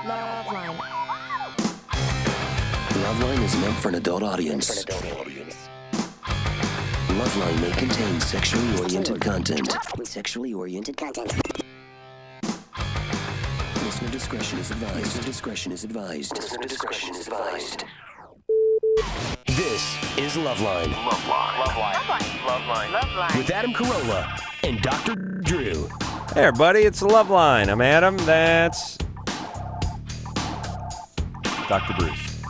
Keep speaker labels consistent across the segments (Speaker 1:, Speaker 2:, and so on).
Speaker 1: LoveLine.
Speaker 2: LoveLine is meant for an adult audience. LoveLine may contain sexually oriented content. Listener discretion is advised. This is LoveLine. LoveLine. With Adam Carolla and Dr. Drew.
Speaker 3: Hey everybody, it's LoveLine. I'm Adam. That's Dr. Bruce.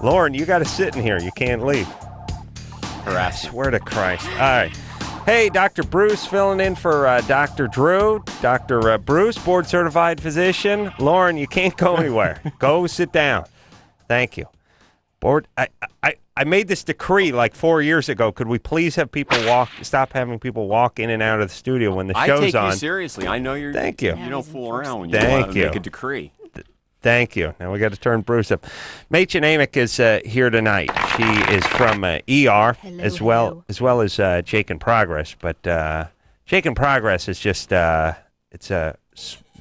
Speaker 3: Lauren, you got to sit in here. You can't leave. I swear to Christ. All right. Hey, Dr. Bruce filling in for Dr. Drew. Dr. Bruce, board-certified physician. Lauren, you can't go anywhere. Go sit down. Thank you. Board. I made this decree like 4 years ago. Could we please have people stop having people walk in and out of the studio when the show's on?
Speaker 4: I take you seriously. I know you're.
Speaker 3: Thank you.
Speaker 4: You don't fool around when you make a decree.
Speaker 3: Thank you. Now we got to turn Bruce up. Mädchen Amick is here tonight. She is from ER as well as Jake in Progress. But Jake in Progress is just it's a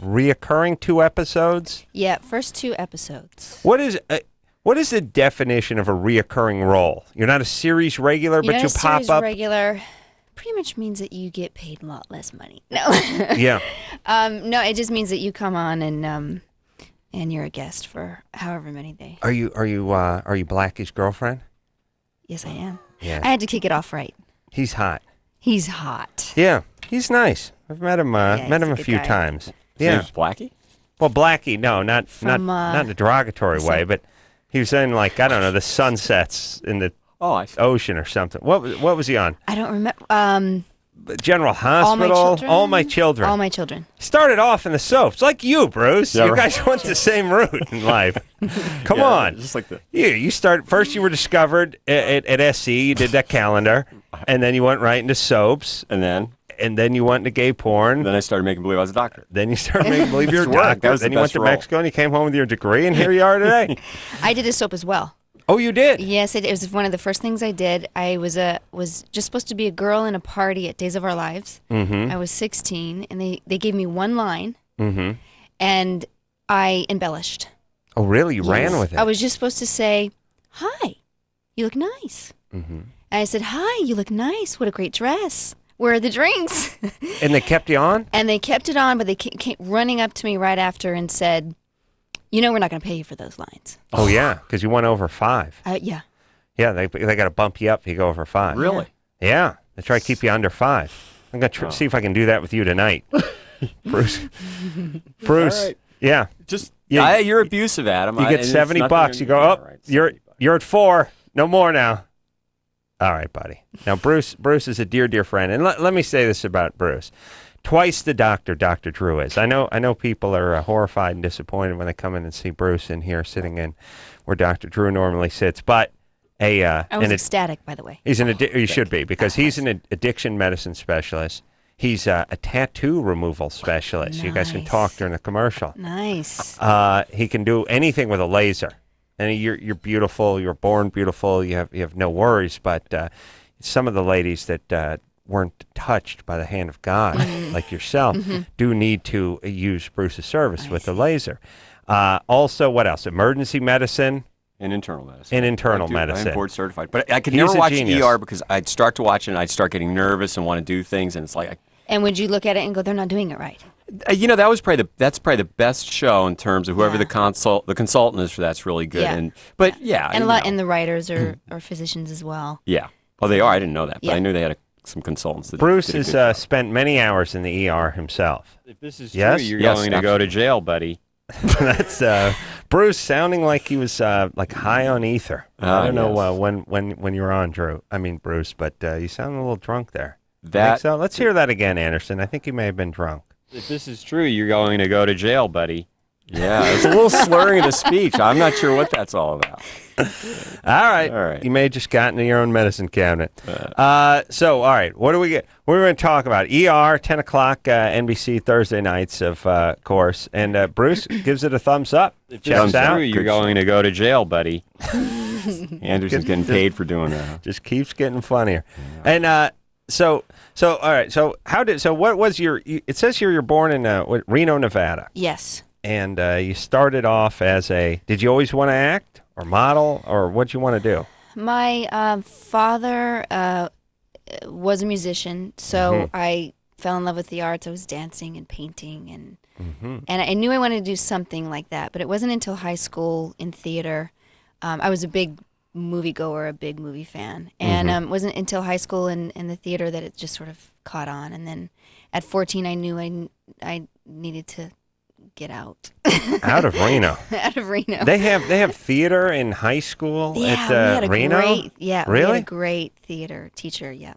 Speaker 3: reoccurring 2 episodes.
Speaker 1: Yeah, first 2 episodes.
Speaker 3: What is the definition of a reoccurring role? You're not a series regular, but you pop up.
Speaker 1: Regular pretty much means that you get paid a lot less money. No.
Speaker 3: Yeah.
Speaker 1: No, it just means that you come on and you're a guest for however many days.
Speaker 3: Are you Blackie's girlfriend?
Speaker 1: Yes, I am.
Speaker 3: Yeah.
Speaker 1: I had to kick it off right.
Speaker 3: He's hot.
Speaker 1: He's hot.
Speaker 3: Yeah, he's nice. I've met him. Met him a few
Speaker 1: guy.
Speaker 3: times.
Speaker 4: Yeah,
Speaker 3: Yeah.
Speaker 4: Blackie.
Speaker 3: Well, Blackie, no, not in a derogatory way, but he was in like I don't know the sunsets in the ocean or something. What was he on?
Speaker 1: I don't remember.
Speaker 3: General Hospital. All my children.
Speaker 1: All my children.
Speaker 3: Started off in the soaps like you, Bruce.
Speaker 4: Yeah,
Speaker 3: you
Speaker 4: right.
Speaker 3: guys went the same route in life. Come on.
Speaker 4: Just like the.
Speaker 3: You start first. You were discovered at SC. You did that calendar, and then you went right into soaps,
Speaker 4: And
Speaker 3: then you went into gay porn.
Speaker 4: then I started making believe I was a doctor.
Speaker 3: Then you started making believe you're a
Speaker 4: Worked. That
Speaker 3: doctor.
Speaker 4: was the
Speaker 3: Then you went
Speaker 4: best
Speaker 3: to
Speaker 4: role.
Speaker 3: Mexico and you came home with your degree, and here you are today.
Speaker 1: I did a soap as well.
Speaker 3: Oh, you did?
Speaker 1: Yes, it was one of the first things I did. I was just supposed to be a girl in a party at Days of Our Lives.
Speaker 3: Mm-hmm.
Speaker 1: I was 16, and they gave me one line,
Speaker 3: Mm-hmm.
Speaker 1: and I embellished.
Speaker 3: Oh, really? You ran with it?
Speaker 1: I was just supposed to say, "Hi, you look nice."
Speaker 3: Mm-hmm.
Speaker 1: And I said, "Hi, you look nice. What a great dress. Where are the drinks?"
Speaker 3: And they kept you on?
Speaker 1: And they kept it on, but they came running up to me right after and said, "You know, we're not going to pay you for those lines."
Speaker 3: Oh, yeah, because you went over 5.
Speaker 1: Yeah.
Speaker 3: Yeah, they got to bump you up if you go over 5.
Speaker 4: Really?
Speaker 3: Yeah, they try to keep you under 5. I'm going to see if I can do that with you tonight. Bruce.
Speaker 4: All right.
Speaker 3: Yeah.
Speaker 4: Just
Speaker 3: Yeah.
Speaker 4: you're abusive, Adam.
Speaker 3: You get $70. You go, you're at 4. No more now. All right, buddy. Now, Bruce is a dear friend. And let me say this about Bruce. Twice the doctor Dr. Drew is. I know people are horrified and disappointed when they come in and see Bruce in here sitting in where Dr. Drew normally sits. But
Speaker 1: I was ecstatic, by the way.
Speaker 3: He's you should be, because he's an addiction medicine specialist. He's a tattoo removal specialist.
Speaker 1: Nice.
Speaker 3: You guys can talk during the commercial.
Speaker 1: Nice.
Speaker 3: He can do anything with a laser. And you're beautiful. You're born beautiful. You have no worries. But some of the ladies that weren't touched by the hand of God, like yourself, do need to use Bruce's service with the laser. Also, what else? Emergency medicine.
Speaker 4: And internal medicine.
Speaker 3: medicine.
Speaker 4: I'm board certified. But I could
Speaker 3: He's
Speaker 4: never
Speaker 3: a
Speaker 4: watch
Speaker 3: genius.
Speaker 4: ER because I'd start to watch it and I'd start getting nervous and want to do things. And it's like,
Speaker 1: And would you look at it and go, "They're not doing it right"?
Speaker 4: that's probably the best show in terms of whoever the consultant is for that's really good.
Speaker 1: Yeah.
Speaker 4: And
Speaker 1: And the writers are physicians as well.
Speaker 4: Yeah. Oh, they are. I didn't know that, but
Speaker 1: Yeah.
Speaker 4: I knew they had some consultants. That
Speaker 3: Bruce
Speaker 4: did a
Speaker 3: has
Speaker 4: good job.
Speaker 3: spent many hours in the ER himself.
Speaker 4: If this is
Speaker 3: Yes?
Speaker 4: true, you're
Speaker 3: Yes,
Speaker 4: going to go to jail, buddy.
Speaker 3: That's Bruce sounding like he was like high on ether. I don't know when you were on, Bruce, but you sound a little drunk there. Think so? Let's hear that again, Anderson. I think you may have been drunk.
Speaker 4: If this is true, you're going to go to jail, buddy. Yeah, it's a little slurring of the speech. I'm not sure what that's all about.
Speaker 3: All right. You may have just gotten to your own medicine cabinet. So, all right. What do we get? We're going to talk about ER, 10 o'clock, NBC, Thursday nights, of course. And Bruce gives it a thumbs up. Checks out.
Speaker 4: You're going to go to jail, buddy. Anderson's getting paid for doing that.
Speaker 3: Just keeps getting funnier. And so all right. So what was your? It says here you're born in Reno, Nevada.
Speaker 1: Yes.
Speaker 3: and you started off as a. Did you always want to act or model, or what'd you want to do?
Speaker 1: My father was a musician, so I fell in love with the arts. I was dancing and painting, and I knew I wanted to do something like that. But it wasn't until high school in theater. I was a big moviegoer, a big movie fan, and it wasn't until high school in the theater that it just sort of caught on. And then at 14, I knew I needed to get out.
Speaker 3: Out of Reno.
Speaker 1: Out of Reno.
Speaker 3: They have theater in high school
Speaker 1: Yeah,
Speaker 3: at
Speaker 1: we had a
Speaker 3: Reno.
Speaker 1: great, yeah,
Speaker 3: Really?
Speaker 1: we had a great theater teacher. Yeah,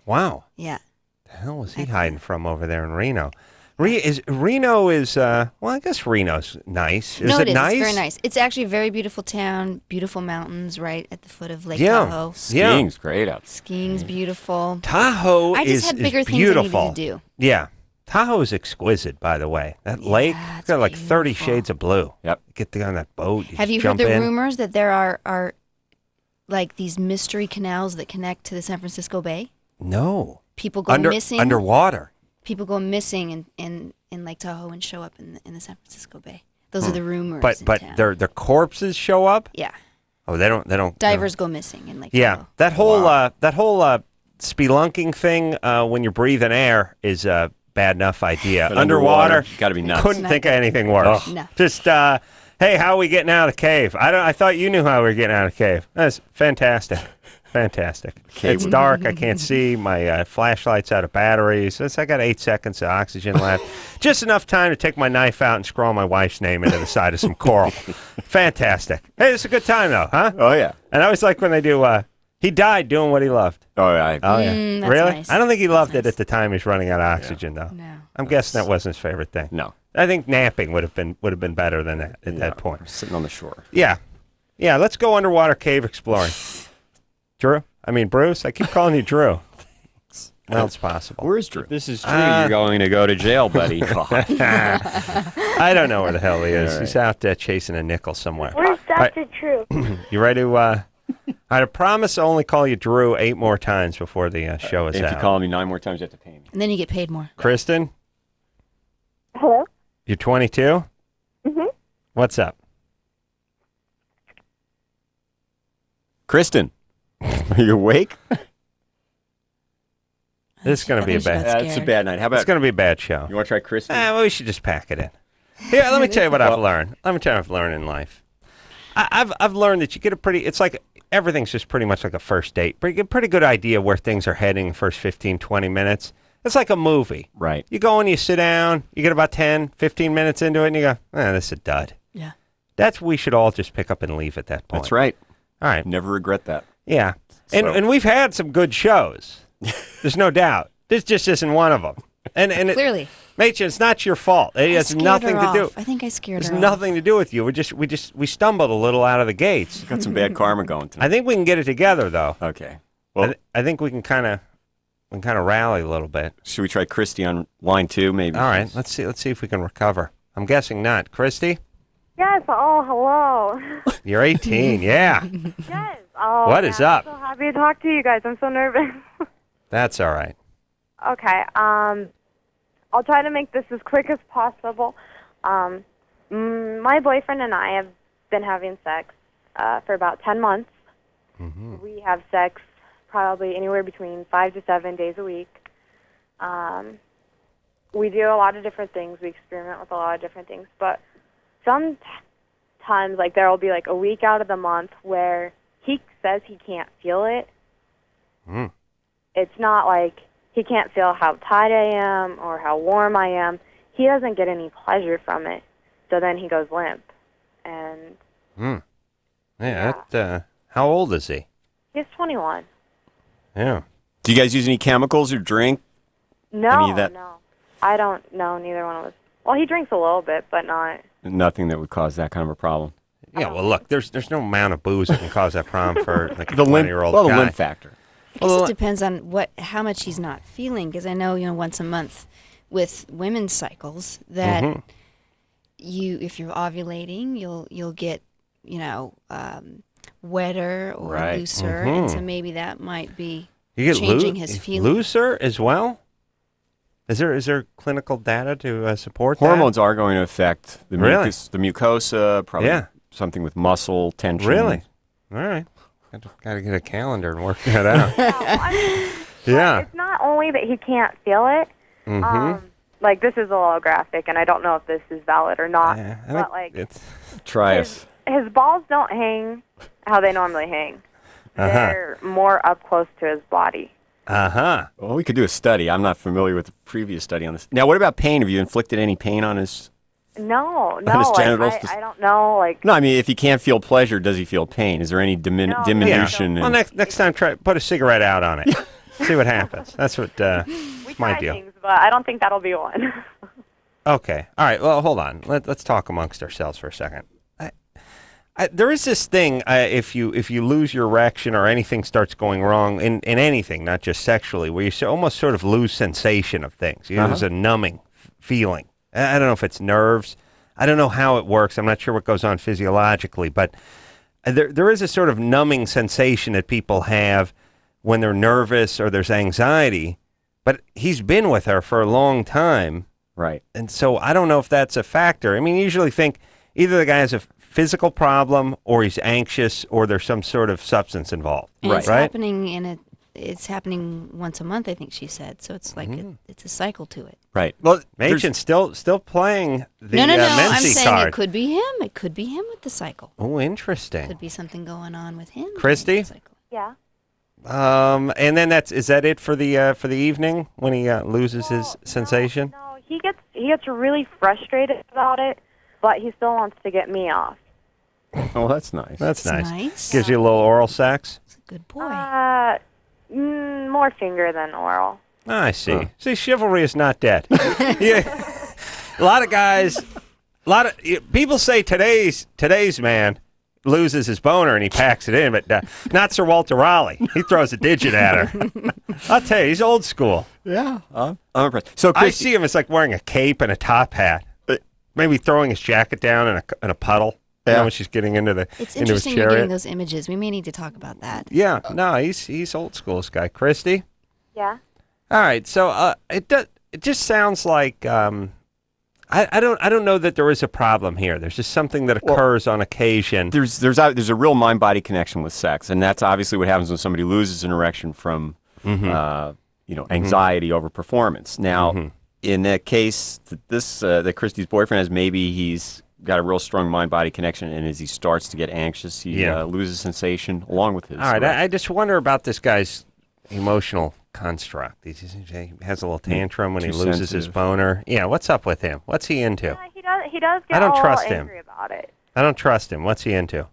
Speaker 3: Wow.
Speaker 1: yeah.
Speaker 3: The hell was he hiding from over there in Reno? Reno is well, I guess Reno's nice. Is
Speaker 1: No,
Speaker 3: it
Speaker 1: it is.
Speaker 3: nice?
Speaker 1: It's very nice. It's actually a very beautiful town. Beautiful mountains right at the foot of Lake
Speaker 3: Yeah.
Speaker 1: Tahoe.
Speaker 3: Yeah.
Speaker 4: Skiing's great out there.
Speaker 1: Skiing's beautiful.
Speaker 3: Tahoe
Speaker 1: I just
Speaker 3: is
Speaker 1: had bigger
Speaker 3: is
Speaker 1: things
Speaker 3: beautiful.
Speaker 1: I needed to do.
Speaker 3: Yeah. Tahoe is exquisite, by the way. That lake, it's
Speaker 1: it's
Speaker 3: got like 30
Speaker 1: beautiful.
Speaker 3: shades of blue.
Speaker 4: Yep.
Speaker 3: Get on that boat.
Speaker 1: Have you heard
Speaker 3: jump
Speaker 1: the
Speaker 3: in.
Speaker 1: rumors that there are like these mystery canals that connect to the San Francisco Bay?
Speaker 3: No.
Speaker 1: People go missing.
Speaker 3: Underwater.
Speaker 1: People go missing in Lake Tahoe and show up in the San Francisco Bay. Those are the rumors.
Speaker 3: But
Speaker 1: in
Speaker 3: but
Speaker 1: town.
Speaker 3: their corpses show up?
Speaker 1: yeah,
Speaker 3: Oh, they don't.
Speaker 1: divers go missing in Lake
Speaker 3: Yeah,
Speaker 1: Tahoe.
Speaker 3: that whole spelunking thing when you're breathing air is a bad enough idea.
Speaker 4: But
Speaker 3: Underwater,
Speaker 4: got to be nuts.
Speaker 3: couldn't think of anything worse.
Speaker 1: No.
Speaker 3: Just hey, how are we getting out of the cave? I thought you knew how we were getting out of the cave. That's fantastic. Fantastic. It's dark. I can't see. My flashlight's out of batteries. I got 8 seconds of oxygen left. Just enough time to take my knife out and scrawl my wife's name into the side of some coral. Fantastic. Hey, it's a good time, though, huh?
Speaker 4: Oh, yeah.
Speaker 3: And I always like when they do, he died doing what he loved.
Speaker 4: Oh, yeah.
Speaker 3: Oh, yeah.
Speaker 1: That's
Speaker 3: Really?
Speaker 1: nice.
Speaker 3: I don't think he loved
Speaker 1: That's
Speaker 3: it at the time he was running out of oxygen, though.
Speaker 1: No.
Speaker 3: I'm guessing that wasn't his favorite thing.
Speaker 4: No.
Speaker 3: I think napping would have been better than that at that point.
Speaker 4: Sitting on the shore.
Speaker 3: Yeah. Yeah, let's go underwater cave exploring. Drew? I mean, Bruce? I keep calling you Drew. Well, it's possible.
Speaker 4: Where's Drew?
Speaker 2: If this is true, you're going to go to jail, buddy.
Speaker 3: I don't know where the hell he is.
Speaker 4: All right.
Speaker 3: He's out chasing a nickel somewhere.
Speaker 5: Where's Dr. True?
Speaker 3: You ready to... I promise to only call you Drew 8 more times before the show is
Speaker 4: If
Speaker 3: out.
Speaker 4: you call me 9 more times, you have to pay me.
Speaker 1: And then you get paid more.
Speaker 3: Kristen,
Speaker 5: Hello?
Speaker 3: you're 22?
Speaker 5: Mm-hmm.
Speaker 3: What's up?
Speaker 4: Kristen, are you awake?
Speaker 3: This is going to be a
Speaker 1: I think she
Speaker 3: bad...
Speaker 1: got
Speaker 4: It's a
Speaker 1: scared.
Speaker 4: bad night. How
Speaker 3: It's
Speaker 4: about
Speaker 3: going to be a bad show.
Speaker 4: you want to try Kristen?
Speaker 3: Well, we should just pack it in. Here, let me tell you what I've learned. Let me tell you what I've learned in life. I've learned that you get a pretty... It's like everything's just pretty much like a first date. But you get a pretty good idea where things are heading the first 15, 20 minutes. It's like a movie.
Speaker 4: Right.
Speaker 3: You go and you sit down, you get about 10, 15 minutes into it, and you go, this is a dud.
Speaker 1: Yeah.
Speaker 3: We should all just pick up and leave at that point.
Speaker 4: That's right.
Speaker 3: All right.
Speaker 4: Never regret that.
Speaker 3: Yeah.
Speaker 4: So-
Speaker 3: And we've had some good shows. There's no doubt. This just isn't one of them. And
Speaker 1: Clearly.
Speaker 3: Mädchen, it's not your fault. It
Speaker 1: I
Speaker 3: has
Speaker 1: scared
Speaker 3: nothing
Speaker 1: her
Speaker 3: to do.
Speaker 1: off. I think I scared
Speaker 3: It's
Speaker 1: her off.
Speaker 3: nothing to do with you. We stumbled a little out of the gates.
Speaker 4: Got some bad karma going tonight.
Speaker 3: I think we can get it together though.
Speaker 4: Okay. Well,
Speaker 3: I think we can kind of rally a little bit.
Speaker 4: should we try Christy on line 2, maybe?
Speaker 3: All right, let's see if we can recover. I'm guessing not. Christy,
Speaker 5: Yes. Oh, hello.
Speaker 3: you're 18. Yeah,
Speaker 5: Yes. Oh,
Speaker 3: What is
Speaker 5: man,
Speaker 3: up?
Speaker 5: I'm so happy to talk to you guys. I'm so nervous.
Speaker 3: that's all right.
Speaker 5: Okay. I'll try to make this as quick as possible. My boyfriend and I have been having sex for about 10 months.
Speaker 3: Mm-hmm.
Speaker 5: We have sex probably anywhere between 5 to 7 days a week. We do a lot of different things. We experiment with a lot of different things. But sometimes, like, there will be, like, a week out of the month where he says he can't feel it.
Speaker 3: Mm.
Speaker 5: It's not like he can't feel how tight I am or how warm I am. He doesn't get any pleasure from it. So then he goes limp. And
Speaker 3: Yeah. How old is he?
Speaker 5: he's 21.
Speaker 3: Yeah.
Speaker 4: Do you guys use any chemicals or drink?
Speaker 5: No,
Speaker 4: Any of that?
Speaker 5: no. I don't know, neither one of us. Well, he drinks a little bit, but not.
Speaker 4: Nothing that would cause that kind of a problem.
Speaker 3: Yeah. Well, look, there's no amount of booze that can cause that problem for like a
Speaker 4: The limp,
Speaker 3: 20-year-old
Speaker 4: well, the
Speaker 3: guy.
Speaker 4: limp factor.
Speaker 1: I guess it depends on how much he's not feeling. Because I know, once a month with women's cycles that
Speaker 3: Mm-hmm.
Speaker 1: if you're ovulating, you'll get, wetter or
Speaker 4: Right.
Speaker 1: looser, and so maybe that might be
Speaker 3: You get
Speaker 1: changing his feeling.
Speaker 3: looser as well. Is there clinical data to support
Speaker 4: Hormones are going to affect the
Speaker 3: Really?
Speaker 4: the mucosa, probably
Speaker 3: Yeah.
Speaker 4: something with muscle
Speaker 3: that?
Speaker 4: tension.
Speaker 3: Really? All right. Got to get a calendar and work that out.
Speaker 5: No, I mean,
Speaker 3: Yeah.
Speaker 5: it's not only that he can't feel it. Like, this is a little graphic, and I don't know if this is valid or not.
Speaker 3: I
Speaker 5: But,
Speaker 3: think
Speaker 5: like,
Speaker 3: it's
Speaker 4: Try
Speaker 5: his,
Speaker 4: us.
Speaker 5: his balls don't hang how they normally hang. They're more up close to his body.
Speaker 3: uh-huh.
Speaker 4: Well, we could do a study. I'm not familiar with the previous study on this. Now, what about pain? Have you inflicted any pain on his?
Speaker 5: No,
Speaker 4: On his
Speaker 5: like,
Speaker 4: genitals?
Speaker 5: I don't know. Like,
Speaker 4: No, I mean, if he can't feel pleasure, does he feel pain? Is there any
Speaker 5: No.
Speaker 4: diminution?
Speaker 3: Well,
Speaker 4: in-
Speaker 3: next time try put a cigarette out on it. See what happens. That's what
Speaker 5: we
Speaker 3: my
Speaker 5: try
Speaker 3: deal.
Speaker 5: things, but I don't think that'll be one.
Speaker 3: Okay. All right. Well, hold on. Let's talk amongst ourselves for a second. There is this thing if you lose your erection or anything starts going wrong in anything, not just sexually, where you almost sort of lose sensation of things. You know, there's a numbing feeling. I don't know if it's nerves. I don't know how it works. I'm not sure what goes on physiologically, but there is a sort of numbing sensation that people have when they're nervous or there's anxiety. But he's been with her for a long time.
Speaker 4: Right.
Speaker 3: And so I don't know if that's a factor. I mean, you usually think either the guy has a physical problem or he's anxious or there's some sort of substance involved.
Speaker 1: And it's
Speaker 3: Right?
Speaker 1: happening it's happening once a month, I think she said. So it's like it's a cycle to it.
Speaker 4: Right. Well, there's-
Speaker 3: Machen's still playing the
Speaker 1: No. I'm
Speaker 3: Menzie
Speaker 1: saying
Speaker 3: card.
Speaker 1: it could be him. It could be him with the cycle.
Speaker 3: Oh, interesting.
Speaker 1: Could be something going on with him.
Speaker 3: Christy?
Speaker 1: with the cycle.
Speaker 5: Yeah.
Speaker 3: And then is that it for the evening when he loses his sensation?
Speaker 5: No, he gets really frustrated about it, but he still wants to get me off.
Speaker 4: Oh, that's nice.
Speaker 3: That's
Speaker 1: That's
Speaker 3: nice.
Speaker 1: nice.
Speaker 3: Gives you a little oral sex.
Speaker 1: He's a good boy.
Speaker 5: More finger than oral.
Speaker 3: Ah, I see. See, chivalry is not dead. Yeah. A lot of guys, people say today's man loses his boner and he packs it in, but not Sir Walter Raleigh. He throws a digit at her. I'll tell you, he's old school.
Speaker 4: Yeah. I'm impressed. So,
Speaker 3: I
Speaker 4: Christy,
Speaker 3: see him as like wearing a cape and a top hat, maybe throwing his jacket down in a puddle. You know, when she's getting into
Speaker 1: It's
Speaker 3: into his
Speaker 1: interesting you're
Speaker 3: chariot.
Speaker 1: getting those images. We may need to talk about that.
Speaker 3: Yeah, no, he's old school, this guy. Christy?
Speaker 5: Yeah.
Speaker 3: All right, so it just sounds like I don't know that there is a problem here. There's just something that occurs on occasion.
Speaker 4: there's a real mind-body connection with sex, and that's obviously what happens when somebody loses an erection from anxiety over performance. Now, in that case, that Christy's boyfriend has, maybe he's got a real strong mind-body connection, and as he starts to get anxious, he loses sensation along with his.
Speaker 3: All right,
Speaker 4: erection.
Speaker 3: I just wonder about this guy's emotional construct. He has a little tantrum when he
Speaker 4: Too
Speaker 3: loses his
Speaker 4: sensitive.
Speaker 3: boner. Yeah, what's up with him? What's he into?
Speaker 5: He does get
Speaker 3: I don't
Speaker 5: a little
Speaker 3: trust him.
Speaker 5: angry about it.
Speaker 3: I don't trust him. What's he into?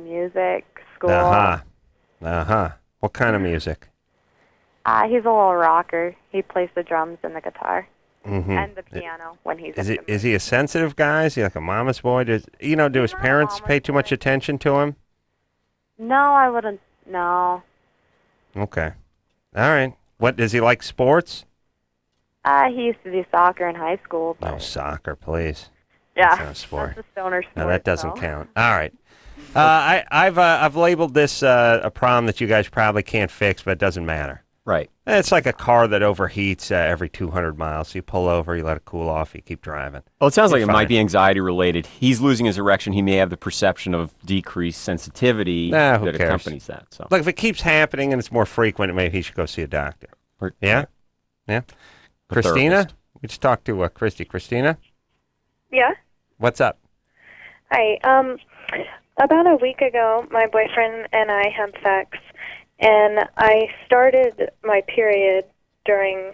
Speaker 5: Music, school.
Speaker 3: Uh-huh. What kind of music?
Speaker 5: He's a little rocker. He plays the drums and the guitar and the piano when he's.
Speaker 3: Is he a sensitive guy? Is he like a mama's boy? Do his
Speaker 5: not a
Speaker 3: parents
Speaker 5: mama's
Speaker 3: pay too much
Speaker 5: boy.
Speaker 3: attention to him?
Speaker 5: No, I wouldn't. No.
Speaker 3: Okay. All right. What, does he like sports?
Speaker 5: He used to do soccer in high school. But
Speaker 3: No, soccer, please.
Speaker 5: yeah,
Speaker 3: That's not a sport.
Speaker 5: that's a stoner sport.
Speaker 3: No, that doesn't
Speaker 5: so.
Speaker 3: count. All right. I've labeled this a problem that you guys probably can't fix, but it doesn't matter.
Speaker 4: Right.
Speaker 3: It's like a car that overheats every 200 miles. You pull over, you let it cool off, you keep driving.
Speaker 4: Well, it sounds like
Speaker 3: You're
Speaker 4: it might
Speaker 3: fine.
Speaker 4: be anxiety related. He's losing his erection. He may have the perception of decreased sensitivity
Speaker 3: Who
Speaker 4: that
Speaker 3: cares?
Speaker 4: accompanies that. So,
Speaker 3: Look, if it keeps happening and it's more frequent, maybe he should go see a doctor.
Speaker 4: Or-
Speaker 3: Yeah? Yeah?
Speaker 4: A
Speaker 3: Christina?
Speaker 4: therapist.
Speaker 3: We just talked to Christy. Christina,
Speaker 6: Yeah.
Speaker 3: what's up?
Speaker 6: Hi. About a week ago, my boyfriend and I had sex, and I started my period during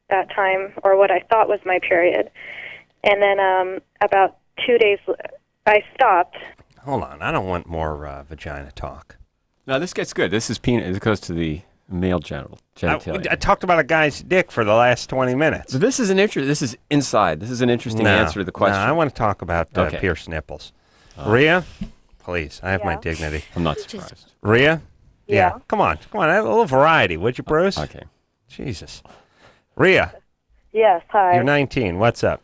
Speaker 6: that time, or what I thought was my period. And then about 2 days, I stopped.
Speaker 3: Hold on. I don't want more vagina talk.
Speaker 4: no, this gets good. This is penis. It goes to the male genitalia.
Speaker 3: I talked about a guy's dick for the last 20 minutes.
Speaker 4: So this is an This is inside. This is an interesting answer to the question.
Speaker 3: No, I want to talk about
Speaker 4: Okay.
Speaker 3: pierced nipples. Rhea, please. I have my dignity.
Speaker 4: I'm not
Speaker 1: Just-
Speaker 4: surprised.
Speaker 3: Rhea?
Speaker 5: Yeah.
Speaker 3: Come on. A little variety, would you, Bruce?
Speaker 4: Okay.
Speaker 3: Jesus. Rhea,
Speaker 5: Yes. Hi.
Speaker 3: you're 19. What's up?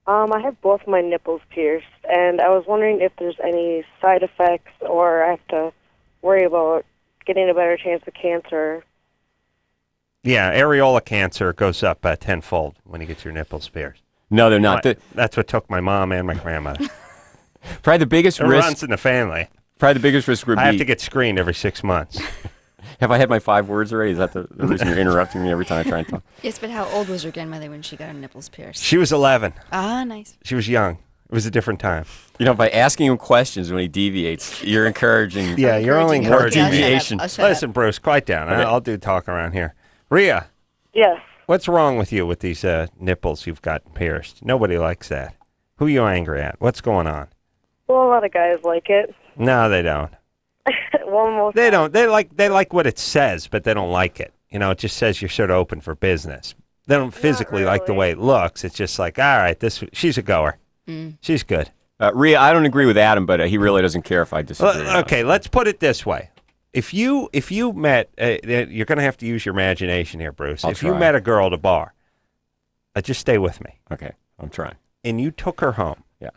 Speaker 5: I have both my nipples pierced, and I was wondering if there's any side effects, or I have to worry about getting a better chance of cancer.
Speaker 3: Yeah, areola cancer goes up tenfold when you get your nipples pierced.
Speaker 4: No, they're not.
Speaker 3: That's what took my mom and my grandmother.
Speaker 4: Probably the biggest
Speaker 3: It
Speaker 4: risk.
Speaker 3: runs in the family.
Speaker 4: Probably the biggest risk would be.
Speaker 3: I have to get screened every 6 months.
Speaker 4: Have I had my 5 words already? Is that the reason you're interrupting me every time I try and talk?
Speaker 1: Yes, but how old was your grandmother when she got her nipples pierced?
Speaker 3: She was 11.
Speaker 1: Ah, nice.
Speaker 3: She was young. It was a different time.
Speaker 4: You know, by asking him questions when he deviates, you're encouraging.
Speaker 3: Yeah, you're only
Speaker 1: Encouraging
Speaker 3: encouraging
Speaker 1: him.
Speaker 3: me.
Speaker 4: deviation.
Speaker 1: I'll shut up.
Speaker 3: Listen, Bruce, quiet down.
Speaker 4: Okay.
Speaker 3: I'll do talk around here. Rhea,
Speaker 5: Yes.
Speaker 3: what's wrong with you with these nipples you've got pierced? Nobody likes that. Who are you angry at? What's going on?
Speaker 5: Well, a lot of guys like it.
Speaker 3: No, they don't.
Speaker 5: Well, most
Speaker 3: They don't. They like what it says, but they don't like it. You know, it just says you're sort of open for business. They don't physically like the
Speaker 5: really.
Speaker 3: way it looks. It's just like, all right, she's a goer. She's good.
Speaker 4: Rhea, I don't agree with Adam, but he really doesn't care if I disagree.
Speaker 3: Okay, let's put it this way. If you met, you're going to have to use your imagination here, Bruce.
Speaker 4: I'll
Speaker 3: If you
Speaker 4: try.
Speaker 3: met a girl at a bar, just stay with me,
Speaker 4: Okay, I'm trying.
Speaker 3: and you took her home.
Speaker 4: Yeah.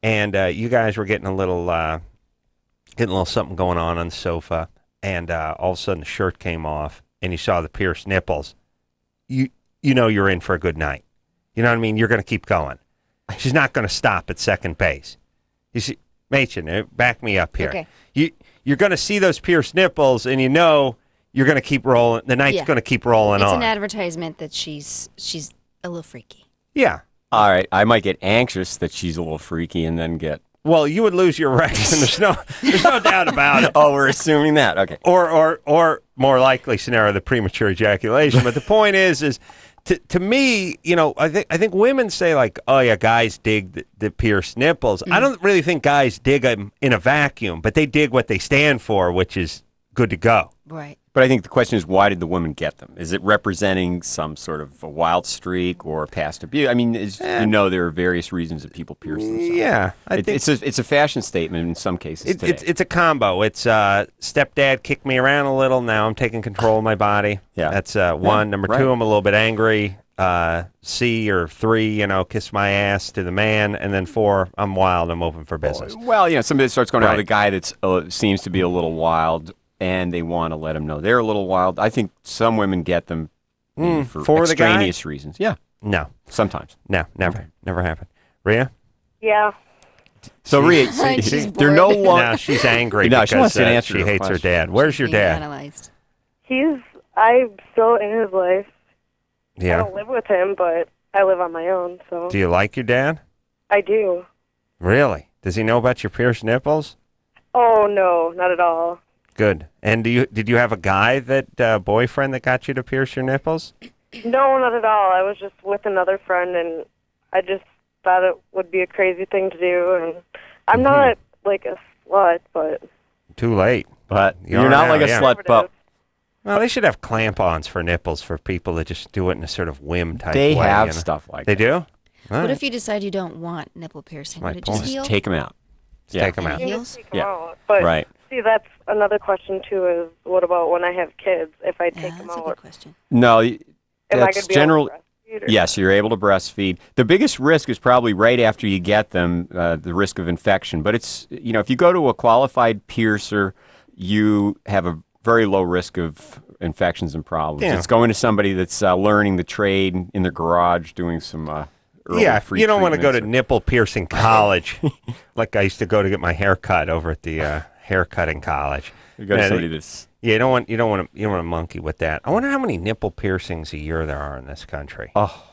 Speaker 3: And you guys were getting a little something going on the sofa, and all of a sudden the shirt came off, and you saw the pierced nipples. You know you're in for a good night. You know what I mean? You're going to keep going. She's not going to stop at second base. You see, Mädchen, back me up here.
Speaker 1: Okay.
Speaker 3: You're going to see those pierced nipples, and you know you're going to keep rolling. The night's
Speaker 1: Yeah.
Speaker 3: going to keep rolling
Speaker 1: It's
Speaker 3: on.
Speaker 1: an advertisement that she's a little freaky.
Speaker 3: Yeah.
Speaker 4: All right, I might get anxious that she's a little freaky and then get.
Speaker 3: Well, you would lose your erection. There's no doubt about it.
Speaker 4: Oh, we're assuming that. Okay.
Speaker 3: Or more likely scenario, the premature ejaculation. But the point is to me, you know, I think women say like, oh yeah, guys dig the pierced nipples. I don't really think guys dig them in a vacuum, but they dig what they stand for, which is good to go.
Speaker 1: Right.
Speaker 4: But I think the question is, why did the women get them? Is it representing some sort of a wild streak or past abuse? I mean, you know, there are various reasons that people pierce themselves.
Speaker 3: Yeah, I think
Speaker 4: it's a fashion statement in some cases today.
Speaker 3: it's a combo. It's stepdad kicked me around a little. Now I'm taking control of my body.
Speaker 4: Yeah.
Speaker 3: That's one. Number
Speaker 4: right.
Speaker 3: 2, I'm a little bit angry. C or 3, you know, kiss my ass to the man, and then 4, I'm wild. I'm open for business.
Speaker 4: Well, you know, somebody starts going out
Speaker 3: Right.
Speaker 4: with a guy that seems to be a little wild, and they want to let him know they're a little wild. I think some women get them maybe for
Speaker 3: the guy?
Speaker 4: extraneous reasons. Yeah,
Speaker 3: No,
Speaker 4: sometimes.
Speaker 3: no, never happened. Rhea?
Speaker 5: Yeah.
Speaker 4: So, Rhea,
Speaker 1: She's
Speaker 4: they're no
Speaker 1: bored.
Speaker 4: longer.
Speaker 3: No, she's angry
Speaker 4: No,
Speaker 3: because
Speaker 4: she wants an answer to
Speaker 3: she
Speaker 4: her
Speaker 3: hates her
Speaker 4: question.
Speaker 3: dad. Where's your
Speaker 1: Being
Speaker 3: dad?
Speaker 1: analyzed.
Speaker 5: I'm still in his life. I
Speaker 3: Yeah.
Speaker 5: don't live with him, but I live on my own, so
Speaker 3: Do you like your dad?
Speaker 5: I do.
Speaker 3: Really? Does he know about your pierced nipples?
Speaker 5: Oh, no, not at all.
Speaker 3: Good. And did you have a guy boyfriend that got you to pierce your nipples?
Speaker 5: No, not at all. I was just with another friend, and I just thought it would be a crazy thing to do. And I'm not like a slut, but
Speaker 3: Too late.
Speaker 4: But
Speaker 3: You
Speaker 4: you're
Speaker 3: are
Speaker 4: not
Speaker 3: now,
Speaker 4: like a
Speaker 3: yeah.
Speaker 4: slut, but
Speaker 3: Well, they should have clamp-ons for nipples for people that just do it in a sort of whim type
Speaker 4: they
Speaker 3: way.
Speaker 4: have
Speaker 3: you know?
Speaker 4: stuff like
Speaker 3: They
Speaker 4: that.
Speaker 3: do? All
Speaker 1: What
Speaker 3: right.
Speaker 1: if you decide you don't want nipple piercing?
Speaker 3: My
Speaker 1: Would it just
Speaker 3: point.
Speaker 1: heal?
Speaker 4: Take them out. Yeah.
Speaker 3: Take them out.
Speaker 1: And
Speaker 5: you
Speaker 1: heels?
Speaker 5: can take 'em
Speaker 4: Yeah.
Speaker 5: out. But
Speaker 4: Right.
Speaker 5: see, that's another question too. Is what about when I have kids? If I
Speaker 1: Yeah,
Speaker 5: take them
Speaker 1: that's a
Speaker 5: out,
Speaker 1: good question.
Speaker 4: No,
Speaker 5: am I
Speaker 4: that's
Speaker 5: going to be
Speaker 4: general.
Speaker 5: able to breastfeed or-
Speaker 4: Yes, you're able to breastfeed. The biggest risk is probably right after you get them, the risk of infection. But it's, you know, if you go to a qualified piercer, you have a very low risk of infections and problems.
Speaker 3: Yeah.
Speaker 4: It's going to somebody that's learning the trade in their garage, doing some early
Speaker 3: Yeah,
Speaker 4: free
Speaker 3: you don't want to go to
Speaker 4: treatments.
Speaker 3: nipple piercing college like I used to go to get my hair cut over at the haircutting college.
Speaker 4: You go to
Speaker 3: Yeah,
Speaker 4: somebody that's
Speaker 3: Yeah, you don't want to monkey with that. I wonder how many nipple piercings a year there are in this country.
Speaker 4: oh.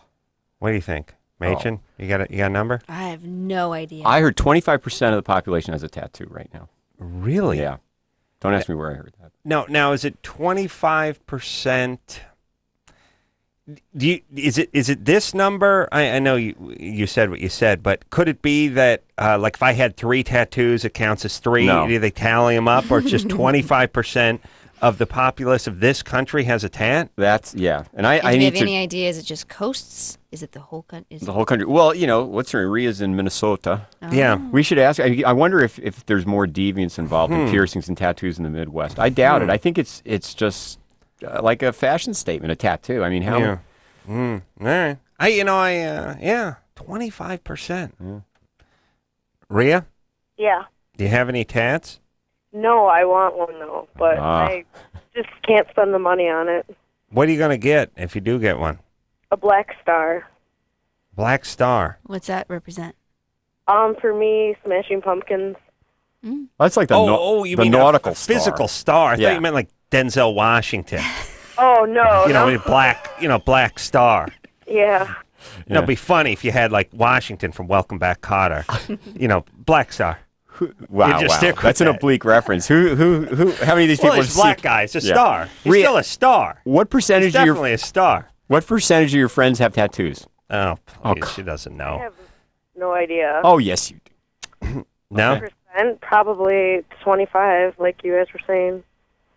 Speaker 3: What do you think, Mädchen? You got a number?
Speaker 1: I have no idea.
Speaker 4: I heard 25% of the population has a tattoo right now.
Speaker 3: Really?
Speaker 4: Yeah. Don't ask me where I heard that.
Speaker 3: Now is it 25%? Is it this number? I know you said what you said, but could it be that like if I had 3 tattoos, it counts as 3?
Speaker 4: No.
Speaker 3: Do they tally them up, or it's just 25% of the populace of this country has a tat?
Speaker 4: That's yeah. And I
Speaker 1: And do you
Speaker 4: need
Speaker 1: have
Speaker 4: to
Speaker 1: any idea? Is it just coasts? Is it the whole country?
Speaker 4: the whole country. Well, you know, what's her Rhea's in Minnesota.
Speaker 3: Yeah.
Speaker 4: We should ask. I wonder if there's more deviance involved in piercings and tattoos in the Midwest. I doubt it. I think it's just like a fashion statement, a tattoo. I mean, how?
Speaker 3: Yeah. All right. Yeah, 25%. Rhea,
Speaker 5: Yeah.
Speaker 3: do you have any tats?
Speaker 5: No, I want one though, but
Speaker 4: Ah.
Speaker 5: I just can't spend the money on it.
Speaker 3: What are you going to get if you do get one?
Speaker 7: A black star.
Speaker 3: Black star.
Speaker 1: What's that represent?
Speaker 7: For me, Smashing Pumpkins.
Speaker 4: That's like
Speaker 3: you
Speaker 4: the
Speaker 3: mean
Speaker 4: nautical
Speaker 3: a physical star. I thought you meant like Denzel Washington.
Speaker 7: Oh no, no.
Speaker 3: Black star.
Speaker 7: Yeah.
Speaker 3: It'd be funny if you had like Washington from Welcome Back, Kotter. Black star.
Speaker 4: Wow,
Speaker 3: You just stick with
Speaker 4: that's an
Speaker 3: that.
Speaker 4: oblique reference. Who? How many of these people
Speaker 3: Well,
Speaker 4: have
Speaker 3: he's a black
Speaker 4: seen-
Speaker 3: guy. It's a
Speaker 4: Yeah.
Speaker 3: star. He's
Speaker 4: Rhea,
Speaker 3: still a star.
Speaker 4: What percentage
Speaker 3: He's
Speaker 4: of your
Speaker 3: definitely a star.
Speaker 4: What percentage of your friends have tattoos?
Speaker 3: Oh, please, she doesn't
Speaker 7: I
Speaker 3: know.
Speaker 7: have no idea.
Speaker 4: Oh, yes, you do.
Speaker 3: No?
Speaker 7: Percent, probably 25, like you guys were saying.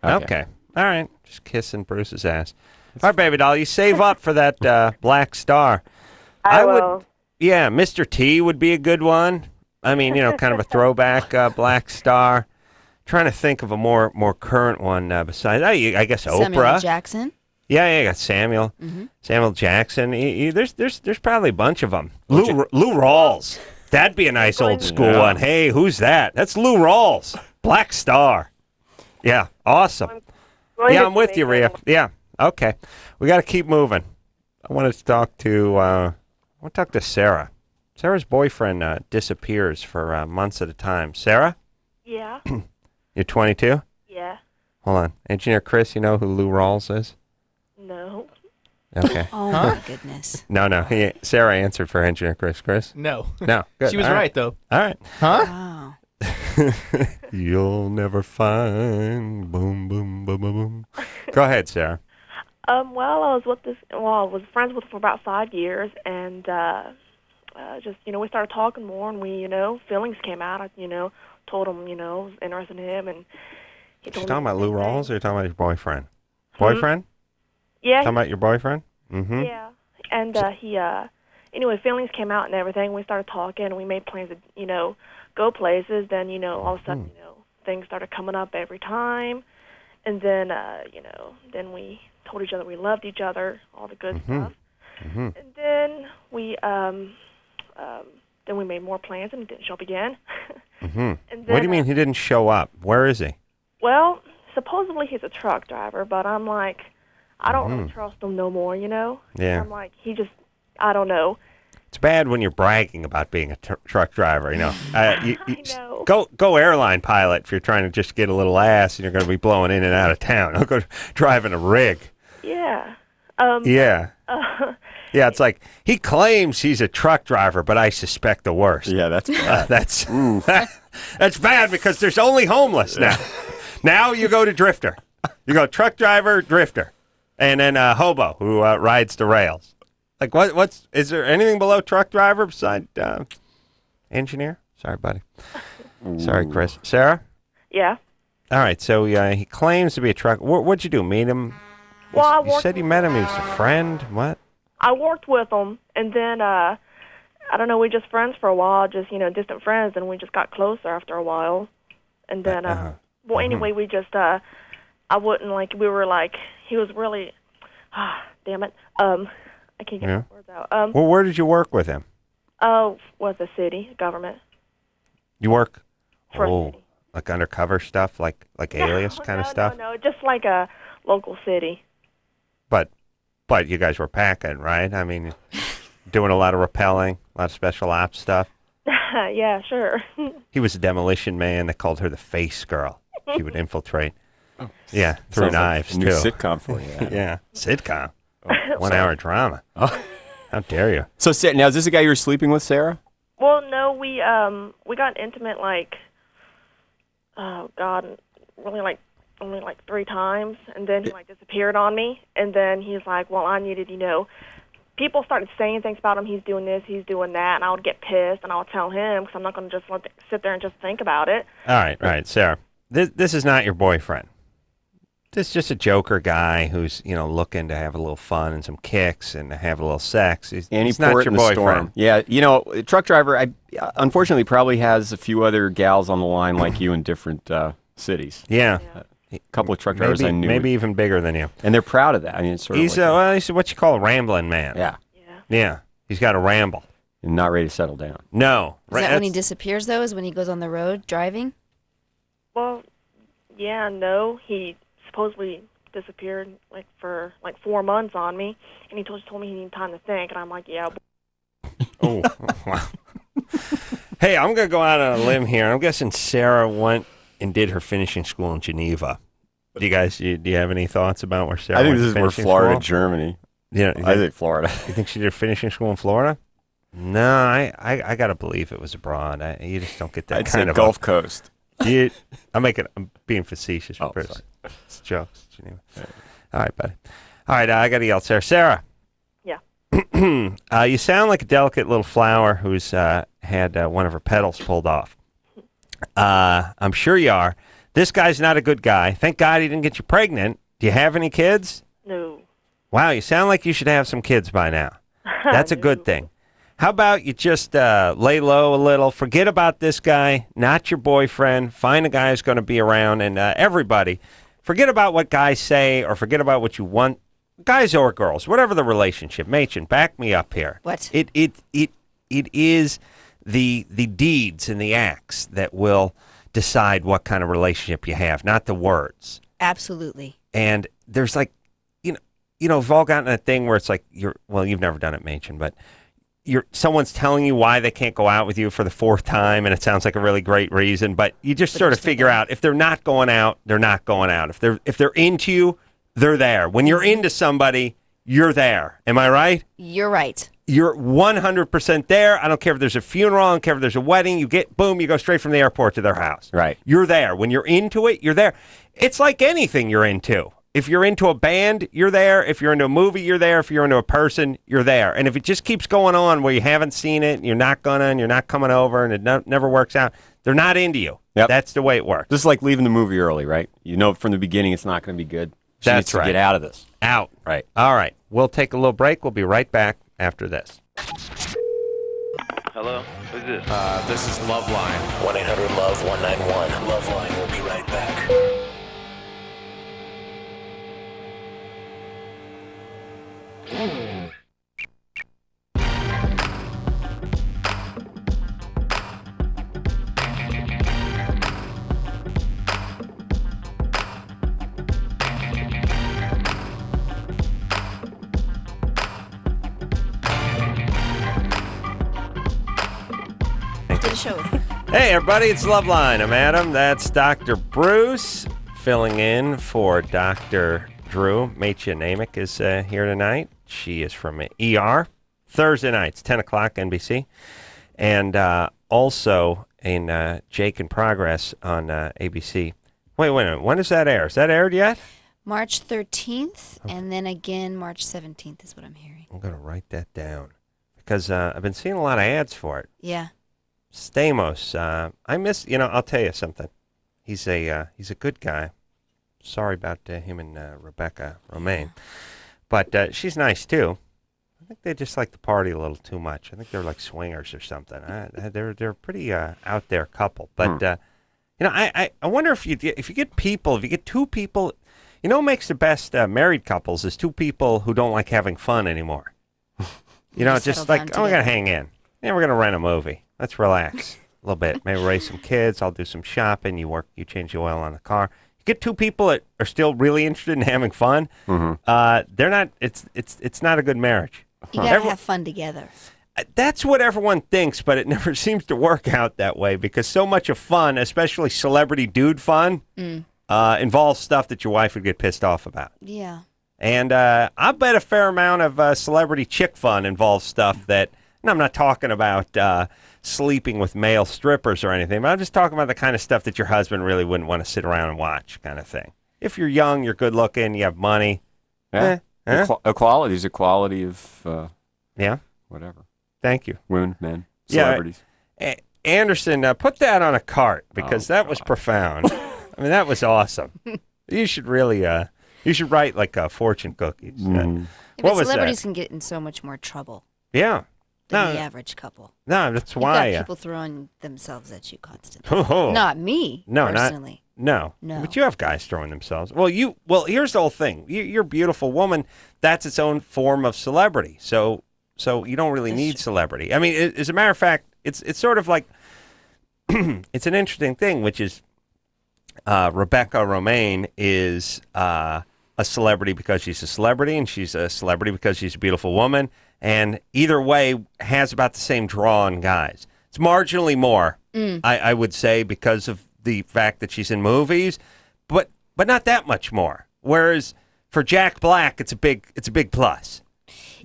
Speaker 3: Okay. All right. Just kissing Bruce's ass. All right, baby doll, you save up for that black star.
Speaker 7: I
Speaker 3: would.
Speaker 7: will.
Speaker 3: Yeah, Mr. T would be a good one. I mean, kind of a throwback black star. Trying to think of a more current one besides, I guess
Speaker 1: Samuel
Speaker 3: Oprah.
Speaker 1: Jackson.
Speaker 3: Yeah, you got Samuel. Samuel Jackson. There's probably a bunch of them. Lou Rawls. That'd be a nice old school one. Hey, who's that? That's Lou Rawls. Black Star. Yeah, awesome. Yeah, I'm with you, Rhea. Yeah, okay. We got to keep moving. I want to talk to Sarah. Sarah's boyfriend disappears for months at a time. Sarah,
Speaker 8: Yeah.
Speaker 3: you're 22?
Speaker 8: Yeah.
Speaker 3: Hold on. Engineer Chris, you know who Lou Rawls is?
Speaker 8: No.
Speaker 3: Okay.
Speaker 1: Oh my goodness.
Speaker 3: No. Sarah answered for Engineer Chris. Chris?
Speaker 9: No.
Speaker 3: No. Good.
Speaker 9: She was
Speaker 3: All
Speaker 9: right, though.
Speaker 3: All right.
Speaker 9: Huh?
Speaker 1: Wow.
Speaker 3: You'll never find. Boom, boom, boom, boom, boom. Go ahead, Sarah.
Speaker 8: Well, I was friends with him for about 5 years, and just we started talking more, and we feelings came out. I told him I was interested in him, and he
Speaker 3: You
Speaker 8: told me
Speaker 3: talking about
Speaker 8: the
Speaker 3: Lou
Speaker 8: same
Speaker 3: Rawls
Speaker 8: thing.
Speaker 3: or you talking about your boyfriend? Boyfriend?
Speaker 8: Yeah.
Speaker 3: Talking about your boyfriend? Mm-hmm.
Speaker 8: Yeah. And he anyway, feelings came out and everything. We started talking, and we made plans to go places. Then all of a sudden things started coming up every time, and then then we told each other we loved each other, all the good stuff. And then we made more plans, and it didn't show up again. And then,
Speaker 3: What do you mean he didn't show up? Where is he?
Speaker 8: Well, supposedly he's a truck driver, but I'm like, I don't really trust him no more,
Speaker 3: Yeah.
Speaker 8: I'm like, I don't know.
Speaker 3: It's bad when you're bragging about being a truck driver, you know.
Speaker 8: I know.
Speaker 3: Go airline pilot if you're trying to just get a little ass and you're going to be blowing in and out of town. Don't go driving a rig.
Speaker 8: Yeah.
Speaker 3: Yeah. Yeah, it's like he claims he's a truck driver, but I suspect the worst.
Speaker 4: Yeah, that's bad.
Speaker 3: That's bad because there's only homeless now. Now you go to drifter. You go truck driver, drifter, and then hobo who rides the rails. Like is there anything below truck driver beside engineer? Sorry, buddy. Sorry, Chris. Sarah?
Speaker 8: Yeah.
Speaker 3: All right, so he claims to be a truck. What'd you do? Meet him?
Speaker 8: Well,
Speaker 3: You said you met him. He was a friend. What?
Speaker 8: I worked with him, and then I don't know. We just friends for a while, just distant friends, and we just got closer after a while. And then, anyway, we just I wouldn't we were like he was really, damn it, I can't get my words out.
Speaker 3: Well, where did you work with him?
Speaker 8: Was the city government
Speaker 3: You work
Speaker 8: for a city.
Speaker 3: like undercover stuff, like alias kind of stuff.
Speaker 8: No, just like a local city.
Speaker 3: But you guys were packing, right? I mean, doing a lot of rappelling, a lot of special ops stuff.
Speaker 8: Yeah, sure.
Speaker 3: He was a demolition man. They called her the face girl. He would infiltrate. Yeah, through
Speaker 4: Sounds like
Speaker 3: knives
Speaker 4: a new
Speaker 3: too.
Speaker 4: sitcom for you.
Speaker 3: Yeah, sitcom. 1 hour drama. How dare you?
Speaker 4: So, now is this a guy you were sleeping with, Sarah?
Speaker 8: Well, no, we got intimate oh God, really only 3 times, and then he disappeared on me, and then he's like, well, I needed, people started saying things about him. He's doing this, he's doing that, and I would get pissed, and I would tell him because I'm not going to just sit there and just think about it.
Speaker 3: All right, Sarah. This is not your boyfriend. This is just a joker guy who's looking to have a little fun and some kicks and have a little sex. He's not
Speaker 4: port
Speaker 3: your
Speaker 4: in the
Speaker 3: boyfriend.
Speaker 4: storm. Yeah, a truck driver, unfortunately, probably has a few other gals on the line like you in different cities.
Speaker 3: Yeah.
Speaker 4: A couple of truck drivers I knew.
Speaker 3: Maybe even bigger than you.
Speaker 4: And they're proud of that. I mean, it's sort
Speaker 3: He's
Speaker 4: of
Speaker 3: he's what you call a rambling man.
Speaker 4: yeah,
Speaker 3: Yeah. He's got a ramble.
Speaker 4: and not ready to settle down.
Speaker 3: No.
Speaker 1: Is that when he disappears, though? Is when he goes on the road driving?
Speaker 8: Well, yeah, no, he supposedly disappeared like for like 4 months on me, and he told me he needed time to think, and I'm like, yeah.
Speaker 3: Oh, wow. Hey, I'm going to go out on a limb here. I'm guessing Sarah went and did her finishing school in Geneva. Do you have any thoughts about where Sarah
Speaker 4: I think
Speaker 3: went
Speaker 4: this is
Speaker 3: to
Speaker 4: where
Speaker 3: finishing
Speaker 4: Florida,
Speaker 3: school?
Speaker 4: Germany.
Speaker 3: Yeah,
Speaker 4: I think Florida.
Speaker 3: You think she did finishing school in Florida? No, I got to believe it was abroad. You just don't get that
Speaker 4: I'd
Speaker 3: kind
Speaker 4: say
Speaker 3: of
Speaker 4: Gulf Coast.
Speaker 3: I'm being facetious.
Speaker 4: Oh,
Speaker 3: Bruce.
Speaker 4: sorry.
Speaker 3: It's jokes. Geneva. All right, buddy. All right, I got to yell, Sarah. Sarah.
Speaker 8: Yeah.
Speaker 3: You sound like a delicate little flower who's had one of her petals pulled off. I'm sure you are. This guy's not a good guy. Thank God he didn't get you pregnant. Do you have any kids?
Speaker 8: No.
Speaker 3: Wow, you sound like you should have some kids by now. That's a good thing. How about you just lay low a little, forget about this guy, not your boyfriend, find a guy who's going to be around, and everybody, forget about what guys say or forget about what you want, guys or girls, whatever the relationship. Mädchen, back me up here.
Speaker 1: What?
Speaker 3: It is the deeds and the acts that will decide what kind of relationship you have, not the words.
Speaker 1: Absolutely.
Speaker 3: And there's like, we've all gotten a thing where it's like you've never done it, Mädchen, but someone's telling you why they can't go out with you for the fourth time, and it sounds like a really great reason, but you just sort of figure out if they're not going out, they're not going out. If they're into you, they're there. When you're into somebody, you're there. Am I right?
Speaker 1: You're right.
Speaker 3: You're 100% there. I don't care if there's a funeral. I don't care if there's a wedding. You go straight from the airport to their house.
Speaker 4: Right.
Speaker 3: You're there. When you're into it, you're there. It's like anything you're into. If you're into a band, you're there. If you're into a movie, you're there. If you're into a person, you're there. And if it just keeps going on where you haven't seen it, and you're not coming over, and it never works out, they're not into you.
Speaker 4: Yep.
Speaker 3: That's the way it works.
Speaker 4: This is like leaving the movie early, right? You know from the beginning it's not going to be good. She
Speaker 3: That's
Speaker 4: needs to
Speaker 3: right.
Speaker 4: get out of this.
Speaker 3: Out.
Speaker 4: Right.
Speaker 3: All right. We'll take a little break. We'll be right back after this.
Speaker 9: Hello? Who's this?
Speaker 2: This is LoveLine. 1-800-LOVE-191. LoveLine will be right back.
Speaker 1: Did a show.
Speaker 3: Hey, everybody, it's LoveLine. I'm Adam. That's Dr. Bruce filling in for Dr. Drew. Mädchen Amick is here tonight. She is from ER. Thursday nights, 10 o'clock, NBC. And also in Jake in Progress on ABC. Wait a minute. When does that air? Is that aired yet?
Speaker 1: March 13th, and then again March 17th is what I'm hearing.
Speaker 3: I'm going to write that down because I've been seeing a lot of ads for it.
Speaker 1: Yeah.
Speaker 3: Stamos, I miss. I'll tell you something. He's a good guy. Sorry about him and Rebecca Romaine, but she's nice too. I think they just like to party a little too much. I think they're like swingers or something. They're a pretty out there couple. But I wonder if you get two people. What makes the best married couples is two people who don't like having fun anymore. Just like, we're gonna hang in. Yeah, we're gonna rent a movie. Let's relax a little bit. Maybe raise some kids. I'll do some shopping. You change the oil on the car. You get two people that are still really interested in having fun.
Speaker 4: Mm-hmm.
Speaker 3: They're not. It's not a good marriage.
Speaker 1: You gotta have fun together.
Speaker 3: That's what everyone thinks, but it never seems to work out that way because so much of fun, especially celebrity dude fun, involves stuff that your wife would get pissed off about.
Speaker 1: Yeah.
Speaker 3: And I bet a fair amount of celebrity chick fun involves stuff that. And I'm not talking about sleeping with male strippers or anything, but I'm just talking about the kind of stuff that your husband really wouldn't want to sit around and watch, kind of thing. If you're young, you're good looking, you have money.
Speaker 4: Yeah. Equality is equality of whatever.
Speaker 3: Thank you.
Speaker 4: Women, men, celebrities.
Speaker 3: Yeah. Anderson, put that on a cart because that was profound. I mean, that was awesome. You should really, you should write like fortune cookies.
Speaker 1: But celebrities can get in so much more trouble.
Speaker 3: Yeah.
Speaker 1: Than the average couple.
Speaker 3: No, that's why.
Speaker 1: You've got people throwing themselves at you constantly. Not me, personally.
Speaker 3: No. But you have guys throwing themselves. Well, here's the whole thing. You're a beautiful woman. That's its own form of celebrity. So you don't really need celebrity. I mean, as a matter of fact, it's sort of like it's an interesting thing, which is Rebecca Romaine is a celebrity because she's a celebrity, and she's a celebrity because she's a beautiful woman. And either way has about the same draw on guys. It's marginally more, I would say, because of the fact that she's in movies, but not that much more. Whereas for Jack Black, it's a big plus.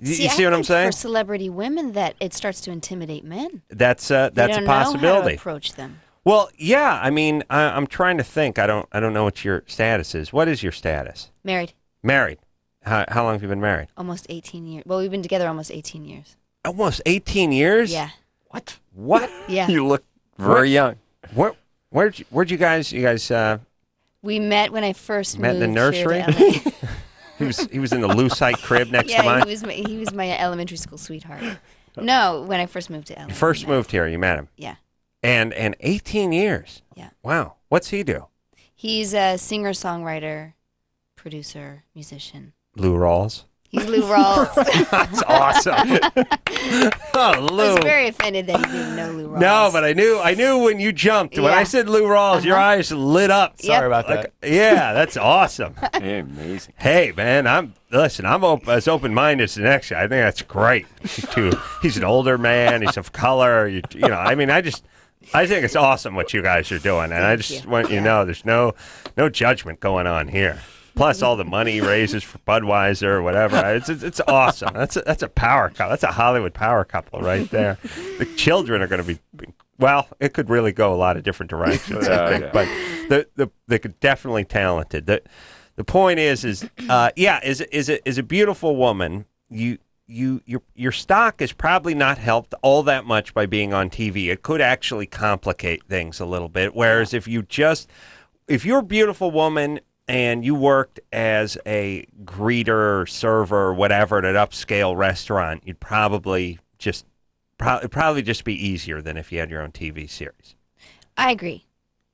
Speaker 3: You see what I'm saying?
Speaker 1: For celebrity women, that it starts to intimidate men.
Speaker 3: That's a possibility.
Speaker 1: Know how to approach them.
Speaker 3: Well, yeah. I mean, I'm trying to think. I don't know what your status is. What is your status?
Speaker 1: Married.
Speaker 3: Married. How long have you been married?
Speaker 1: Almost 18 years. Well, we've been together almost 18 years.
Speaker 3: Almost 18 years?
Speaker 1: Yeah.
Speaker 3: What?
Speaker 1: Yeah.
Speaker 4: You look very young.
Speaker 3: Where'd you guys?
Speaker 1: We met when I first
Speaker 3: met
Speaker 1: moved
Speaker 3: in the nursery.
Speaker 1: here to LA.
Speaker 3: He was in the Lucite crib next to mine.
Speaker 1: he was my elementary school sweetheart. No, when I first moved to LA.
Speaker 3: You first moved here, you met him.
Speaker 1: Yeah.
Speaker 3: And 18 years.
Speaker 1: Yeah.
Speaker 3: Wow. What's he do?
Speaker 1: He's a singer-songwriter, producer, musician.
Speaker 3: Lou Rawls.
Speaker 1: He's Lou Rawls.
Speaker 3: That's awesome. Oh, Lou.
Speaker 1: I was very offended that you didn't know Lou Rawls.
Speaker 3: No, but I knew when you jumped. When I said Lou Rawls, your eyes lit up.
Speaker 4: Sorry about that.
Speaker 3: Yeah, that's awesome.
Speaker 4: Hey, amazing.
Speaker 3: Hey, man, I'm as open-minded as the next guy. I think that's great. He's an older man. He's of color. You know, I mean, I think it's awesome what you guys are doing, and I just want you to know there's no judgment going on here. Plus all the money he raises for Budweiser or whatever. It's awesome. That's a power couple. That's a Hollywood power couple right there. The children are going to be, well, it could really go a lot of different directions, I think. But they're definitely talented. The point is a beautiful woman. Your stock is probably not helped all that much by being on TV. It could actually complicate things a little bit. Whereas if you're a beautiful woman and you worked as a greeter or server or whatever at an upscale restaurant, you'd probably just be easier than if you had your own TV series.
Speaker 1: I agree.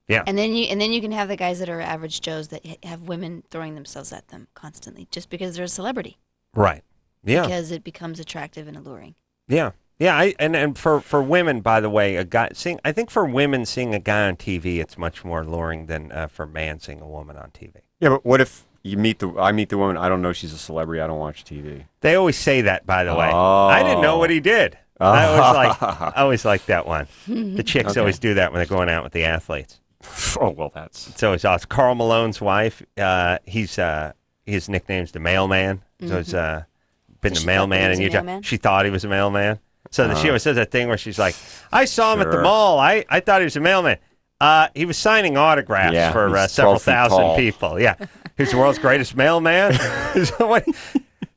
Speaker 3: Yeah.
Speaker 1: And then you can have the guys that are average Joes that have women throwing themselves at them constantly just because they're a celebrity.
Speaker 3: Right. Yeah.
Speaker 1: Because it becomes attractive and alluring.
Speaker 3: Yeah. Yeah, and for women, by the way, I think for women seeing a guy on TV, it's much more alluring than for a man seeing a woman on TV.
Speaker 4: Yeah, but what if I meet the woman, I don't know she's a celebrity, I don't watch TV.
Speaker 3: They always say that, by the way.
Speaker 4: Oh.
Speaker 3: I didn't know what he did. I always like that one. The chicks always do that when they're going out with the athletes.
Speaker 4: Oh, well, it's
Speaker 3: always awesome. Karl Malone's wife, his nickname's the Mailman. So it's been the mailman in Utah. She thought he was a mailman. So she always says that thing where she's like, I saw him at the mall. I thought he was a mailman. He was signing autographs for several thousand people. Yeah. He's the world's greatest mailman.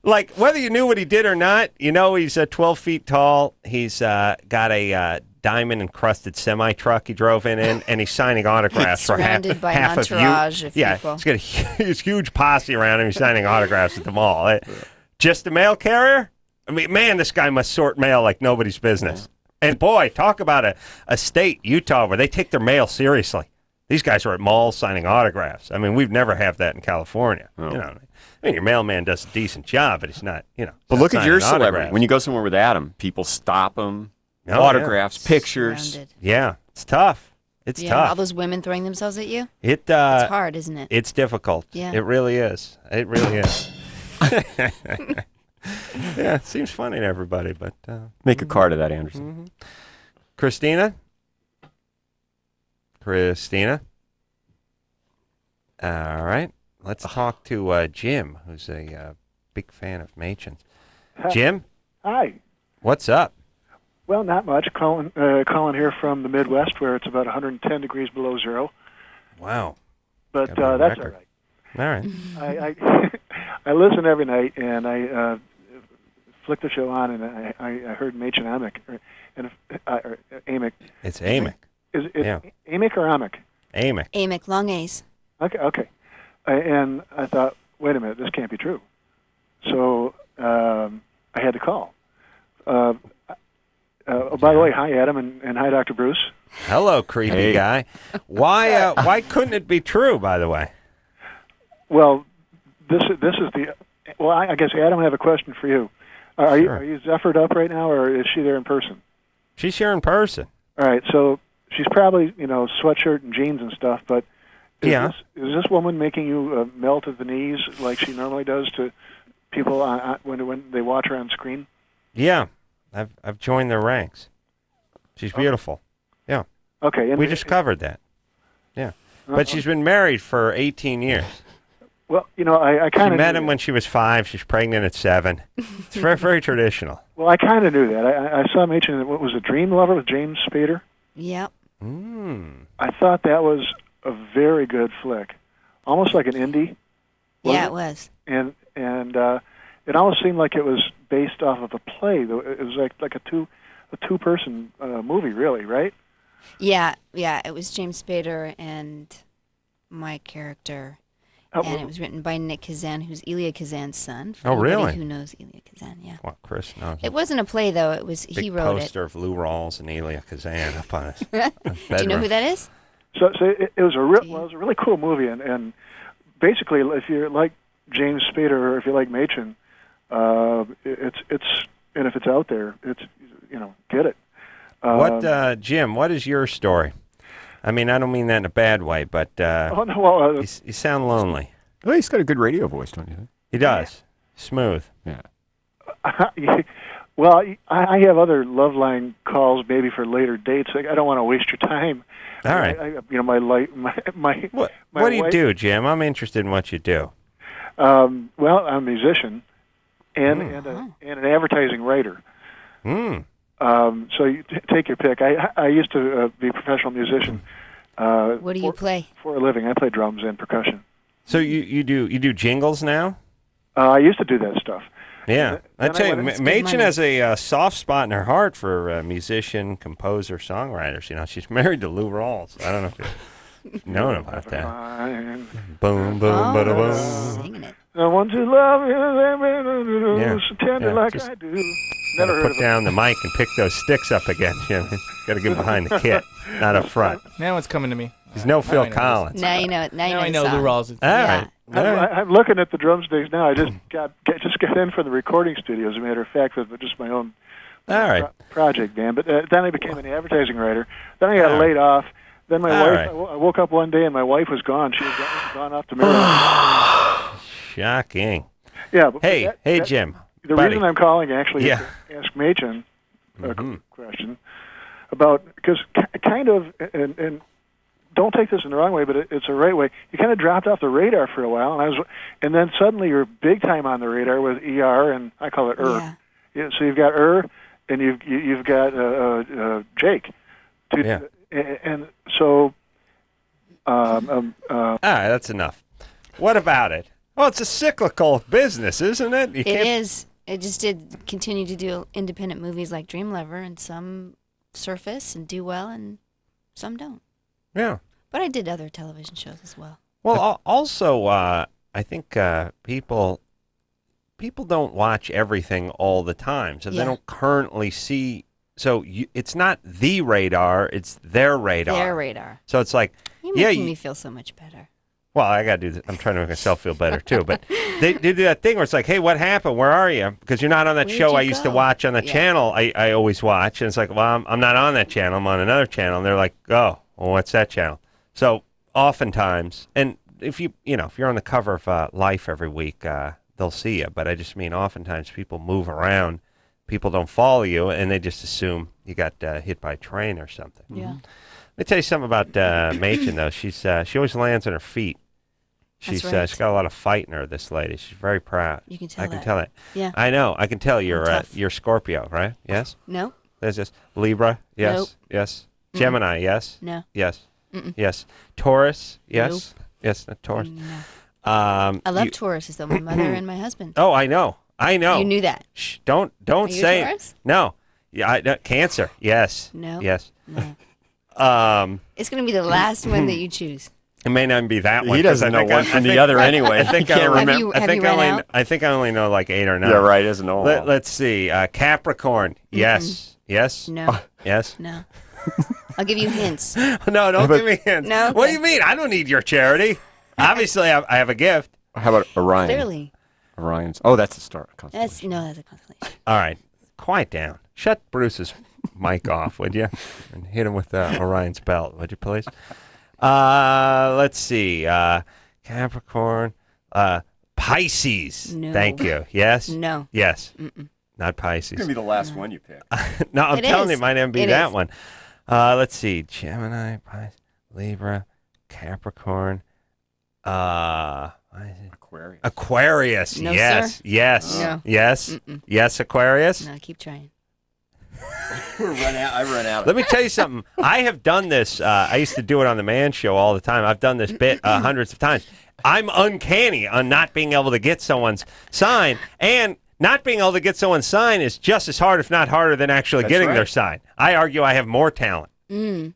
Speaker 3: Like, whether you knew what he did or not, you know he's 12 feet tall. He's got a diamond-encrusted semi-truck he drove in, and he's signing autographs for half
Speaker 1: surrounded by an
Speaker 3: half
Speaker 1: entourage
Speaker 3: of
Speaker 1: of
Speaker 3: yeah,
Speaker 1: people.
Speaker 3: he's got a huge posse around him. He's signing autographs at the mall. Just a mail carrier? I mean, man, this guy must sort mail like nobody's business. And boy, talk about a state, Utah, where they take their mail seriously. These guys are at malls signing autographs. I mean, we've never have that in California. Oh. You know, I mean, your mailman does a decent job, but he's not,
Speaker 4: But look at your celebrity. When you go somewhere with Adam, people stop him, autographs, pictures.
Speaker 1: Surrounded.
Speaker 3: Yeah, it's tough. It's tough.
Speaker 1: All those women throwing themselves at you.
Speaker 3: It's
Speaker 1: hard, isn't it?
Speaker 3: It's difficult.
Speaker 1: Yeah.
Speaker 3: It really is. It really is. Yeah, it seems funny to everybody, but
Speaker 4: make a card of that, Anderson.
Speaker 3: Mm-hmm. Christina. All right, let's talk to Jim, who's a big fan of Mädchen. Jim.
Speaker 9: Hi.
Speaker 3: What's up?
Speaker 9: Well, not much. Calling here from the Midwest, where it's about 110 degrees below zero.
Speaker 3: Wow.
Speaker 9: But that's all right.
Speaker 3: All right.
Speaker 9: I listen every night, and I flick the show on, and I heard Mädchen Amick, or Amick.
Speaker 3: It's Amick.
Speaker 9: Is it Amick or Amick?
Speaker 3: Amick.
Speaker 1: Amick, long A's.
Speaker 9: Okay. And I thought, wait a minute, this can't be true. So I had to call. By the way, hi, Adam, and hi, Dr. Bruce.
Speaker 3: Hello, creepy guy. Why couldn't it be true, by the way?
Speaker 9: Well, this is the... Well, I guess, Adam, I have a question for you. Are you zephyred up right now, or is she there in person?
Speaker 3: She's here in person.
Speaker 9: All right, so she's probably, sweatshirt and jeans and stuff, but
Speaker 3: Yeah.
Speaker 9: Is this woman making you melt at the knees like she normally does to people when they watch her on screen?
Speaker 3: Yeah. I've joined their ranks. She's beautiful. Yeah.
Speaker 9: Okay. And
Speaker 3: we just covered that. Yeah. But she's been married for 18 years.
Speaker 9: Well, I kind of...
Speaker 3: She met him when she was 5. She's pregnant at 7. It's very, very traditional.
Speaker 9: Well, I kind of knew that. I saw mention what was it, Dream Lover with James Spader?
Speaker 1: Yep.
Speaker 9: I thought that was a very good flick. Almost like an indie.
Speaker 1: Yeah, it was.
Speaker 9: And it almost seemed like it was based off of a play. It was like a two-person movie, really, right?
Speaker 1: Yeah. It was James Spader and my character. And it was written by Nick Kazan, who's Elia Kazan's son. For
Speaker 3: really?
Speaker 1: Who knows Elia Kazan? Yeah.
Speaker 3: Well, Chris knows.
Speaker 1: It wasn't a play though. It was he wrote it.
Speaker 3: Big poster of Lou Rawls and Elia Kazan up on his
Speaker 1: Do you know who that is?
Speaker 9: So it was a really cool movie, and basically, if you like James Spader or if you like Mädchen, if it's out there, it's get it.
Speaker 3: Jim? What is your story? I mean, I don't mean that in a bad way, but you sound lonely.
Speaker 4: Well, he's got a good radio voice, don't you think?
Speaker 3: He does. Smooth.
Speaker 4: Yeah.
Speaker 9: Well, I have other LoveLine calls maybe for later dates. I don't want to waste your time.
Speaker 3: All right. What do you do, Jim? I'm interested in what you do.
Speaker 9: Well, I'm a musician and an advertising writer. So you take your pick. I used to be a professional musician.
Speaker 1: What do you play?
Speaker 9: For a living, I play drums and percussion.
Speaker 3: So you do jingles now?
Speaker 9: I used to do that stuff.
Speaker 3: Yeah, I tell you, Mädchen has a soft spot in her heart for musician, composer, songwriters. She's married to Lou Rawls. I don't know if you've known about that. Boom, boom, bada boom.
Speaker 1: Singing it.
Speaker 9: I want to love you so tender like I do. Never heard
Speaker 3: put down the mic and pick those sticks up again, Jim. Got to get behind the kit, not up front.
Speaker 10: Now it's coming to me.
Speaker 3: He's no Phil Collins.
Speaker 1: Now you know it. Now
Speaker 10: I know Lou Rawls.
Speaker 3: All right.
Speaker 9: I'm looking at the drumsticks now. I just got in from the recording studio, as a matter of fact, with just my own project band. But then I became an advertising writer. Then I got laid off. Then my wife. I woke up one day and my wife was gone. She had gone off to marry.
Speaker 3: Shocking.
Speaker 9: Yeah.
Speaker 3: Hey, Jim.
Speaker 9: The reason I'm calling actually is to ask Mädchen a question about, because kind of, and don't take this in the wrong way, but it's the right way. You kind of dropped off the radar for a while, and then suddenly you're big time on the radar with ER, and I call it ER. Yeah, so you've got and you've got Jake. And so. All
Speaker 3: right, that's enough. What about it? Well, it's a cyclical business, isn't it?
Speaker 1: It is. It just did continue to do independent movies like Dream Lover, and some surface and do well, and some don't.
Speaker 3: Yeah.
Speaker 1: But I did other television shows as well.
Speaker 3: Well, also, I think people don't watch everything all the time, so they don't currently see. So it's not the radar; it's their radar.
Speaker 1: Their radar.
Speaker 3: So it's like,
Speaker 1: you're making me feel so much better.
Speaker 3: Well, I got to do this. I'm trying to make myself feel better, too. But they do that thing where it's like, hey, what happened? Where are you? Because you're not on that show I used to watch on the channel I always watch. And it's like, well, I'm not on that channel. I'm on another channel. And they're like, oh, well, what's that channel? So oftentimes, and if you're on the cover of Life every week, they'll see you. But I just mean oftentimes people move around. People don't follow you, and they just assume you got hit by a train or something.
Speaker 1: Yeah.
Speaker 3: Let me tell you something about Mädchen, though. She always lands on her feet. She's got a lot of fight in her, this lady. She's very proud.
Speaker 1: You can tell
Speaker 3: I can tell that.
Speaker 1: Yeah.
Speaker 3: I know. I can tell you're Scorpio, right? Yes?
Speaker 1: No.
Speaker 3: There's just Libra, yes.
Speaker 1: Nope.
Speaker 3: Yes. Gemini, yes.
Speaker 1: No.
Speaker 3: Yes. Yes. Taurus, yes.
Speaker 1: Nope.
Speaker 3: Yes, not Taurus.
Speaker 1: No. I love Tauruses, though. My mother and my husband.
Speaker 3: Oh, I know. You
Speaker 1: knew that.
Speaker 3: Shh, don't
Speaker 1: Are
Speaker 3: say
Speaker 1: you Taurus?
Speaker 3: No. Yeah, Cancer. Yes.
Speaker 1: No.
Speaker 3: Yes.
Speaker 1: No. It's going to be the last one that you choose.
Speaker 3: It may not be that one.
Speaker 4: He doesn't know one from the other anyway.
Speaker 3: I think I remember. I think I only know like 8 or 9.
Speaker 4: Yeah, right. Doesn't know.
Speaker 3: Let's see. Capricorn. Yes. Yes.
Speaker 1: No.
Speaker 3: Yes.
Speaker 1: No. I'll give you hints.
Speaker 3: No, don't give me hints.
Speaker 1: No.
Speaker 3: What do you mean? I don't need your charity. Obviously, I have a gift.
Speaker 4: How about Orion?
Speaker 1: Clearly.
Speaker 4: Orion's. Oh, that's a star.
Speaker 1: That's a constellation.
Speaker 3: All right. Quiet down. Shut Bruce's mic off, would you? And hit him with Orion's belt, would you please? Let's see. Capricorn. Pisces.
Speaker 1: No.
Speaker 3: Thank you. Yes?
Speaker 1: No.
Speaker 3: Yes.
Speaker 1: Mm-mm.
Speaker 3: Not Pisces.
Speaker 4: It's going to be the last one you pick.
Speaker 3: No, I'm
Speaker 1: It
Speaker 3: telling you,
Speaker 1: is.
Speaker 3: it might even be
Speaker 1: It
Speaker 3: that
Speaker 1: is.
Speaker 3: one. Let's see. Gemini, Pisces, Libra, Capricorn.
Speaker 4: Aquarius.
Speaker 3: Aquarius.
Speaker 1: No,
Speaker 3: yes.
Speaker 1: sir.
Speaker 3: Yes.
Speaker 1: No.
Speaker 3: Yes.
Speaker 1: Mm-mm.
Speaker 3: Yes, Aquarius.
Speaker 1: No, keep trying.
Speaker 4: I run out.
Speaker 3: Let me tell you something. I have done this. I used to do it on the Man Show all the time. I've done this bit hundreds of times. I'm uncanny on not being able to get someone's sign, and not being able to get someone's sign is just as hard, if not harder, than actually
Speaker 4: That's
Speaker 3: getting
Speaker 4: right.
Speaker 3: their sign. I argue I have more talent than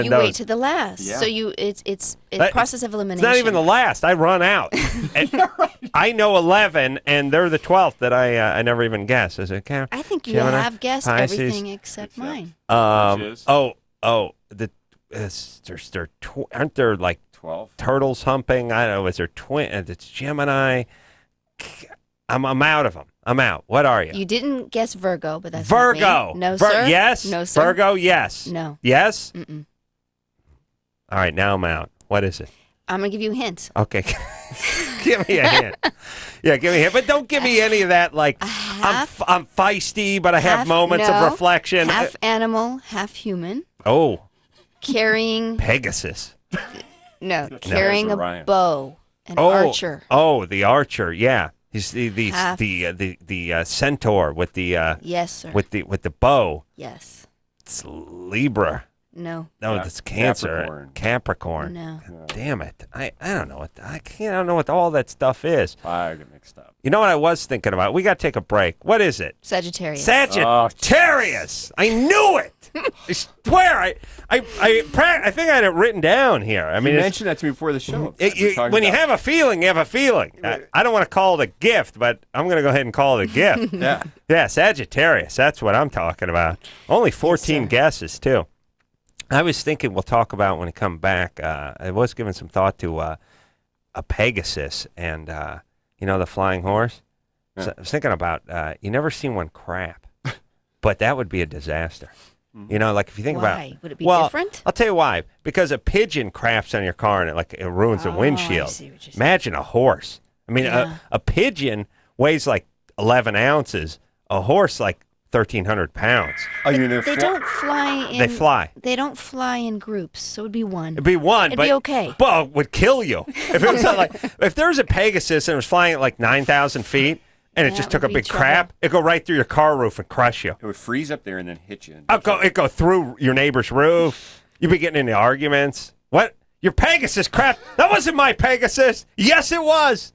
Speaker 1: You
Speaker 3: those.
Speaker 1: wait to the last.
Speaker 4: Yeah.
Speaker 1: So it's
Speaker 3: That-
Speaker 1: process of
Speaker 3: It's
Speaker 1: elimination.
Speaker 3: not even the last. I run out. And I know 11, and they're the 12th that I never even guess. Is it Cap?
Speaker 1: I think you
Speaker 3: Gemini,
Speaker 1: have guessed
Speaker 3: Pisces.
Speaker 1: everything except mine.
Speaker 4: Which is?
Speaker 3: Aren't there like
Speaker 4: 12.
Speaker 3: turtles humping? I don't know. Is there twin? It's Gemini. I'm out of them. I'm out. What are you?
Speaker 1: You didn't guess Virgo, but that's not
Speaker 3: Virgo.
Speaker 1: me. No, sir.
Speaker 3: Yes.
Speaker 1: No, sir.
Speaker 3: Virgo. Yes.
Speaker 1: No.
Speaker 3: Yes.
Speaker 1: Mm-mm.
Speaker 3: All right. Now I'm out. What is it?
Speaker 1: I'm gonna give you a hint.
Speaker 3: Okay. Give me a hint. Yeah, give me a hint. But don't give me any of that, like, I'm feisty, but I have moments of reflection.
Speaker 1: Half animal, half human.
Speaker 3: Oh,
Speaker 1: Carrying
Speaker 3: Pegasus.
Speaker 1: carrying a
Speaker 4: Orion.
Speaker 1: bow, an
Speaker 3: Oh,
Speaker 1: archer.
Speaker 3: Oh, the archer. Yeah. He's the
Speaker 1: Half.
Speaker 3: centaur with the
Speaker 1: Yes, sir.
Speaker 3: with the bow.
Speaker 1: Yes.
Speaker 3: It's Libra.
Speaker 1: No.
Speaker 3: No, it's Cancer.
Speaker 4: Capricorn.
Speaker 3: Capricorn.
Speaker 1: No.
Speaker 3: Damn it! I don't know what I don't know what all that stuff is.
Speaker 4: I get mixed up.
Speaker 3: You know what I was thinking about? We got to take a break. What is it?
Speaker 1: Sagittarius.
Speaker 3: Sagittarius. I knew it. I swear. I think I had it written down here. I mean,
Speaker 4: You
Speaker 3: it's-
Speaker 4: mentioned that to me before the show.
Speaker 3: when you have a feeling, you have a feeling. I don't want to call it a gift, but I'm going to go ahead and call it a gift.
Speaker 4: Yeah.
Speaker 3: Yeah, Sagittarius. That's what I'm talking about. Only 14 guesses, too. I was thinking we'll talk about when we come back. I was giving some thought to a Pegasus and, the flying horse.
Speaker 4: Yeah.
Speaker 3: So I was thinking about, you never seen one crap, but that would be a disaster. You know, like if you think about
Speaker 1: Why? Would it be
Speaker 3: well,
Speaker 1: different?
Speaker 3: I'll tell you why. Because a pigeon craps on your car and it ruins the
Speaker 1: Oh, I
Speaker 3: windshield.
Speaker 1: see what you're saying.
Speaker 3: Imagine a horse. I mean,
Speaker 1: Yeah.
Speaker 3: a pigeon weighs like 11 ounces. A horse like 1,300 pounds.
Speaker 4: Oh, you mean
Speaker 1: They don't fly in.
Speaker 3: They fly.
Speaker 1: They don't fly in groups, so it'd be one.
Speaker 3: It'd be one,
Speaker 1: It'd
Speaker 3: but
Speaker 1: be okay.
Speaker 3: Well, it would kill you if it was not like if there was a Pegasus and it was flying at like 9,000 feet and it
Speaker 1: Yeah,
Speaker 3: just
Speaker 1: it
Speaker 3: took a
Speaker 1: would be
Speaker 3: big crap. It'd go right through your car roof and crush you.
Speaker 4: It would freeze up there and then hit you.
Speaker 3: It'd go through your neighbor's roof. You'd be getting into arguments. What? Your Pegasus crap? That wasn't my Pegasus. Yes, it was.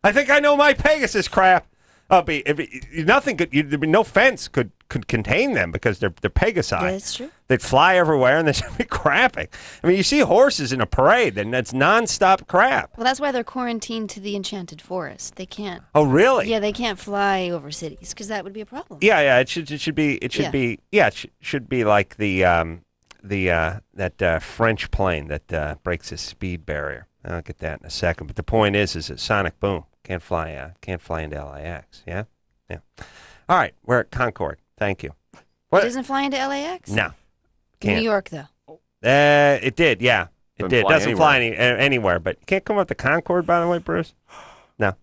Speaker 3: I think I know my Pegasus crap. Nothing could. There'd be no fence could contain them because they're Pegasi.
Speaker 1: Yeah, that's true.
Speaker 3: They'd fly everywhere and they'd be crapping. I mean, you see horses in a parade, and that's nonstop crap.
Speaker 1: Well, that's why they're quarantined to the enchanted forest. They can't.
Speaker 3: Oh, really?
Speaker 1: Yeah, they can't fly over cities because that would be a problem.
Speaker 3: Yeah. It should be. It should
Speaker 1: Yeah.
Speaker 3: be. Yeah. It should be like that French plane that breaks the speed barrier. I'll get that in a second. But the point is that sonic boom can't fly into LAX. Yeah. All right, we're at Concord. Thank you.
Speaker 1: It doesn't fly into LAX?
Speaker 3: No.
Speaker 1: New
Speaker 3: Can't.
Speaker 1: York, though.
Speaker 3: It did. Yeah, it
Speaker 4: Doesn't
Speaker 3: did.
Speaker 4: fly
Speaker 3: Doesn't fly anywhere. But you can't come up to Concord, by the way, Bruce. No.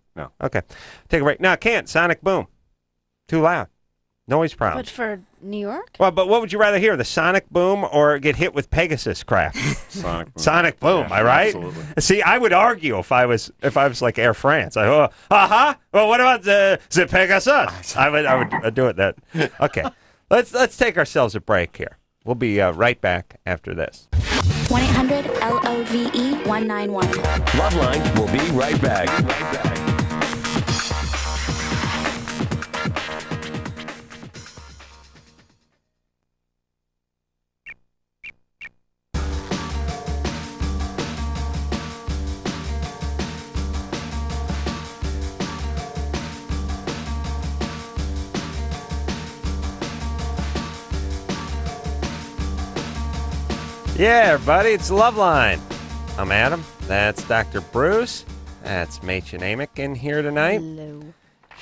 Speaker 3: Okay. Take a break. No, I can't. Sonic boom. Too loud. Noise problem.
Speaker 1: But for New York?
Speaker 3: Well, but what would you rather hear, the sonic boom or get hit with Pegasus crap?
Speaker 4: Sonic boom.
Speaker 3: Sonic boom, am I right?
Speaker 4: Absolutely.
Speaker 3: See, I would argue if I was like Air France. Well, what about the Pegasus? I would do it that. Okay, let's take ourselves a break here. We'll be right back after this.
Speaker 10: 1-800-LOVE-191.
Speaker 2: LoveLine will be right back.
Speaker 3: Yeah, everybody, it's LoveLine. I'm Adam. That's Dr. Bruce. That's Mädchen Amick in here tonight.
Speaker 1: Hello.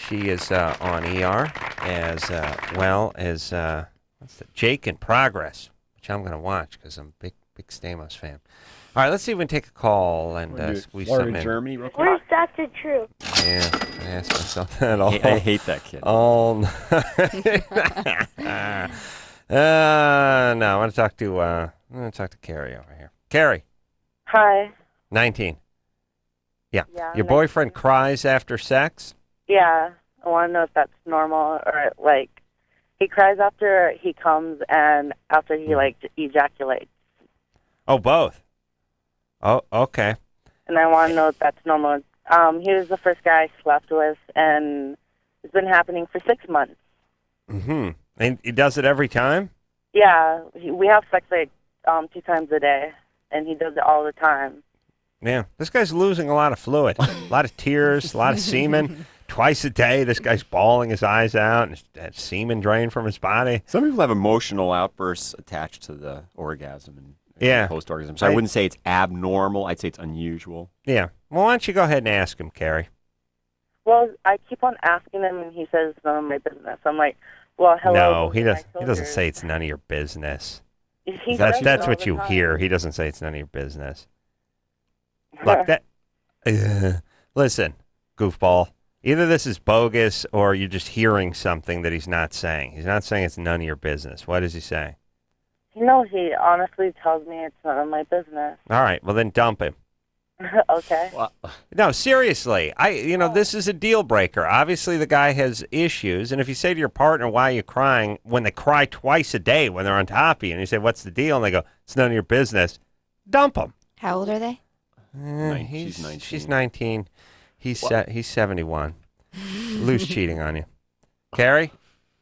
Speaker 3: She is on ER as well as what's the Jake in Progress, which I'm going to watch because I'm a big Stamos fan. All right, let's see if we can take a call and squeeze something in.
Speaker 4: Germany, real quick.
Speaker 10: Where's Dr. Drew?
Speaker 3: Yeah, ask myself that all.
Speaker 4: I hate that kid.
Speaker 3: All no, I want to talk to Carrie over here. Carrie,
Speaker 7: Hi.
Speaker 3: 19. Yeah.
Speaker 7: Yeah,
Speaker 3: Your
Speaker 7: 19.
Speaker 3: boyfriend cries after sex?
Speaker 7: Yeah. I want to know if that's normal or like he cries after he comes and after he like ejaculates.
Speaker 3: Oh, both. Oh, okay.
Speaker 7: And I want to know if that's normal. He was the first guy I slept with, and it's been happening for 6 months.
Speaker 3: Mm-hmm. And he does it every time?
Speaker 7: Yeah, we have sex like 2 times a day, and he does it all the time.
Speaker 3: Yeah. This guy's losing a lot of fluid. A lot of tears, a lot of semen. Twice a day, this guy's bawling his eyes out, and semen drain from his body.
Speaker 4: Some people have emotional outbursts attached to the orgasm and post-orgasm. So I wouldn't say it's abnormal. I'd say it's unusual.
Speaker 3: Yeah. Well, why don't you go ahead and ask him, Carrie?
Speaker 7: Well, I keep on asking him, and he says it's none of my business. I'm like, well, hello.
Speaker 3: No, he doesn't. He doesn't say it's none of your business. That's what you hear. He doesn't say it's none of your business. Look, listen, goofball. Either this is bogus or you're just hearing something that he's not saying. He's not saying it's none of your business. What is he saying?
Speaker 7: No, he honestly tells me it's none of my business.
Speaker 3: All right, well then dump him.
Speaker 7: Okay.
Speaker 4: Well,
Speaker 3: No, seriously. This is a deal breaker. Obviously the guy has issues, and if you say to your partner, why are you crying, when they cry twice a day when they're on top of you, and you say, what's the deal? And they go, it's none of your business. Dump him.
Speaker 1: How old are they?
Speaker 4: She's 19.
Speaker 3: She's 19. He's 71. Loose cheating on you. Carrie?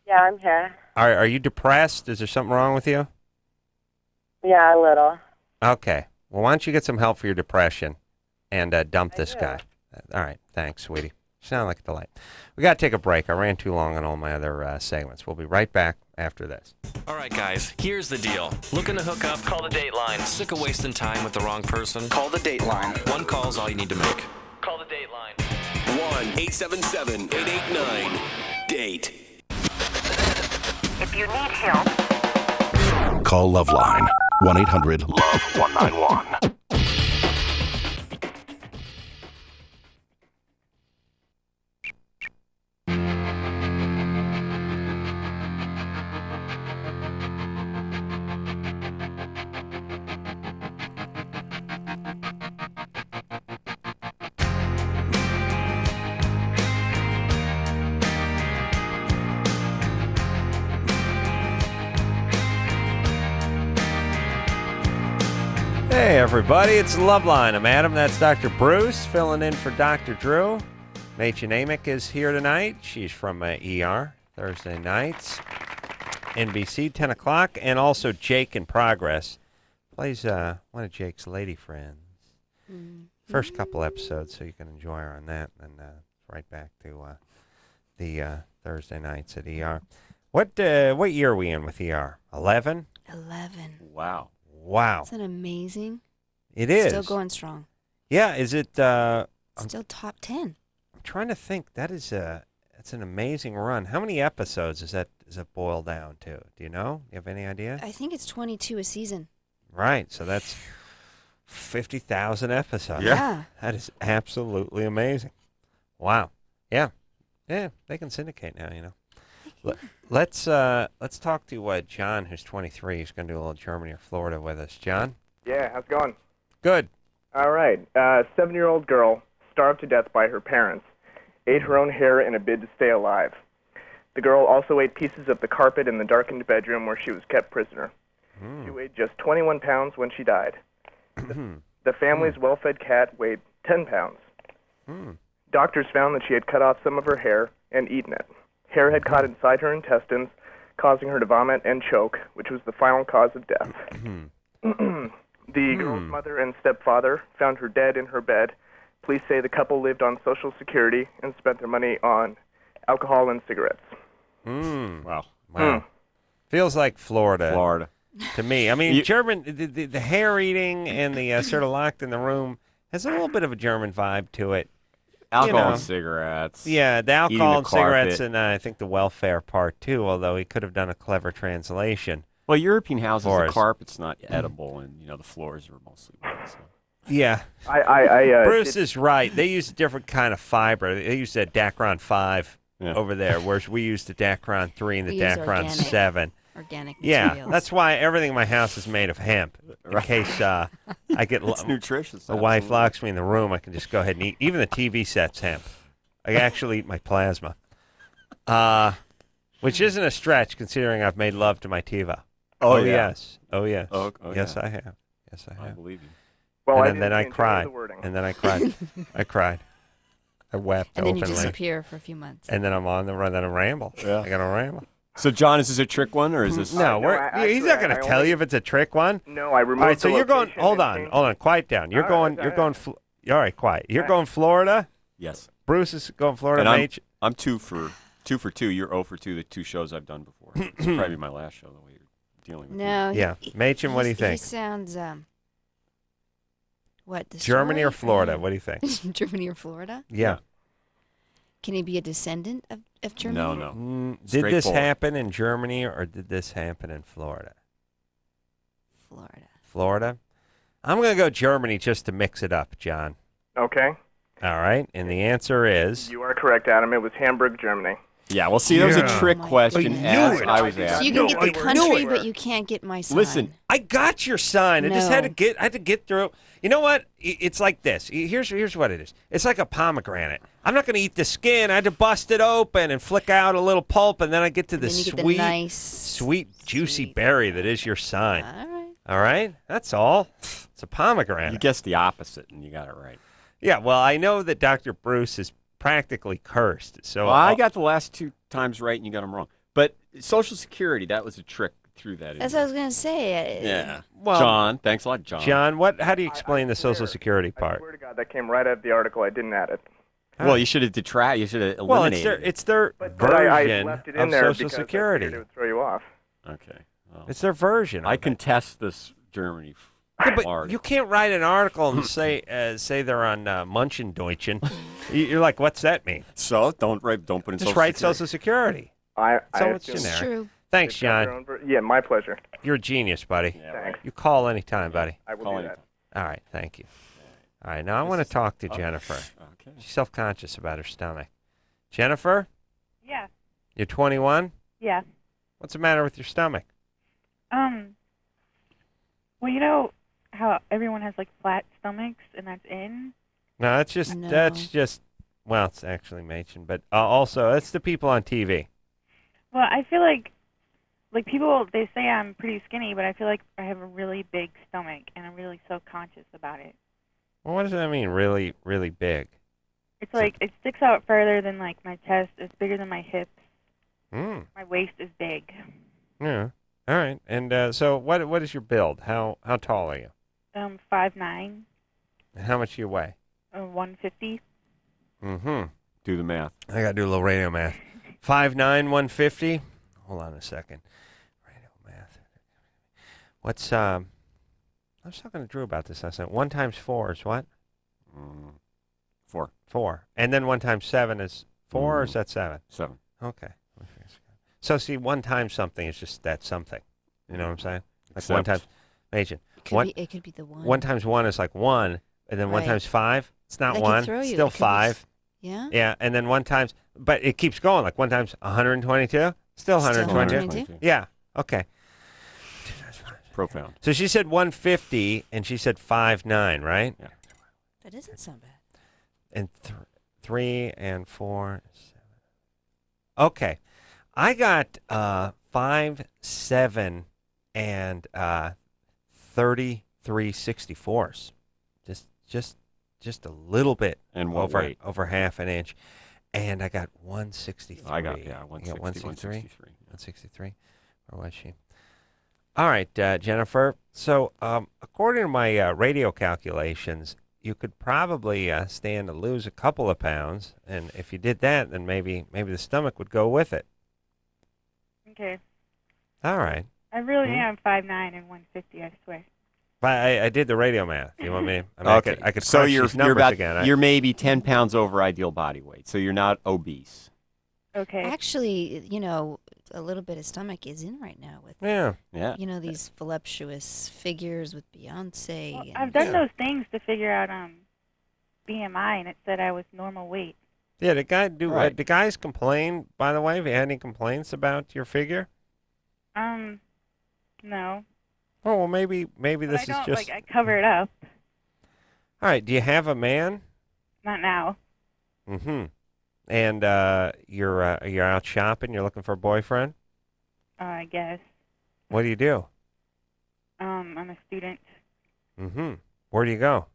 Speaker 7: Yeah, I'm here.
Speaker 3: Are you depressed? Is there something wrong with you?
Speaker 7: Yeah, a little.
Speaker 3: Okay. Well, why don't you get some help for your depression and dump this guy? All right. Thanks, sweetie. You sound like a delight. We got to take a break. I ran too long on all my other segments. We'll be right back after this.
Speaker 2: All right, guys, here's the deal. Looking to hook up? Call the Dateline. Sick of wasting time with the wrong person? Call the Dateline. One call's all you need to make. Call the Dateline.
Speaker 11: 1-877-889-DATE.
Speaker 12: If you need help,
Speaker 11: Call LoveLine. 1-800-LOVE-191.
Speaker 3: Hey, everybody, it's LoveLine. I'm Adam. That's Dr. Bruce, filling in for Dr. Drew. Mädchen Amick is here tonight. She's from ER, Thursday nights. NBC, 10 o'clock. And also Jake in Progress. Plays one of Jake's lady friends. First couple episodes, so you can enjoy her on that. And right back to the Thursday nights at ER. What year are we in with ER? 11?
Speaker 1: 11.
Speaker 4: Wow.
Speaker 3: Wow.
Speaker 1: Isn't that amazing?
Speaker 3: It is.
Speaker 1: Still going strong.
Speaker 3: Yeah, is it...
Speaker 1: Still top 10.
Speaker 3: I'm trying to think. That's an amazing run. How many episodes does that boil down to? Do you know? You have any idea?
Speaker 1: I think it's 22 a season.
Speaker 3: Right, so that's 50,000 episodes.
Speaker 1: Yeah.
Speaker 3: That is absolutely amazing. Wow. Yeah. Yeah, they can syndicate now, you know. Let's talk to John, who's 23. He's going to do a little Germany or Florida with us. John?
Speaker 13: Yeah, how's it going?
Speaker 3: Good.
Speaker 13: All right. 7-year-old girl starved to death by her parents, ate her own hair in a bid to stay alive. The girl also ate pieces of the carpet in the darkened bedroom where she was kept prisoner. She weighed just 21 pounds when she died. The family's well-fed cat weighed 10 pounds. Doctors found that she had cut off some of her hair and eaten it. Hair had caught inside her intestines, causing her to vomit and choke, which was the final cause of death. The girl's mother and stepfather found her dead in her bed. Police say the couple lived on Social Security and spent their money on alcohol and cigarettes.
Speaker 4: Wow.
Speaker 3: Feels like Florida. To me. I mean, German, the hair eating and the sort of locked in the room has a little bit of a German vibe to it.
Speaker 4: Alcohol and cigarettes.
Speaker 3: Yeah, the alcohol and
Speaker 4: carpet.
Speaker 3: cigarettes, and I think the welfare part too, although he could have done a clever translation.
Speaker 4: Well, European houses, the
Speaker 3: Forest.
Speaker 4: carpet's not edible, and the floors are mostly wood. So.
Speaker 3: Yeah. Bruce is right. They use a different kind of fiber. They use the Dacron 5 over there, whereas we use the Dacron 3 and the Dacron 7.
Speaker 1: Organic
Speaker 3: Yeah,
Speaker 1: materials.
Speaker 3: that's why everything in my house is made of hemp. In case I get
Speaker 4: It's nutritious.
Speaker 3: the wife locks me in the room, I can just go ahead and eat. Even the TV set's hemp. I actually eat my plasma, which isn't a stretch considering I've made love to my TiVo.
Speaker 4: Oh,
Speaker 3: yes. Oh, yes.
Speaker 4: Oh,
Speaker 3: yes,
Speaker 4: yeah.
Speaker 3: I have. Yes, I have.
Speaker 4: I believe you.
Speaker 13: Well,
Speaker 3: and then I cried. And then I cried. I cried. I wept
Speaker 1: And then
Speaker 3: openly.
Speaker 1: you disappear for a few months.
Speaker 3: And then I'm on the run. Then I ramble.
Speaker 4: Yeah.
Speaker 3: I got to ramble.
Speaker 4: So, John, is this a trick one, or is this...
Speaker 3: No, he's not going to tell you if it's a trick one.
Speaker 13: No, I removed
Speaker 3: All right, so
Speaker 13: the
Speaker 3: you're going...
Speaker 13: location
Speaker 3: Hold
Speaker 13: and
Speaker 3: on.
Speaker 13: changed-
Speaker 3: Quiet down. You're
Speaker 13: All right,
Speaker 3: going... All right, quiet. You're going Florida?
Speaker 4: Yes.
Speaker 3: Bruce is going Florida.
Speaker 4: And
Speaker 3: Mate.
Speaker 4: I'm 2 for 2. You're 0 for 2, the 2 shows I've done before. It's probably my last show, the way you're dealing with
Speaker 1: No.
Speaker 4: me.
Speaker 3: Yeah. Machen, what do you think?
Speaker 1: He sounds, what, the
Speaker 3: Germany or
Speaker 1: story?
Speaker 3: Florida? What do you think?
Speaker 1: Germany or Florida?
Speaker 3: Yeah.
Speaker 1: Can he be a descendant of Germany?
Speaker 4: No.
Speaker 3: Did this
Speaker 4: Straightforward.
Speaker 3: happen in Germany or did this happen in Florida?
Speaker 1: Florida.
Speaker 3: Florida? I'm going to go Germany just to mix it up, John.
Speaker 13: Okay.
Speaker 3: All right. And the answer is...
Speaker 13: You are correct, Adam. It was Hamburg, Germany.
Speaker 4: Yeah, well, see, that was a
Speaker 3: Yeah.
Speaker 4: trick
Speaker 1: Oh my
Speaker 4: question
Speaker 3: God.
Speaker 4: as
Speaker 3: I
Speaker 4: I
Speaker 3: knew
Speaker 4: was
Speaker 3: it.
Speaker 1: So
Speaker 4: asking.
Speaker 1: you can get the
Speaker 3: I knew
Speaker 1: country,
Speaker 3: it.
Speaker 1: but you can't get my sign.
Speaker 4: Listen,
Speaker 3: I got your sign. I just had to
Speaker 1: No.
Speaker 3: get through. You know what? It's like this. Here's what it is. It's like a pomegranate. I'm not going to eat the skin. I had to bust it open and flick out a little pulp, and then I get to the
Speaker 1: then you get the
Speaker 3: sweet,
Speaker 1: nice,
Speaker 3: sweet, juicy
Speaker 1: sweet.
Speaker 3: berry that is your sign.
Speaker 1: All right.
Speaker 3: All right? That's all. It's a pomegranate.
Speaker 4: you guessed the opposite, and you got it right.
Speaker 3: Yeah, well, I know that Dr. Bruce is practically cursed. So
Speaker 4: Well, I got the last 2 times right, and you got them wrong. But Social Security, that was a trick through that.
Speaker 1: That's what I was going to say.
Speaker 4: Yeah.
Speaker 3: Well,
Speaker 4: John, thanks a lot, John.
Speaker 3: John, how do you explain the Social Security
Speaker 13: I
Speaker 3: part?
Speaker 13: swear to God, that came right out of the article. I didn't add it.
Speaker 4: Well, you should have detracted. You should have
Speaker 3: Well,
Speaker 4: eliminated.
Speaker 3: it's their
Speaker 13: But
Speaker 3: version
Speaker 13: I left it in
Speaker 3: of
Speaker 13: there
Speaker 3: Social
Speaker 13: because
Speaker 3: Security.
Speaker 13: I figured it would throw you off.
Speaker 4: Okay. Well,
Speaker 3: It's their version.
Speaker 4: I
Speaker 3: of it.
Speaker 4: contest this Germany.
Speaker 3: Yeah, but
Speaker 4: article.
Speaker 3: you can't write an article and say they're on Munchen Deutschen. You're like, what's that mean?
Speaker 4: So don't put in
Speaker 3: Just
Speaker 4: Social
Speaker 3: write
Speaker 4: Security.
Speaker 3: Social Security.
Speaker 13: I
Speaker 3: So it's
Speaker 13: assume
Speaker 3: generic.
Speaker 1: It's true.
Speaker 3: Thanks,
Speaker 13: they've got their
Speaker 3: John.
Speaker 13: own yeah, my pleasure.
Speaker 3: You're a genius, buddy.
Speaker 4: Yeah,
Speaker 13: Thanks.
Speaker 3: You call anytime, buddy.
Speaker 13: I will
Speaker 4: Call
Speaker 13: do
Speaker 4: anytime.
Speaker 13: that.
Speaker 3: All right, thank you. All right, now I want to talk to Jennifer.
Speaker 4: Okay.
Speaker 3: She's self-conscious about her stomach. Jennifer,
Speaker 10: Yeah.
Speaker 3: you're 21?
Speaker 10: Yeah.
Speaker 3: What's the matter with your stomach?
Speaker 10: Well, you know how everyone has like flat stomachs, and that's in.
Speaker 3: No, that's just well, it's actually Machen, but also it's the people on TV.
Speaker 10: Well, I feel like people they say I'm pretty skinny, but I feel like I have a really big stomach, and I'm really self-conscious about it.
Speaker 3: Well, what does that mean, really, really big?
Speaker 10: It's like it sticks out further than like my chest. It's bigger than my hips.
Speaker 3: Hmm.
Speaker 10: My waist is big.
Speaker 3: Yeah. All right. And so what is your build? How tall are you?
Speaker 10: 5'9",
Speaker 3: And how much do you weigh?
Speaker 10: 150.
Speaker 3: Mm-hmm.
Speaker 4: Do the math.
Speaker 3: I got to do a little radio math. 5'9", 150? Hold on a second. Radio math. What's, I was talking to Drew about this last night. 1 times 4 is what?
Speaker 4: 4.
Speaker 3: 4. And then 1 times 7 is 4, or is that 7?
Speaker 4: 7.
Speaker 3: Okay. So, see, 1 times something is just that something. You know what I'm saying? Like 1
Speaker 4: Except-
Speaker 3: times, Agent.
Speaker 1: It could be the 1.
Speaker 3: 1 times 1 is like 1, and then 1
Speaker 1: Right.
Speaker 3: times 5, it's not
Speaker 1: That could
Speaker 3: 1,
Speaker 1: throw you.
Speaker 3: still
Speaker 1: It could be
Speaker 3: 5.
Speaker 1: Yeah?
Speaker 3: Yeah, and then 1 times, but it keeps going, like 1 times 122, still 122.
Speaker 1: 122.
Speaker 3: Yeah, okay.
Speaker 4: Profound.
Speaker 3: So she said 150, and she said 5'9", right?
Speaker 4: Yeah.
Speaker 1: That doesn't sound bad.
Speaker 3: And 3 and 4, 7. Okay. I got 5'7" and 33 64s. Just a little bit
Speaker 4: And what
Speaker 3: over
Speaker 4: weight?
Speaker 3: over half an inch. And I got 163.
Speaker 4: I got,
Speaker 3: 163.
Speaker 4: 163.
Speaker 3: 163. Where was she? All right, Jennifer. So, according to my radio calculations, you could probably stand to lose a couple of pounds, and if you did that, then maybe the stomach would go with it.
Speaker 10: Okay.
Speaker 3: All right.
Speaker 10: I really am 5'9" and 150. I swear.
Speaker 3: But I did the radio math. You want me? I mean,
Speaker 4: Okay.
Speaker 3: I could
Speaker 4: so
Speaker 3: crunch
Speaker 4: you're
Speaker 3: these numbers
Speaker 4: about
Speaker 3: again.
Speaker 4: you're maybe 10 pounds over ideal body weight. So you're not obese.
Speaker 10: Okay.
Speaker 1: Actually, a little bit of stomach is in right now with
Speaker 3: Yeah.
Speaker 1: these voluptuous figures with Beyonce.
Speaker 10: Well,
Speaker 1: and
Speaker 10: I've done those things to figure out BMI, and it said I was normal weight.
Speaker 3: Yeah, the guys complain, by the way? Have you had any complaints about your figure?
Speaker 10: No.
Speaker 3: Oh, well, maybe
Speaker 10: But
Speaker 3: this
Speaker 10: I don't,
Speaker 3: is just...
Speaker 10: I cover it up.
Speaker 3: All right, do you have a man?
Speaker 10: Not now.
Speaker 3: Mm-hmm. And you're out shopping, you're looking for a boyfriend?
Speaker 10: I guess.
Speaker 3: What do you do?
Speaker 10: I'm a student.
Speaker 3: Mm-hmm. Where do you go?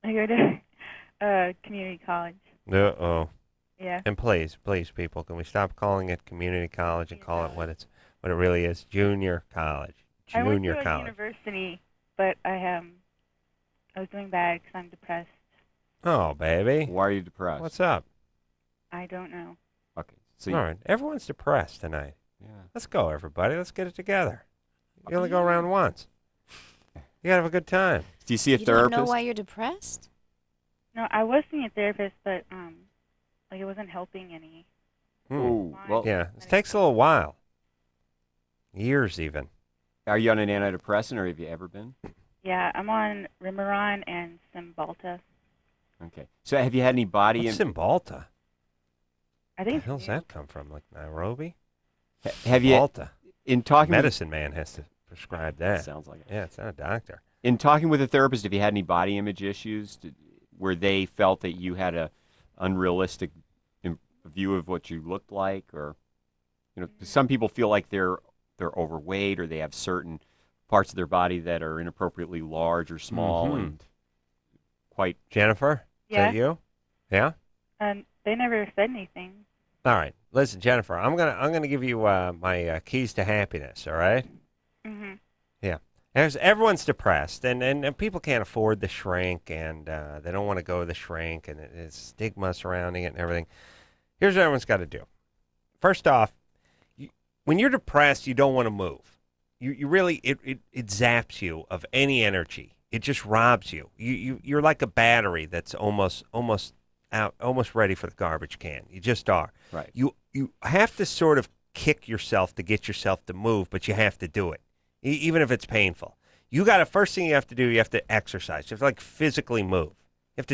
Speaker 10: I go to community college.
Speaker 3: Uh-oh.
Speaker 10: Yeah.
Speaker 3: And please, people, can we stop calling it community college and call it what it really is? Junior college.
Speaker 10: I went
Speaker 3: Junior
Speaker 10: to a
Speaker 3: college.
Speaker 10: university, but I was doing bad because I'm depressed.
Speaker 3: Oh, baby.
Speaker 4: Why are you depressed?
Speaker 3: What's up?
Speaker 10: I don't know.
Speaker 4: Okay. So
Speaker 3: All right. Everyone's depressed tonight.
Speaker 4: Yeah.
Speaker 3: Let's go, everybody. Let's get it together. You only go around once. You gotta have a good time.
Speaker 4: Do you see a
Speaker 1: you
Speaker 4: therapist?
Speaker 1: don't know why you're depressed?
Speaker 10: No, I was seeing a therapist, but it wasn't helping any.
Speaker 4: Ooh, well,
Speaker 3: Yeah, it takes a little while. Years, even.
Speaker 4: Are you on an antidepressant, or have you ever been?
Speaker 10: Yeah, I'm on Remeron and Cymbalta.
Speaker 4: Okay. So have you had any body...
Speaker 3: What's Cymbalta?
Speaker 10: I think
Speaker 3: Where
Speaker 10: it's
Speaker 3: the hell's that come from? Like Nairobi?
Speaker 4: Have you...
Speaker 3: Cymbalta.
Speaker 4: In talking
Speaker 3: Medicine man has to prescribe that.
Speaker 4: Sounds like it.
Speaker 3: Yeah, it's not a doctor.
Speaker 4: In talking with a therapist, have you had any body image issues where they felt that you had a unrealistic view of what you looked like, or some people feel like they're overweight, or they have certain parts of their body that are inappropriately large or small and quite...
Speaker 3: Jennifer?
Speaker 10: Yeah.
Speaker 3: Is that you? Yeah?
Speaker 10: They never said anything.
Speaker 3: All right. Listen, Jennifer, I'm gonna give you my keys to happiness, all right?
Speaker 10: Mhm.
Speaker 3: Yeah. Everyone's depressed, and people can't afford the shrink, and they don't want to go to the shrink, and there's stigma surrounding it and everything. Here's what everyone's got to do. First off, when you're depressed, you don't want to move. You really, it zaps you of any energy. It just robs you. You're like a battery that's almost out, almost ready for the garbage can. You just are.
Speaker 4: Right.
Speaker 3: You have to sort of kick yourself to get yourself to move, but you have to do it, even if it's painful. First thing you have to do, you have to exercise. You have to like physically move. You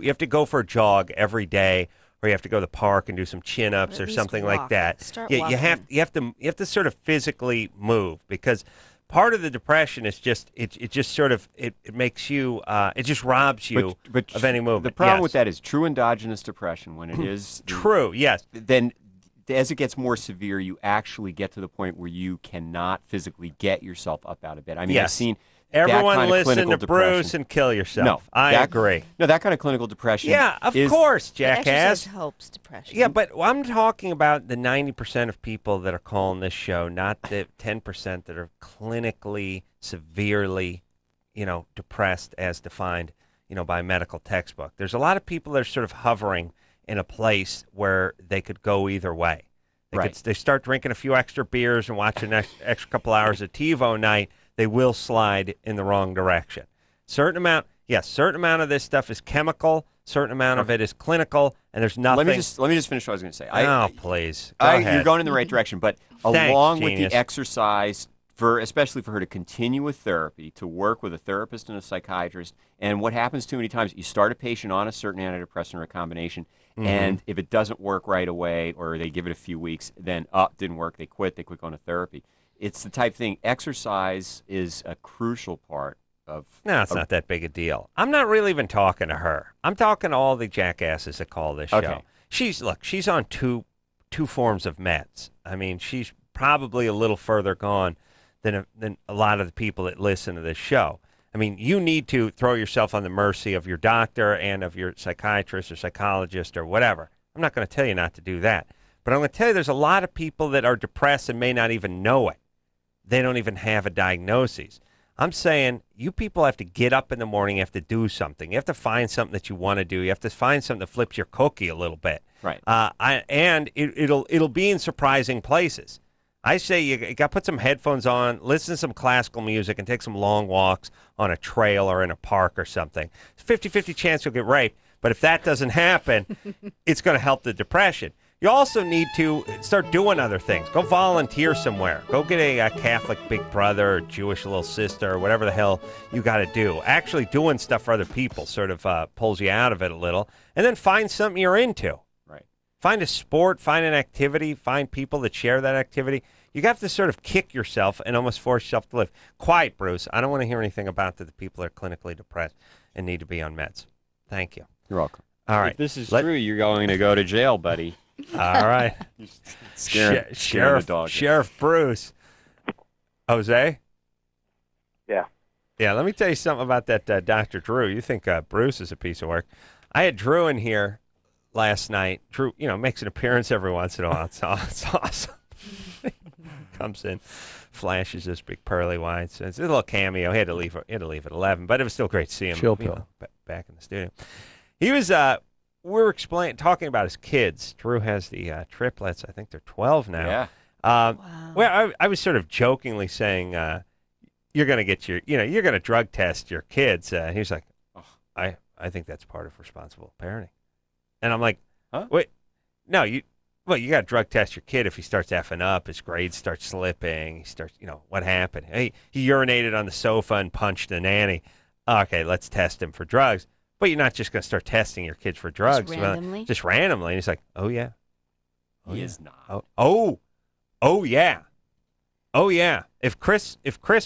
Speaker 3: have to go for a jog every day, or you have to go to the park and do some chin-ups or something like that.
Speaker 1: Start
Speaker 3: You
Speaker 1: walking.
Speaker 3: have to sort of physically move, because part of the depression is just it makes you it just robs you of any movement.
Speaker 4: The problem
Speaker 3: Yes.
Speaker 4: with that is true endogenous depression, when it is
Speaker 3: true, yes.
Speaker 4: Then as it gets more severe, you actually get to the point where you cannot physically get yourself up out of bed. I mean,
Speaker 3: Yes.
Speaker 4: I've seen
Speaker 3: Everyone
Speaker 4: that kind
Speaker 3: listen
Speaker 4: of clinical
Speaker 3: to
Speaker 4: depression.
Speaker 3: Bruce and kill yourself.
Speaker 4: No,
Speaker 3: I agree.
Speaker 4: No, that kind of clinical depression.
Speaker 3: Yeah, of
Speaker 4: is,
Speaker 3: course,
Speaker 1: But
Speaker 3: jackass.
Speaker 1: exercise helps depression.
Speaker 3: Yeah, but I'm talking about the 90% of people that are calling this show, not the 10% that are clinically, severely, depressed as defined, by a medical textbook. There's a lot of people that are sort of hovering in a place where they could go either way. They start drinking a few extra beers and watching an extra couple hours of TiVo night, they will slide in the wrong direction. Certain amount of this stuff is chemical. Certain amount of it is clinical, and there's nothing.
Speaker 4: Let me just finish what I was going to say.
Speaker 3: Please. Go ahead.
Speaker 4: You're going in the right direction, but
Speaker 3: Thanks,
Speaker 4: along with
Speaker 3: genius.
Speaker 4: the exercise, especially for her to continue with therapy, to work with a therapist and a psychiatrist, and what happens too many times, you start a patient on a certain antidepressant or a combination, and if it doesn't work right away, or they give it a few weeks, then didn't work, they quit going to therapy. It's the type of thing. Exercise is a crucial part of...
Speaker 3: No, it's not that big a deal. I'm not really even talking to her. I'm talking to all the jackasses that call this show. She's on two forms of meds. I mean, she's probably a little further gone than a lot of the people that listen to this show. I mean, you need to throw yourself on the mercy of your doctor and of your psychiatrist or psychologist or whatever. I'm not going to tell you not to do that. But I'm going to tell you there's a lot of people that are depressed and may not even know it. They don't even have a diagnosis. I'm saying you people have to get up in the morning, you have to do something. You have to find something that you want to do. You have to find something that flips your cookie a little bit.
Speaker 4: Right.
Speaker 3: And it'll be in surprising places. I say you got to put some headphones on, listen to some classical music, and take some long walks on a trail or in a park or something. 50-50 chance you'll get raped, but if that doesn't happen, it's going to help the depression. You also need to start doing other things. Go volunteer somewhere. Go get a Catholic big brother or Jewish little sister or whatever the hell you got to do. Actually doing stuff for other people sort of pulls you out of it a little. And then find something you're into.
Speaker 4: Right.
Speaker 3: Find a sport, find an activity, find people that share that activity. You got to sort of kick yourself and almost force yourself to live. Quiet, Bruce. I don't want to hear anything about that the people are clinically depressed and need to be on meds. Thank you.
Speaker 4: You're welcome.
Speaker 3: All right.
Speaker 4: If this is true, you're going to go to jail, buddy.
Speaker 3: All right.
Speaker 4: Scaring the dog.
Speaker 3: Sheriff Bruce. Jose?
Speaker 14: Yeah.
Speaker 3: Yeah, let me tell you something about that Dr. Drew. You think Bruce is a piece of work. I had Drew in here last night. Drew, makes an appearance every once in a while. It's awesome. Comes in, flashes this big pearly white. So it's a little cameo. He had to leave at 11, but it was still great to see him back in the studio. He was we were talking about his kids. Drew has the triplets. I think they're 12 now.
Speaker 4: Yeah.
Speaker 3: Wow. Well, I was sort of jokingly saying, you're going to get you're going to drug test your kids. He was like, I think that's part of responsible parenting. And I'm like,
Speaker 4: huh?
Speaker 3: Wait, no, you got to drug test your kid if he starts effing up, his grades start slipping, he starts, what happened? He urinated on the sofa and punched the nanny. Okay, let's test him for drugs. But you're not just going to start testing your kids for drugs. Just randomly. And he's like, oh, yeah.
Speaker 4: He is not.
Speaker 3: Oh, yeah. Oh, yeah. If Chris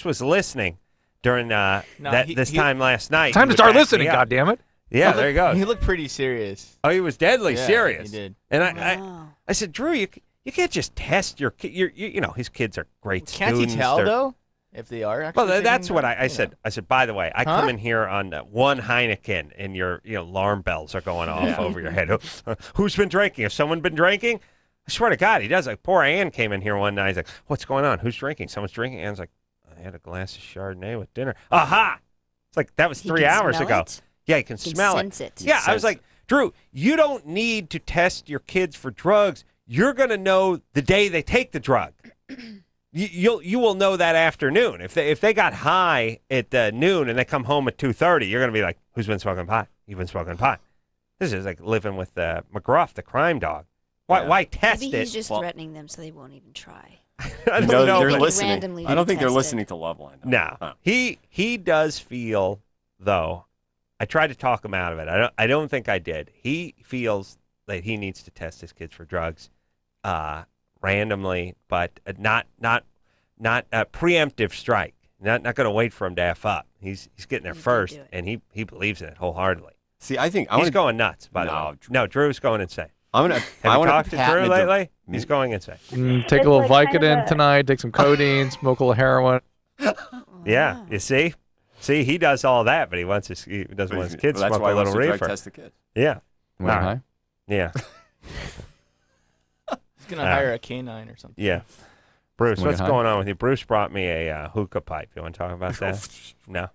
Speaker 3: was listening during this time last night.
Speaker 15: Time to start listening, goddammit.
Speaker 3: Yeah, there you go.
Speaker 16: He looked pretty serious.
Speaker 3: Oh, he was deadly serious.
Speaker 16: He did.
Speaker 3: And I said, Drew, you can't just test your kid. His kids are great students.
Speaker 16: Can't he tell, though? If they are actually.
Speaker 3: Well, that's what I said. I said, by the way, I come in here on one Heineken, and your alarm bells are going off over your head. Who's been drinking? Has someone been drinking? I swear to God, he does. Like poor Ann came in here one night. He's like, "What's going on? Who's drinking? Someone's drinking." Ann's like, "I had a glass of Chardonnay with dinner." Aha! It's like that was 3 hours ago. Yeah, he can smell it. Yeah, I was like, Drew, you don't need to test your kids for drugs. You're going to know the day they take the drug. You will know that afternoon. If they got high at noon and they come home at 2:30, you're going to be like, who's been smoking pot? You've been smoking pot. This is like living with McGruff, the crime dog. Why test
Speaker 1: Maybe
Speaker 3: it?
Speaker 1: he's just threatening them so they won't even try.
Speaker 3: I don't know.
Speaker 4: They're listening. I don't think they're listening to LoveLine.
Speaker 3: No. Huh. He does feel, though, I tried to talk him out of it. I don't think I did. He feels that he needs to test his kids for drugs randomly, but not a preemptive strike. Not going to wait for him to F up. He's getting there first, and he believes in it wholeheartedly.
Speaker 4: See, I think
Speaker 3: he's going nuts. By the way, no, Drew's going insane.
Speaker 4: Have you
Speaker 3: talked to Drew lately? He's going insane.
Speaker 15: Take a little Vicodin tonight. Take some codeine. Smoke a little heroin.
Speaker 3: Yeah, you see. See, he does all that, but he doesn't want his kids to smoke a little reefer.
Speaker 4: Test the kids.
Speaker 3: Yeah.
Speaker 15: Right.
Speaker 3: Yeah.
Speaker 16: He's going to hire a canine or something.
Speaker 3: Yeah. Bruce, what's going on with you? Bruce brought me a hookah pipe. You want to talk about that? No.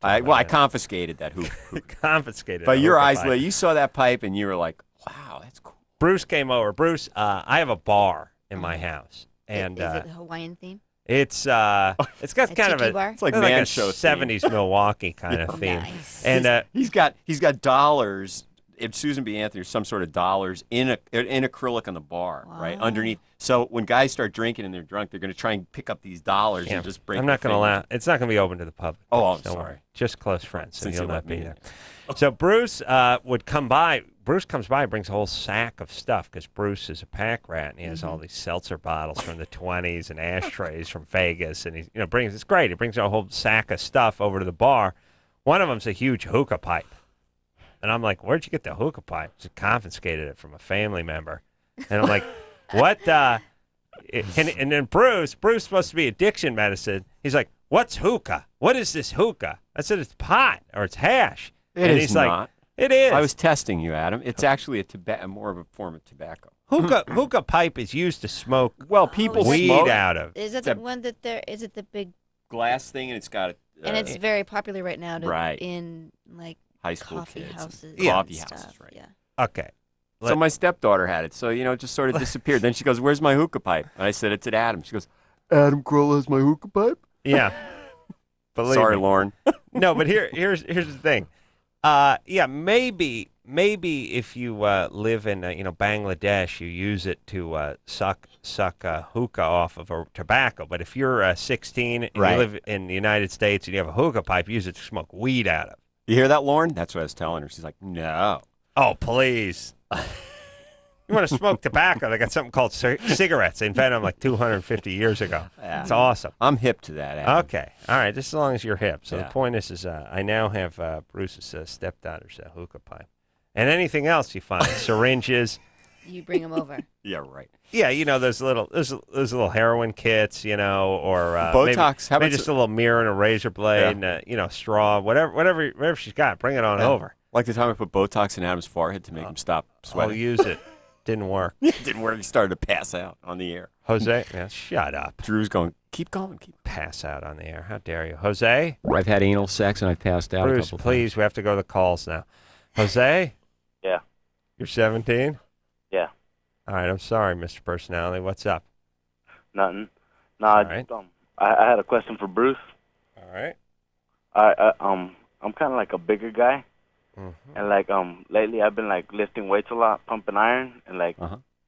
Speaker 4: I confiscated that hookah.
Speaker 3: Confiscated.
Speaker 4: But your eyes lit. You saw that pipe and you were like, wow, that's cool.
Speaker 3: Bruce came over. Bruce, I have a bar in my house. And
Speaker 1: is it a Hawaiian theme?
Speaker 3: It's got kind of a
Speaker 1: bar?
Speaker 4: It's like
Speaker 3: a
Speaker 4: man show
Speaker 3: 70s Milwaukee kind of theme.
Speaker 1: Nice.
Speaker 3: And
Speaker 4: he's got dollars. If Susan B. Anthony, some sort of dollars in acrylic on the bar, right underneath. So when guys start drinking and they're drunk, they're going to try and pick up these dollars and just break.
Speaker 3: I'm not going to allow. It's not going to be open to the public.
Speaker 4: Oh, I'm
Speaker 3: Don't
Speaker 4: sorry.
Speaker 3: worry. Just close friends, so
Speaker 4: Since
Speaker 3: you'll
Speaker 4: you
Speaker 3: not
Speaker 4: let
Speaker 3: be
Speaker 4: me
Speaker 3: there. So Bruce would come by. Bruce comes by and brings a whole sack of stuff because Bruce is a pack rat and he has all these seltzer bottles from the 20s and ashtrays from Vegas, and he brings. It's great. He brings a whole sack of stuff over to the bar. One of them's a huge hookah pipe. And I'm like, where'd you get the hookah pipe? She confiscated it from a family member. And I'm like, what? And then Bruce supposed to be addiction medicine. He's like, what's hookah? What is this hookah? I said, it's pot or it's hash.
Speaker 4: He's
Speaker 3: like,
Speaker 4: not.
Speaker 3: It is.
Speaker 4: I was testing you, Adam. It's actually more of a form of tobacco.
Speaker 3: Hookah pipe is used to smoke
Speaker 4: people
Speaker 3: weed
Speaker 4: smoke.
Speaker 3: out of.
Speaker 1: Is that the one that is it the big
Speaker 4: glass thing and it's got
Speaker 1: and it's very popular right now
Speaker 4: right.
Speaker 1: in like
Speaker 4: high school
Speaker 1: coffee
Speaker 4: kids.
Speaker 1: houses.
Speaker 4: Coffee
Speaker 1: stuff.
Speaker 4: houses, right.
Speaker 1: Yeah.
Speaker 3: Okay.
Speaker 4: So my stepdaughter had it. So, it just sort of disappeared. Then she goes, where's my hookah pipe? And I said, it's at Adam. She goes, Adam Carolla has my hookah pipe?
Speaker 3: Yeah.
Speaker 4: Sorry,
Speaker 3: me.
Speaker 4: Lauren.
Speaker 3: No, but here's the thing. Yeah, maybe if you live in Bangladesh, you use it to suck hookah off of a tobacco. But if you're 16 and you live in the United States and you have a hookah pipe, use it to smoke weed out of.
Speaker 4: You hear that, Lauren? That's what I was telling her. She's like, no.
Speaker 3: Oh, please. You want to smoke tobacco? They got something called cigarettes. They invented them like 250 years ago.
Speaker 4: Yeah.
Speaker 3: It's awesome.
Speaker 4: I'm hip to that. Adam.
Speaker 3: Okay. All right. Just as long as you're hip. So the point is I now have Bruce's stepdaughter's hookah pipe. And anything else you find, syringes.
Speaker 1: You bring them over.
Speaker 4: Yeah, right.
Speaker 3: Yeah, those little heroin kits, or
Speaker 4: Botox.
Speaker 3: Maybe just a little mirror and a razor blade and straw, whatever she's got. Bring it on over.
Speaker 4: Like the time I put Botox in Adam's forehead to make him stop sweating.
Speaker 3: I'll use it. Didn't work.
Speaker 4: Didn't work. He started to pass out on the air.
Speaker 3: Jose, shut up.
Speaker 4: Drew's going, keep going.
Speaker 3: Pass out on the air. How dare you. Jose?
Speaker 4: I've had anal sex and I've passed out
Speaker 3: Bruce,
Speaker 4: a couple
Speaker 3: please,
Speaker 4: times.
Speaker 3: we have to go to the calls now. Jose?
Speaker 14: Yeah.
Speaker 3: You're 17?
Speaker 14: Yeah.
Speaker 3: All right, I'm sorry, Mr. Personality. What's up?
Speaker 14: Nothing. No, I had a question for Bruce.
Speaker 3: All right.
Speaker 14: I'm kind of like a bigger guy.
Speaker 3: Mm-hmm.
Speaker 14: And lately I've been lifting weights a lot, pumping iron, and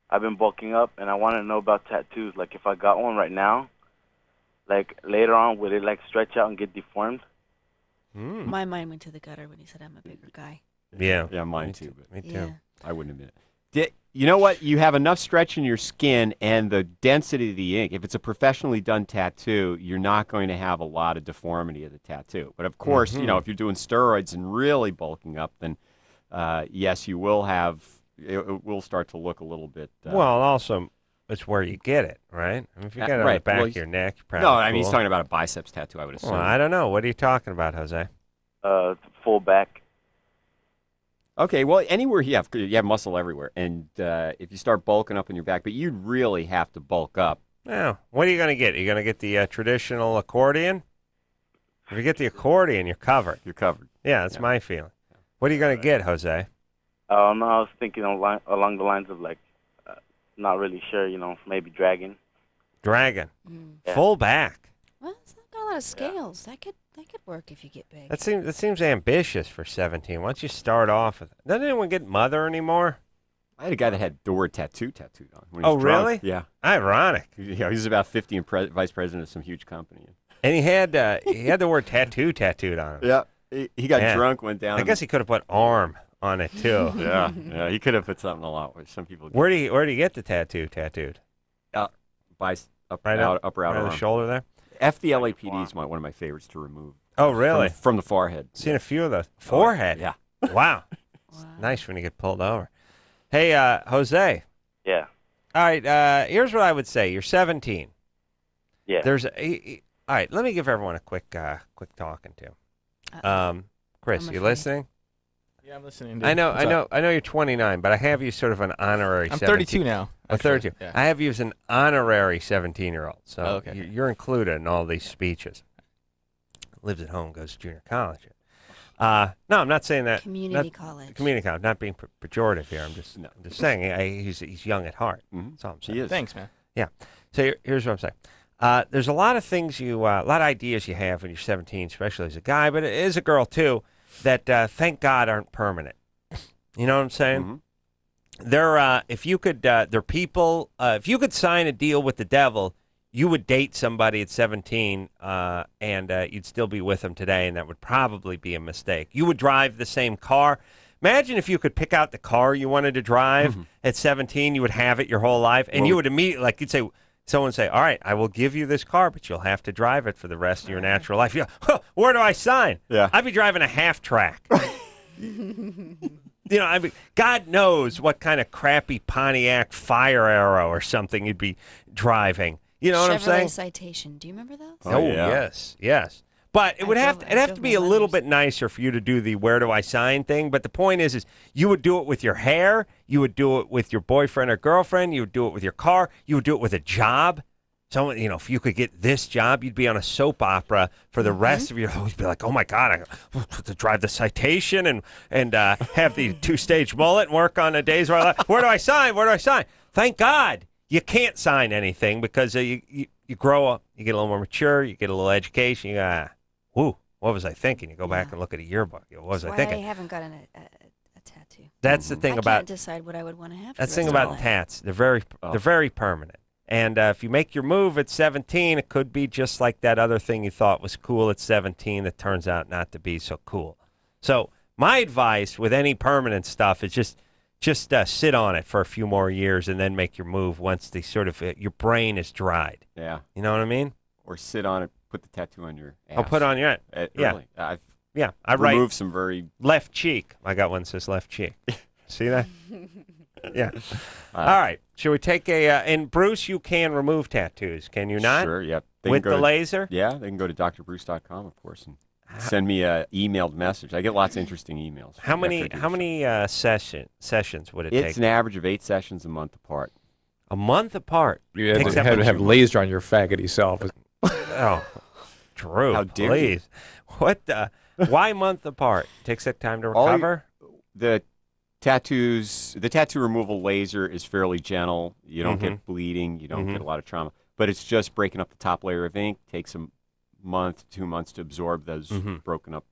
Speaker 14: I've been bulking up, and I want to know about tattoos. Like if I got one right now, later on would it stretch out and get deformed?
Speaker 1: My mind went to the gutter when he said I'm a bigger guy.
Speaker 3: Yeah.
Speaker 4: Yeah, mine too. But
Speaker 3: me too.
Speaker 1: Yeah.
Speaker 4: I wouldn't admit it. You know what? You have enough stretch in your skin and the density of the ink. If it's a professionally done tattoo, you're not going to have a lot of deformity of the tattoo. But of course, if you're doing steroids and really bulking up, then yes, you will have. It will start to look a little bit.
Speaker 3: Well, also, it's where you get it, right? I mean, if you get it on the back of your neck, you're probably
Speaker 4: no, I mean he's talking about a biceps tattoo. I would assume.
Speaker 3: Well, I don't know. What are you talking about, Jose?
Speaker 14: Full back.
Speaker 4: Okay, well, anywhere you have muscle everywhere, and if you start bulking up in your back, but you really have to bulk up.
Speaker 3: Now, what are you going to get? Are you going to get the traditional accordion? If you get the accordion, you're covered.
Speaker 4: You're covered.
Speaker 3: Yeah, that's my feeling. What are you going to get, Jose?
Speaker 14: No, I was thinking along the lines of not really sure, maybe dragon.
Speaker 3: Dragon.
Speaker 14: Yeah.
Speaker 3: Full back.
Speaker 1: Well, it's not got a lot of scales. That could work if you get big.
Speaker 3: That seems ambitious for 17. Why don't you start off with it? Doesn't anyone get mother anymore?
Speaker 4: I had a guy that had door tattooed on. When he
Speaker 3: Oh,
Speaker 4: was drunk.
Speaker 3: really?
Speaker 4: Yeah.
Speaker 3: Ironic.
Speaker 4: Yeah, he was about 50 and vice president of some huge company.
Speaker 3: And he had the word tattooed on him.
Speaker 4: Yeah. He got drunk, went down.
Speaker 3: I guess he could have put arm on it too.
Speaker 4: yeah. He could have put something a lot. Which some people.
Speaker 3: Where do you get the tattooed?
Speaker 4: Upper outer
Speaker 3: on the
Speaker 4: arm.
Speaker 3: shoulder there.
Speaker 4: FDLAPD is one of my favorites to remove.
Speaker 3: Oh, really?
Speaker 4: From the forehead.
Speaker 3: Seen a few of those. Forehead?
Speaker 4: Yeah.
Speaker 3: Wow. Nice when you get pulled over. Hey, Jose.
Speaker 14: Yeah.
Speaker 3: All right, here's what I would say. You're 17.
Speaker 14: Yeah.
Speaker 3: All right, let me give everyone a quick talking to. Chris, you listening?
Speaker 16: Yeah, I'm listening. Dude.
Speaker 3: I know you're 29, but I have you sort of an honorary
Speaker 16: I'm
Speaker 3: 17.
Speaker 16: 32 now.
Speaker 3: I'm 32.
Speaker 16: Yeah.
Speaker 3: I have you as an honorary 17-year-old. So
Speaker 16: okay.
Speaker 3: you're included in all these speeches. Lives at home, goes to junior college. No, I'm not saying that.
Speaker 1: Community college.
Speaker 3: Community college. Not being pejorative here. I'm just saying he's young at heart.
Speaker 4: Mm-hmm.
Speaker 3: That's all I'm saying.
Speaker 4: He is.
Speaker 16: Thanks, man.
Speaker 3: Yeah. So here's what I'm saying. There's a lot of things a lot of ideas you have when you're 17, especially as a guy, but as a girl too, that thank God aren't permanent. You know what I'm saying? Mm-hmm. If you could sign a deal with the devil, you would date somebody at 17 and you'd still be with them today, and that would probably be a mistake. You would drive the same car. Imagine if you could pick out the car you wanted to drive at 17, you would have it your whole life, and you would immediately, someone would say, all right, I will give you this car, but you'll have to drive it for the rest of your natural life. You go, where do I sign?
Speaker 4: Yeah.
Speaker 3: I'd be driving a half track. God knows what kind of crappy Pontiac Fire Arrow or something you'd be driving. You know what I'm saying?
Speaker 1: Chevrolet Citation. Do you remember those?
Speaker 3: Oh, yes. But it'd have to be a little bit nicer for you to do the where do I sign thing. But the point is you would do it with your hair. You would do it with your boyfriend or girlfriend. You would do it with your car. You would do it with a job. So, if you could get this job, you'd be on a soap opera for the rest of your life. You'd be like, oh, my God, I have to drive the Citation and have the two-stage mullet and work on a day's where I life. Where do I sign? Where do I sign? Thank God you can't sign anything because you grow up, you get a little more mature, you get a little education. You go, What was I thinking? You go back and look at a yearbook. What was
Speaker 1: That's
Speaker 3: I
Speaker 1: why
Speaker 3: thinking?
Speaker 1: I haven't gotten a tattoo.
Speaker 3: That's the thing
Speaker 1: I
Speaker 3: about.
Speaker 1: can't decide what I would want to have.
Speaker 3: That's the
Speaker 1: for
Speaker 3: thing
Speaker 1: rest of
Speaker 3: about
Speaker 1: my life.
Speaker 3: tats. They're very permanent. And if you make your move at 17, it could be just like that other thing you thought was cool at 17 that turns out not to be so cool. So my advice with any permanent stuff is just sit on it for a few more years and then make your move once the sort of your brain is dried.
Speaker 4: Yeah.
Speaker 3: You know what I mean?
Speaker 4: Or sit on it, put the tattoo on your ass.
Speaker 3: I'll put on your
Speaker 4: Really.
Speaker 3: Yeah. I
Speaker 4: removed
Speaker 3: write
Speaker 4: some very...
Speaker 3: left cheek. I got one that says left cheek. See that? Yeah. All right. Should we take and Bruce, you can remove tattoos, can you not?
Speaker 4: Sure, yeah.
Speaker 3: With the laser?
Speaker 4: Yeah, they can go to drbruce.com, of course, and send me a emailed message. I get lots of interesting emails.
Speaker 3: How many sessions would it take?
Speaker 4: It's an average of 8 sessions a month apart.
Speaker 3: A month apart?
Speaker 15: You have to have laser on your faggoty self.
Speaker 3: Oh, Drew,
Speaker 4: How dare
Speaker 3: please. What? Why month apart? Takes that time to recover?
Speaker 4: The tattoo removal laser is fairly gentle. You don't get bleeding. You don't get a lot of trauma. But it's just breaking up the top layer of ink. Takes a month, 2 months to absorb those broken up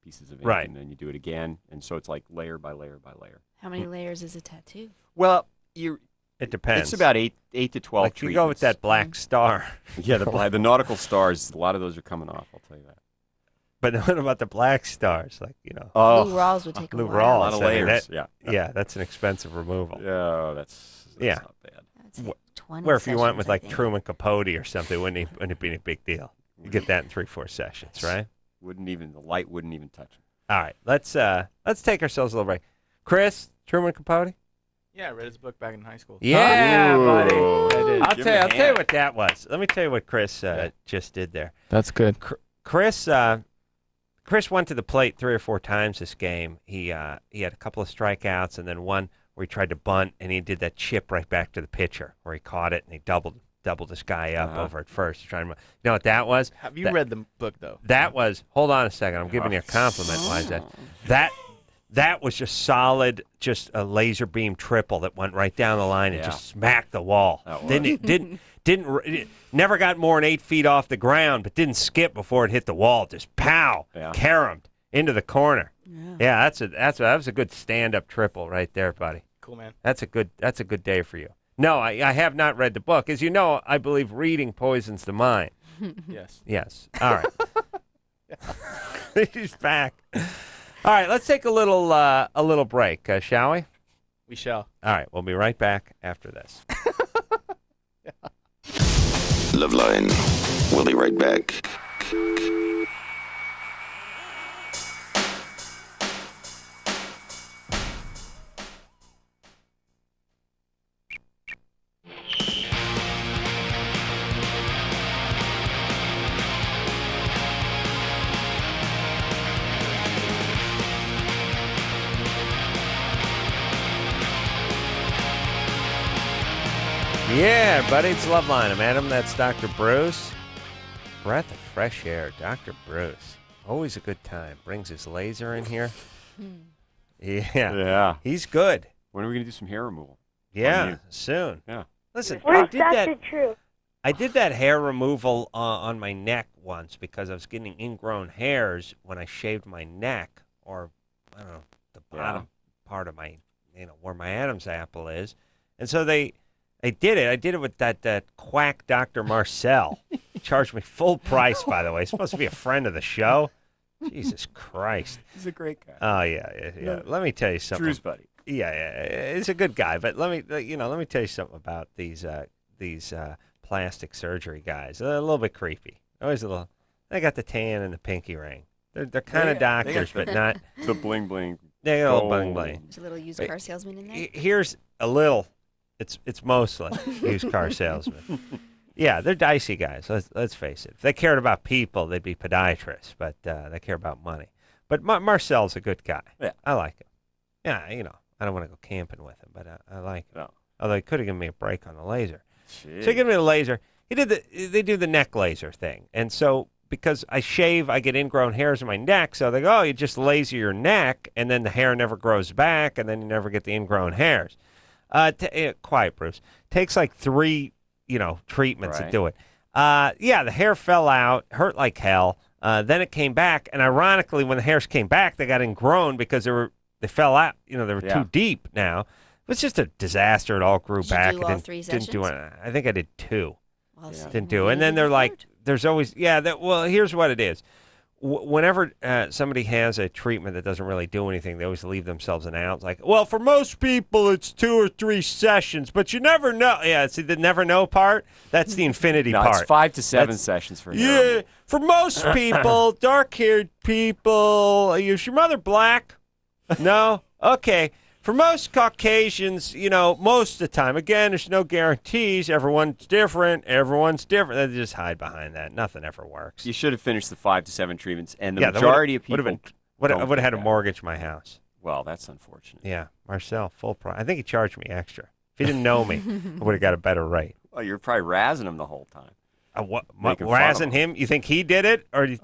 Speaker 4: pieces of ink.
Speaker 3: Right.
Speaker 4: And then you do it again. And so it's like layer by layer by layer.
Speaker 1: How many layers is a tattoo?
Speaker 4: Well,
Speaker 3: it depends.
Speaker 4: It's about 8 to 12
Speaker 3: Like you go with that black star.
Speaker 4: Yeah, the nautical stars, a lot of those are coming off, I'll tell you that.
Speaker 3: But what about the black stars? Like,
Speaker 1: Lou Rawls would take a
Speaker 3: Lou
Speaker 1: while.
Speaker 3: Rawls.
Speaker 4: A lot of layers,
Speaker 3: Yeah, that's an expensive removal.
Speaker 4: Yeah, that's not bad.
Speaker 3: Where if you went with like Truman Capote or something, wouldn't it be a big deal? You get that in 3-4 sessions, right?
Speaker 4: The light wouldn't even touch it.
Speaker 3: All right, let's take ourselves a little break. Chris, Truman Capote?
Speaker 16: Yeah, I read his book back in high school.
Speaker 3: Yeah, buddy.
Speaker 16: I did.
Speaker 3: I'll tell you what that was. Let me tell you what Chris just did there.
Speaker 16: That's good.
Speaker 3: Chris went to the plate 3 or 4 times this game. He had a couple of strikeouts and then one where he tried to bunt and he did that chip right back to the pitcher where he caught it and he doubled this guy up over at first. You know what that was?
Speaker 16: Have you read the book though?
Speaker 3: That was. Hold on a second. I'm giving you a compliment. Why is that? That was just solid, just a laser beam triple that went right down the line and just smacked the wall. Never got more than 8 feet off the ground, but didn't skip before it hit the wall. Just pow, caromed into the corner. Yeah, that was a good stand-up triple right there, buddy.
Speaker 16: Cool, man.
Speaker 3: That's a good day for you. No, I have not read the book. As you know, I believe reading poisons the mind.
Speaker 16: Yes.
Speaker 3: Yes. All right. He's back. All right, let's take a little break, shall we?
Speaker 16: We shall.
Speaker 3: All right, we'll be right back after this.
Speaker 11: LoveLine. We'll be right back.
Speaker 3: Yeah, buddy, it's LoveLine. I'm Adam. That's Dr. Bruce. Breath of fresh air, Dr. Bruce. Always a good time. Brings his laser in here. Yeah. He's good.
Speaker 4: When are we going to do some hair removal?
Speaker 3: Yeah, soon.
Speaker 4: Yeah.
Speaker 3: Listen,
Speaker 5: Where's Dr. True?
Speaker 3: I did that hair removal on my neck once because I was getting ingrown hairs when I shaved my neck, or I don't know, the bottom part of my, where my Adam's apple is. And so I did it. I did it with that quack Dr. Marcel. He charged me full price, by the way. He's supposed to be a friend of the show. Jesus Christ.
Speaker 4: He's a great guy.
Speaker 3: Oh, yeah. Let me tell you something.
Speaker 4: Drew's buddy.
Speaker 3: Yeah. He's a good guy. But let me tell you something about these plastic surgery guys. They're a little bit creepy. Always a little. They got the tan and the pinky ring. They're kind of doctors, but not.
Speaker 4: The bling bling.
Speaker 3: They got a little bling bling.
Speaker 1: There's a little used car salesman in there.
Speaker 3: Here's a little. It's mostly used car salesmen. Yeah, they're dicey guys. Let's face it. If they cared about people, they'd be podiatrists. But they care about money. But Marcel's a good guy.
Speaker 4: Yeah,
Speaker 3: I like him. Yeah, I don't want to go camping with him, but I like him.
Speaker 4: No.
Speaker 3: Although he could have given me a break on the laser.
Speaker 4: Jeez.
Speaker 3: So he gave me the laser. They do the neck laser thing, and so because I shave, I get ingrown hairs in my neck. So they go, oh, you just laser your neck, and then the hair never grows back, and then you never get the ingrown hairs. Quiet, Bruce. Takes like 3, treatments to do it. The hair fell out, hurt like hell. Then it came back, and ironically, when the hairs came back, they got ingrown because they fell out. They were too deep now. It was just a disaster. It all grew back.
Speaker 1: Did you do all 3 sessions?
Speaker 3: Didn't do it. I think I did 2.
Speaker 1: Well,
Speaker 3: Didn't do. And then they're like, there's always, well, here's what it is. Whenever somebody has a treatment that doesn't really do anything, they always leave themselves an out. It's like, well, for most people, it's 2 or 3 sessions, but you never know. Yeah, see, the never know part, that's the infinity part.
Speaker 4: It's 5 to 7 sessions for you.
Speaker 3: Yeah, for most people, dark-haired people, is your mother black? No? Okay. For most Caucasians, most of the time, again, there's no guarantees. Everyone's different. They just hide behind that. Nothing ever works.
Speaker 4: You should have finished the 5 to 7 treatments, and the majority of people
Speaker 3: I would have had to mortgage my house.
Speaker 4: Well, that's unfortunate.
Speaker 3: Yeah, Marcel, full price. I think he charged me extra. If he didn't know me, I would have got a better rate.
Speaker 4: Well, you're probably razzing him the whole time.
Speaker 3: Razzing him? You think he did it, or do you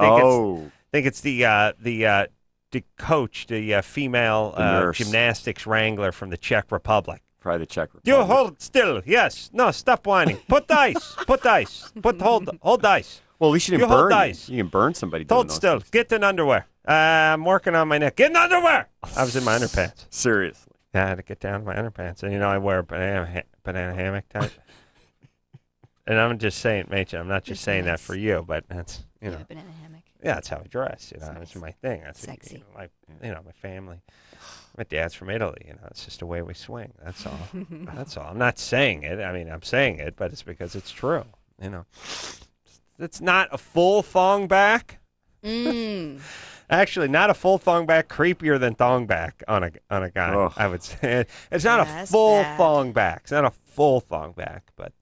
Speaker 3: think it's the coach, the female gymnastics wrangler from the Czech Republic?
Speaker 4: Probably the Czech Republic.
Speaker 3: You hold still. Yes. No, stop whining. Put dice. Put dice. Hold dice.
Speaker 4: Well, at least you didn't burn. Dice. You can burn somebody.
Speaker 3: Hold still. Get in underwear. I'm working on my neck. Get in underwear. I was in my underpants.
Speaker 4: Seriously.
Speaker 3: Yeah, I had to get down to my underpants. And, I wear a banana hammock type. And I'm just saying, Mädchen, I'm not just saying that for you, but that's,
Speaker 1: banana hammock.
Speaker 3: Yeah, that's how I dress. That's
Speaker 1: nice.
Speaker 3: my thing. That's
Speaker 1: sexy.
Speaker 3: My family. My dad's from Italy. It's just the way we swing. That's all. That's all. I'm not saying it. I mean, I'm saying it, but it's because it's true. It's not a full thong back. Actually, not a full thong back. Creepier than thong back on a guy. Oh. I would say it's not a full thong back. It's not a full thong back, but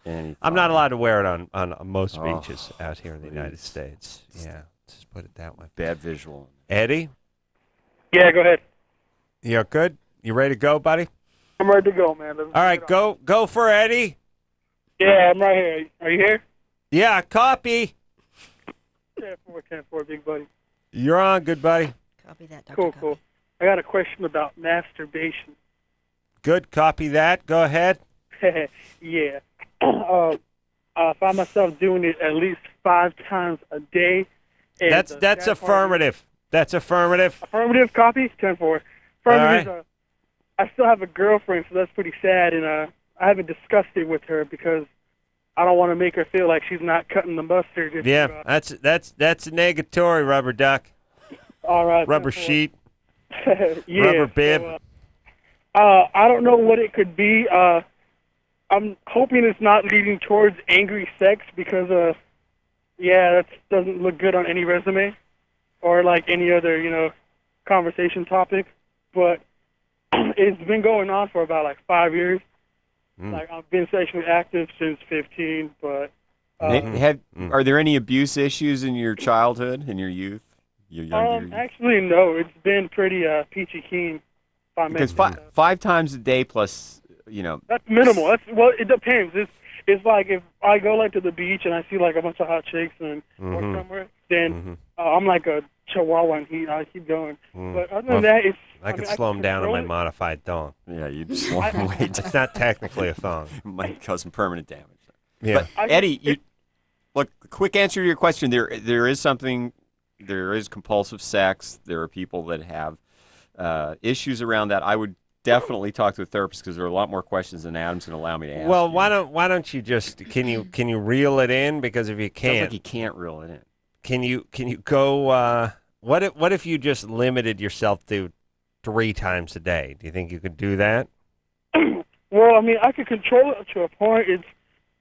Speaker 3: I'm not allowed to wear it on most beaches out here in the United States. Yeah, just put it that way.
Speaker 4: Bad visual.
Speaker 3: Eddie?
Speaker 17: Yeah, go ahead.
Speaker 3: You good? You ready to go, buddy?
Speaker 17: I'm ready to go, man.
Speaker 3: All right, go for Eddie.
Speaker 17: Yeah, I'm right here. Are you here?
Speaker 3: Yeah, copy.
Speaker 17: Yeah, 410-4, big buddy.
Speaker 3: You're on, good buddy.
Speaker 1: Copy that, Dr.
Speaker 17: Cool, cool. I got a question about masturbation.
Speaker 3: Good, copy that. Go ahead.
Speaker 17: Yeah. I find myself doing it at least 5 times a day.
Speaker 3: That's affirmative. That's affirmative.
Speaker 17: Affirmative, copy, 10-4. Affirmative is, I still have a girlfriend, so that's pretty sad, and I haven't discussed it with her because I don't want to make her feel like she's not cutting the mustard.
Speaker 3: That's a negatory, rubber duck.
Speaker 17: All right.
Speaker 3: Rubber sheet.
Speaker 17: Yeah,
Speaker 3: rubber bib.
Speaker 17: So, I don't know what it could be. I'm hoping it's not leading towards angry sex because, that doesn't look good on any resume or like any other, conversation topic. But it's been going on for about 5 years. I've been sexually active since 15, but...
Speaker 4: Are there any abuse issues in your childhood, in your youth? Your younger youth?
Speaker 17: Actually, no. It's been pretty peachy keen.
Speaker 4: Because 5 times a day plus,
Speaker 17: That's minimal. It depends. It's like if I go to the beach and I see a bunch of hot chicks or somewhere, then I'm like a chihuahua and I keep going. But other than that,
Speaker 3: I could slow him down on my modified thong.
Speaker 4: Yeah, you'd slow him way down.
Speaker 3: It's not technically a thong.
Speaker 4: It might cause some permanent damage.
Speaker 3: Yeah.
Speaker 4: But Eddie, look, quick answer to your question. There is compulsive sex. There are people that have issues around that. I would definitely talk to a therapist because there are a lot more questions than Adam's going to allow me to ask.
Speaker 3: Well, why don't you just can you reel it in? Because if you can't,
Speaker 4: sounds like you can't reel it in.
Speaker 3: Can you go? What if you just limited yourself to 3 times a day? Do you think you could do that?
Speaker 17: Well, I mean, I could control it to a point.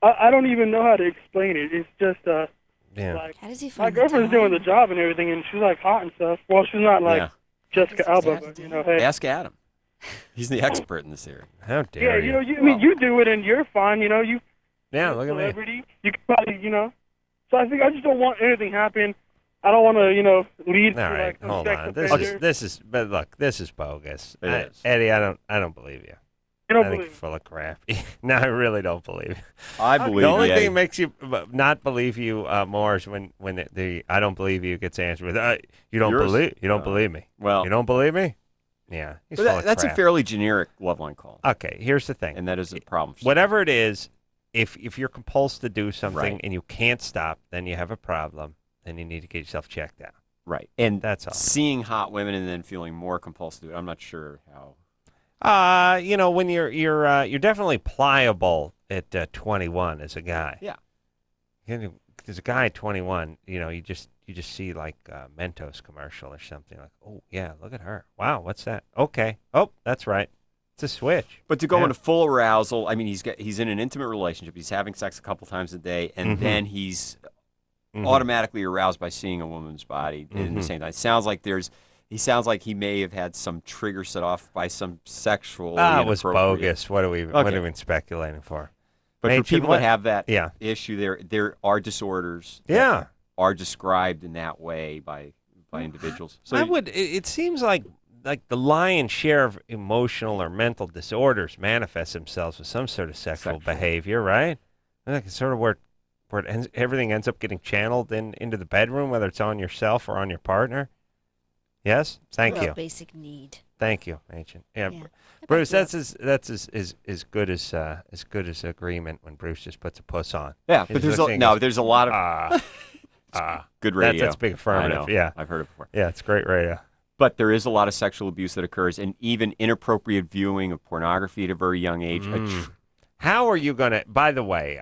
Speaker 17: I don't even know how to explain it. It's just
Speaker 1: how does he find
Speaker 17: my girlfriend's doing the job and everything, and she's hot and stuff. Well, she's not Jessica Alba, but hey.
Speaker 4: Ask Adam. He's the expert in this area.
Speaker 3: How dare you?
Speaker 17: Yeah, you do it and you're fine. Look
Speaker 3: at me.
Speaker 17: You can probably, So I think I just don't want anything happen. I don't want to, lead
Speaker 3: All
Speaker 17: to
Speaker 3: right, hold on. This is bogus.
Speaker 4: It is.
Speaker 3: Eddie, I don't believe you.
Speaker 17: You don't
Speaker 3: I think
Speaker 17: believe
Speaker 3: you're full of crap. No, I really don't believe you.
Speaker 4: I believe
Speaker 3: the only
Speaker 4: you,
Speaker 3: thing
Speaker 4: Eddie.
Speaker 3: that makes you not believe you more is when the I don't believe you gets answered with you don't believe me.
Speaker 4: Well,
Speaker 3: you don't believe me. Yeah,
Speaker 4: that's a fairly generic LoveLine call.
Speaker 3: Okay, here's the thing,
Speaker 4: and that is a problem.
Speaker 3: Whatever it is, if you're compulsed to do something
Speaker 4: Right.
Speaker 3: and you can't stop, then you have a problem. then you need to get yourself checked out.
Speaker 4: Right. And
Speaker 3: that's all.
Speaker 4: Seeing hot women and then feeling more compulsive, I'm not sure how.
Speaker 3: When you're definitely pliable at 21 as a guy.
Speaker 4: Yeah.
Speaker 3: There's a guy at 21, you just see like a Mentos commercial or something like, oh yeah, look at her. Wow, what's that? Okay. Oh, that's right. It's a switch.
Speaker 4: But to go into full arousal, I mean, he's in an intimate relationship. He's having sex a couple times a day, and then he's automatically aroused by seeing a woman's body in the same time. He sounds like he may have had some trigger set off by some sexual.
Speaker 3: It was bogus. What are we even speculating for?
Speaker 4: But for people that have that
Speaker 3: yeah.
Speaker 4: issue, there are disorders
Speaker 3: that
Speaker 4: are described in that way by individuals. So
Speaker 3: it seems like the lion's share of emotional or mental disorders manifest themselves with some sort of sexual behavior, right? I think it's sort of where everything ends up getting channeled into the bedroom, whether it's on yourself or on your partner. Yes? Thank you.
Speaker 1: Basic need.
Speaker 3: Thank you, Ancient. Yeah. Bruce, that's as good as agreement when Bruce just puts a puss on.
Speaker 4: Yeah, but there's a lot of good radio.
Speaker 3: That's big affirmative.
Speaker 4: I know.
Speaker 3: Yeah,
Speaker 4: I've heard it before.
Speaker 3: Yeah, it's great radio.
Speaker 4: But there is a lot of sexual abuse that occurs, and even inappropriate viewing of pornography at a very young age.
Speaker 3: How are you going to? By the way,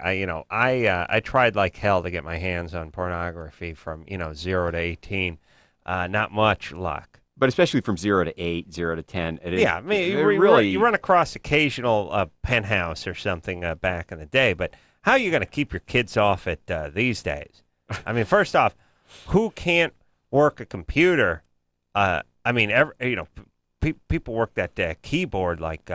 Speaker 3: I tried like hell to get my hands on pornography from 0 to 18. Not much luck.
Speaker 4: But especially from 0 to 8, 0 to 10.
Speaker 3: I mean, you run across occasional Penthouse or something back in the day, but how are you going to keep your kids off it these days? I mean, first off, who can't work a computer? People work that keyboard like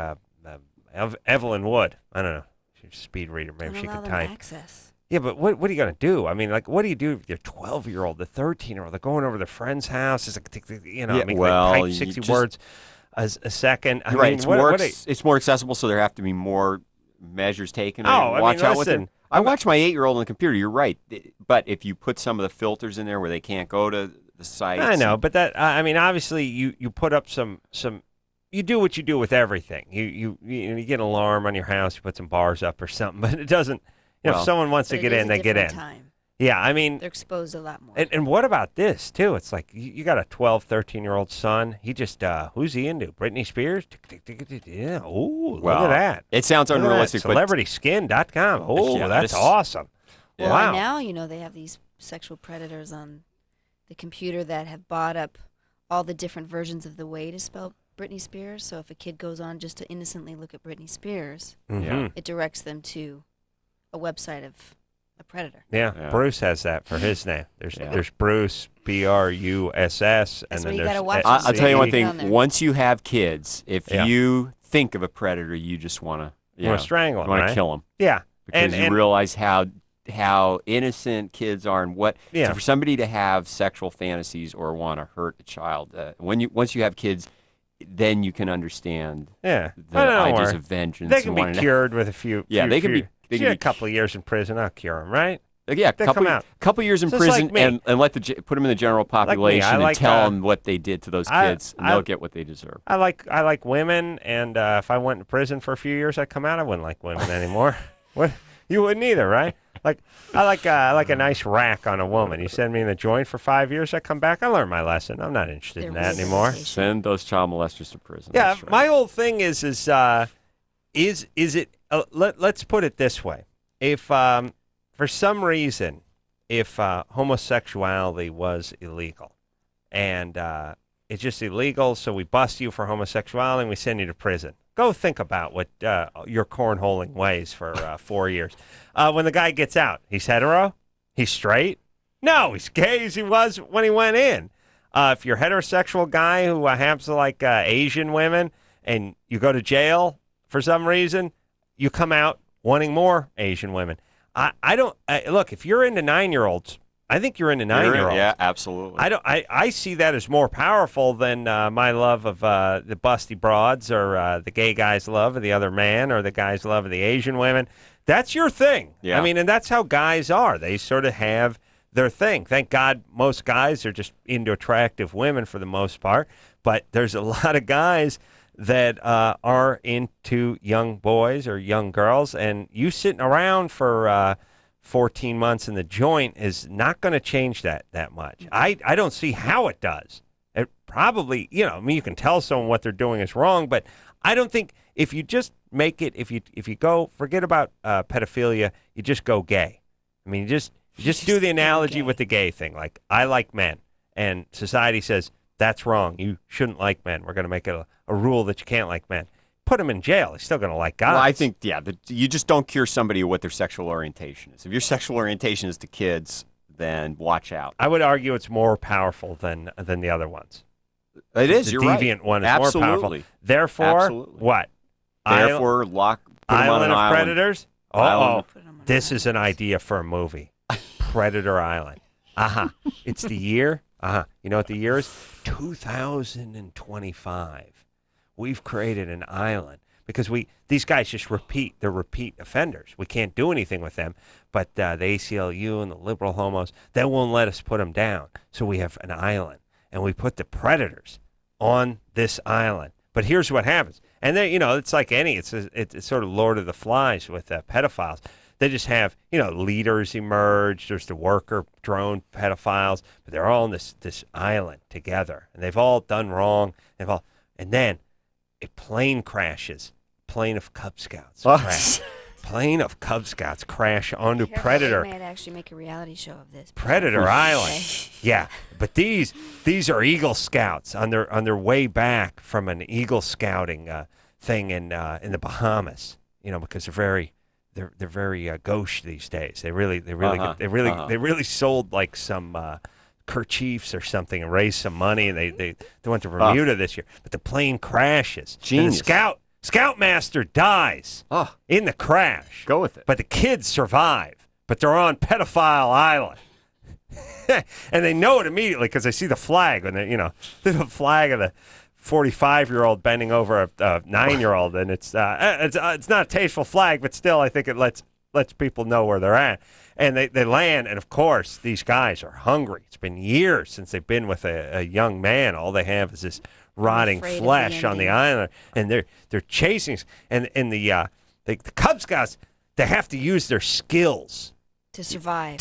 Speaker 3: Evelyn Wood. I don't know. She's a speed reader. Maybe she can type.
Speaker 1: Access.
Speaker 3: Yeah, but what are you going to do? I mean, like, what do you do with your 12-year-old, the 13-year-old? They're going over to their friend's house. It's like, they type 60 words a second. I mean,
Speaker 4: it's more accessible, so there have to be more measures taken.
Speaker 3: Listen.
Speaker 4: I watch my 8-year-old on the computer. You're right. But if you put some of the filters in there where they can't go to the sites.
Speaker 3: I know, but obviously you put up some. You do what you do with everything. You get an alarm on your house. You put some bars up or something, but it doesn't. If someone wants to get in, they get in.
Speaker 1: Time.
Speaker 3: Yeah, I mean.
Speaker 1: They're exposed a lot more.
Speaker 3: And what about this, too? It's like you got a 12, 13-year-old son. He just, who's he into? Britney Spears? Yeah, ooh, look at that.
Speaker 4: It sounds unrealistic.
Speaker 3: CelebritySkin.com. Oh, that's awesome.
Speaker 1: Well,
Speaker 3: wow.
Speaker 1: now, they have these sexual predators on the computer that have bought up all the different versions of the way to spell Britney Spears. So if a kid goes on just to innocently look at Britney Spears, it directs them to a website of a predator.
Speaker 3: Yeah, Bruce has that for his name. There's Bruce, BRUSS, and then there's.
Speaker 4: I'll tell you one thing. Once you have kids, if you think of a predator, you just want to
Speaker 3: strangle him.
Speaker 4: You want to kill him.
Speaker 3: Yeah,
Speaker 4: because you realize how innocent kids are, and what so for somebody to have sexual fantasies or want to hurt a child. Once you have kids, then you can understand the ideas of vengeance.
Speaker 3: They can be cured with a few.
Speaker 4: Yeah, they can be.
Speaker 3: They get a couple of years in prison. I'll cure them, right?
Speaker 4: Yeah, couple years in prison, and let put them in the general population and tell them what they did to those kids, and they'll get what they deserve.
Speaker 3: I like women, and if I went to prison for a few years, I'd come out. I wouldn't like women anymore. What? You wouldn't either, right? Like I like a nice rack on a woman. You send me in the joint for 5 years, I come back, I learn my lesson. I'm not interested in that anymore.
Speaker 4: Send those child molesters to prison.
Speaker 3: Yeah,
Speaker 4: right.
Speaker 3: My whole thing is it? Let's put it this way: if for some reason, if homosexuality was illegal, and it's just illegal, so we bust you for homosexuality and we send you to prison. Go think about what your cornholing ways for 4 years. When the guy gets out, he's hetero? He's straight? No, he's gay as he was when he went in. If you're a heterosexual guy who happens to like Asian women and you go to jail for some reason, you come out wanting more Asian women. I don't look, if you're into 9-year-olds, I think you're into 9-year-olds.
Speaker 4: Yeah, absolutely.
Speaker 3: I see that as more powerful than my love of the busty broads or the gay guy's love of the other man or the guy's love of the Asian women. That's your thing.
Speaker 4: Yeah.
Speaker 3: I mean, and that's how guys are. They sort of have their thing. Thank God most guys are just into attractive women for the most part, but there's a lot of guys that are into young boys or young girls, and you sitting around for 14 months in the joint is not going to change that much. I don't see how it does. It probably, I mean, you can tell someone what they're doing is wrong, but I don't think if you just make it, if you go, forget about pedophilia, you just go gay. I mean, you just do the analogy with the gay thing. Like, I like men, and society says that's wrong. You shouldn't like men. We're going to make it a rule that you can't like men. Put them in jail. They're still going to like guys.
Speaker 4: Well, I think, you just don't cure somebody of what their sexual orientation is. If your sexual orientation is to kids, then watch out.
Speaker 3: I would argue it's more powerful than the other ones.
Speaker 4: It is.
Speaker 3: The
Speaker 4: You're
Speaker 3: deviant
Speaker 4: right.
Speaker 3: one is
Speaker 4: Absolutely.
Speaker 3: more powerful. Therefore,
Speaker 4: Absolutely.
Speaker 3: what?
Speaker 4: Therefore, put them on
Speaker 3: Island
Speaker 4: an
Speaker 3: of
Speaker 4: island.
Speaker 3: Predators?
Speaker 4: Island.
Speaker 3: This is an idea for a movie. Predator Island. It's the year. You know what the year is? 2025. We've created an island because these guys just repeat. They're repeat offenders. We can't do anything with them. But the ACLU and the liberal homos, they won't let us put them down. So we have an island, and we put the predators on this island. But here's what happens. And then, it's like it's sort of Lord of the Flies with pedophiles. They just have, leaders emerge. There's the worker drone pedophiles, but they're all on this island together, and they've all done wrong. And then a plane crashes. Plane of Cub Scouts. Plane of Cub Scouts crash onto Predator.
Speaker 1: They might actually make a reality show of this.
Speaker 3: Predator Island. Yeah, but these are Eagle Scouts on their way back from an Eagle Scouting thing in the Bahamas. Because they're very gauche these days. They really sold like some kerchiefs or something and raised some money, and they went to Bermuda this year. But the plane crashes.
Speaker 4: Genius.
Speaker 3: And the Scoutmaster dies in the crash.
Speaker 4: Go with it.
Speaker 3: But the kids survive. But they're on Pedophile Island. And they know it immediately because they see the flag when they, the flag of the 45-year-old bending over a 9-year-old, and it's not a tasteful flag, but still, I think it lets people know where they're at. And they land, and of course, these guys are hungry. It's been years since they've been with a young man. All they have is this rotting flesh on the island, and they're chasing. And the Cub Scouts, they have to use their skills
Speaker 1: to survive.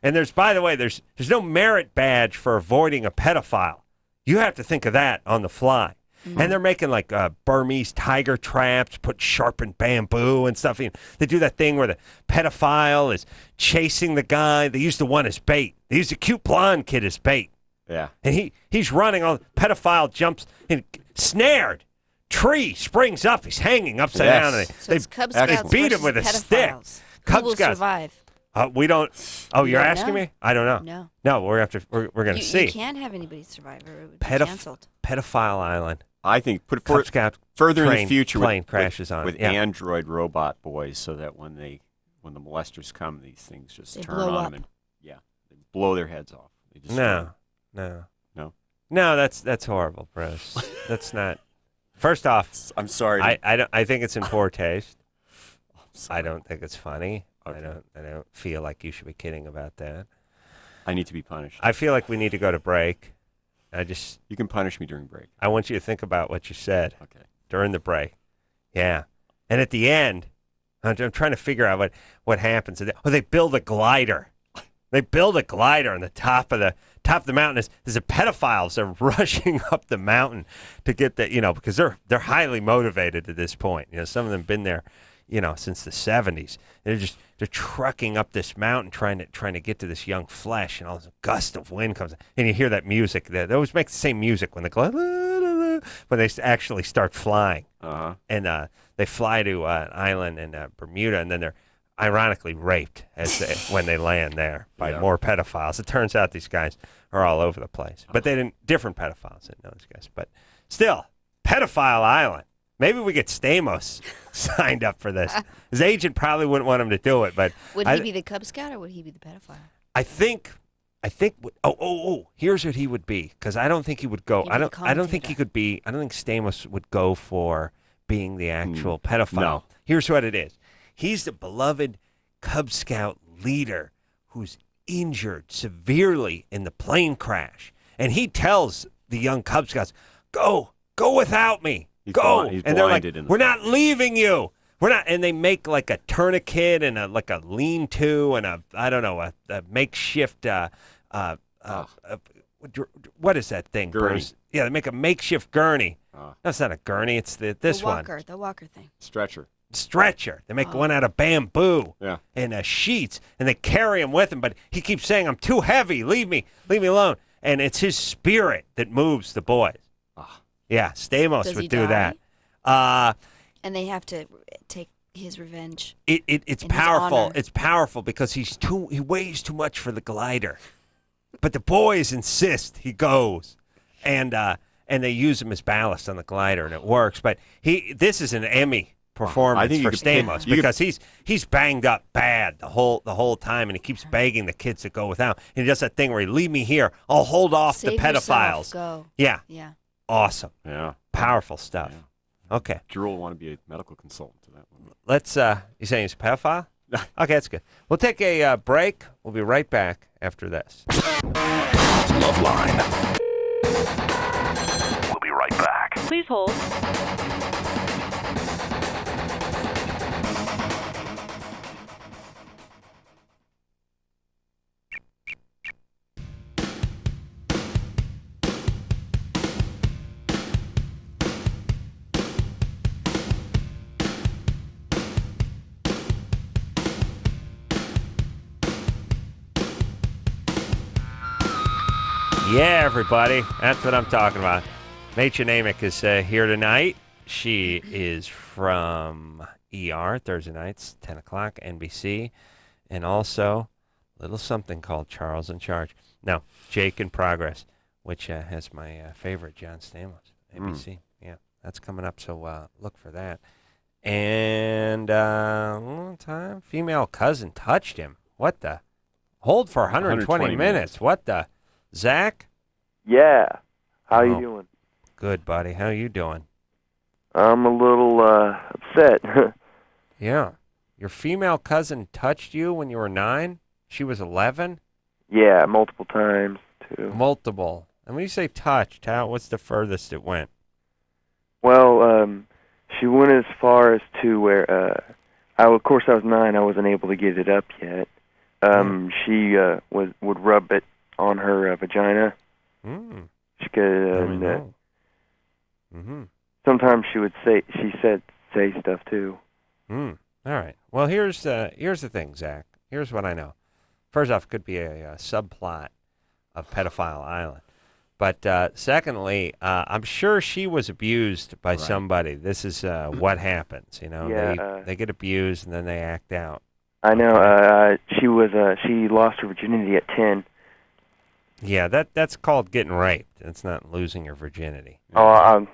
Speaker 3: And by the way, there's no merit badge for avoiding a pedophile. You have to think of that on the fly. Mm-hmm. And they're making like Burmese tiger traps, put sharpened bamboo and stuff. They do that thing where the pedophile is chasing the guy. They use the one as bait. They use the cute blonde kid as bait.
Speaker 4: Yeah.
Speaker 3: And he's running on. Pedophile jumps and snared. Tree springs up. He's hanging upside down. And
Speaker 1: they
Speaker 3: beat him with a stick.
Speaker 1: Who will survive?
Speaker 3: We don't. Oh, you're
Speaker 1: don't
Speaker 3: asking
Speaker 1: know.
Speaker 3: me? I don't know. No, we're going to see.
Speaker 1: You can't have anybody survive, or it would be canceled.
Speaker 3: Pedophile Island.
Speaker 4: I think put
Speaker 3: Cub Scout
Speaker 4: further in the future
Speaker 3: plane crashes
Speaker 4: with android robot boys, so that when the molesters come, these things just turn on them and they blow their heads off. They just
Speaker 3: No, that's horrible, Bruce. That's not. First off,
Speaker 4: I'm sorry.
Speaker 3: I think it's in poor taste. I don't think it's funny. Okay. I don't feel like you should be kidding about that.
Speaker 4: I need to be punished.
Speaker 3: I feel like we need to go to break.
Speaker 4: You can punish me during break.
Speaker 3: I want you to think about what you said.
Speaker 4: Okay.
Speaker 3: During the break. Yeah. And at the end, I'm trying to figure out what happens. They build a glider. They build a glider on the top of the mountain. There's a pedophiles are rushing up the mountain to get because they're highly motivated at this point. Some of them have been there, since the 70s. They're trucking up this mountain trying to get to this young flesh, and all this gust of wind comes, and you hear that music. They always make the same music when they actually start flying.
Speaker 4: Uh-huh.
Speaker 3: And they fly to an island in Bermuda, and then they're ironically raped when they land there by more pedophiles. It turns out these guys are all over the place, but different pedophiles didn't know these guys. But still, Pedophile Island. Maybe we get Stamos signed up for this. His agent probably wouldn't want him to do it, but
Speaker 1: would he be the Cub Scout or would he be the pedophile?
Speaker 3: I think. Here's what he would be, because I don't think he would go. I don't think he could be. I don't think Stamos would go for being the actual pedophile.
Speaker 4: No.
Speaker 3: Here's what it is. He's the beloved Cub Scout leader who's injured severely in the plane crash, and he tells the young Cub Scouts, "Go without me." Go.
Speaker 4: He's
Speaker 3: and they're like,
Speaker 4: blinded in the
Speaker 3: we're not leaving you. We're not, and they make like a tourniquet and like a lean-to and a makeshift. What is that thing,
Speaker 4: Gurney.
Speaker 3: Bruce? Yeah, they make a makeshift gurney. That's not a gurney. It's this one.
Speaker 1: The walker thing.
Speaker 4: Stretcher.
Speaker 3: They make one out of bamboo.
Speaker 4: Yeah.
Speaker 3: And sheets, and they carry him with him. But he keeps saying, "I'm too heavy. Leave me alone." And it's his spirit that moves the boys. Yeah, Stamos
Speaker 1: Does
Speaker 3: would
Speaker 1: he
Speaker 3: do
Speaker 1: die?
Speaker 3: that.
Speaker 1: And they have to take his revenge.
Speaker 3: It's
Speaker 1: in his
Speaker 3: powerful.
Speaker 1: honor.
Speaker 3: It's powerful because he weighs too much for the glider. But the boys insist he goes, and they use him as ballast on the glider, and it works. But this is an Emmy performance for Stamos because he's banged up bad the whole time, and he keeps begging the kids to go without. And he does that thing where he leave me here. I'll hold off
Speaker 1: Save
Speaker 3: the pedophiles.
Speaker 1: yourself, go.
Speaker 3: Yeah.
Speaker 1: Yeah.
Speaker 3: Awesome.
Speaker 4: Yeah.
Speaker 3: Powerful stuff.
Speaker 4: Yeah.
Speaker 3: Okay.
Speaker 4: Drew will want to be a medical consultant to that one.
Speaker 3: Let's. You saying he's a pedophile? Okay, that's good. We'll take a break. We'll be right back after this.
Speaker 11: LoveLine. We'll be right back.
Speaker 18: Please hold.
Speaker 3: Yeah, everybody. That's what I'm talking about. Mädchen Amick is here tonight. She is from ER Thursday nights, 10 o'clock, NBC. And also a little something called Charles in Charge. No, Jake in Progress, which has my favorite, John Stamos, ABC. Yeah, that's coming up, so look for that. And long time, female cousin touched him. What the? Hold for 120 minutes. What the? Zach?
Speaker 19: Yeah. How you doing?
Speaker 3: Good, buddy. How you doing?
Speaker 19: I'm a little upset.
Speaker 3: Yeah. Your female cousin touched you when you were 9? She was 11?
Speaker 19: Yeah, multiple times, too.
Speaker 3: Multiple. And when you say touched, what's the furthest it went?
Speaker 19: Well, she went as far as to where, of course I was 9, I wasn't able to get it up yet. She would rub it on her vagina. She could, sometimes she would say stuff too.
Speaker 3: All right. Well, here's the thing, Zach. Here's what I know. First off, it could be a subplot of Pedophile Island. But secondly, I'm sure she was abused by somebody. This is what happens. You know,
Speaker 19: Yeah,
Speaker 3: they get abused and then they act out.
Speaker 19: I know. She lost her virginity at 10.
Speaker 3: Yeah, that's called getting raped. That's not losing your virginity.
Speaker 19: Oh,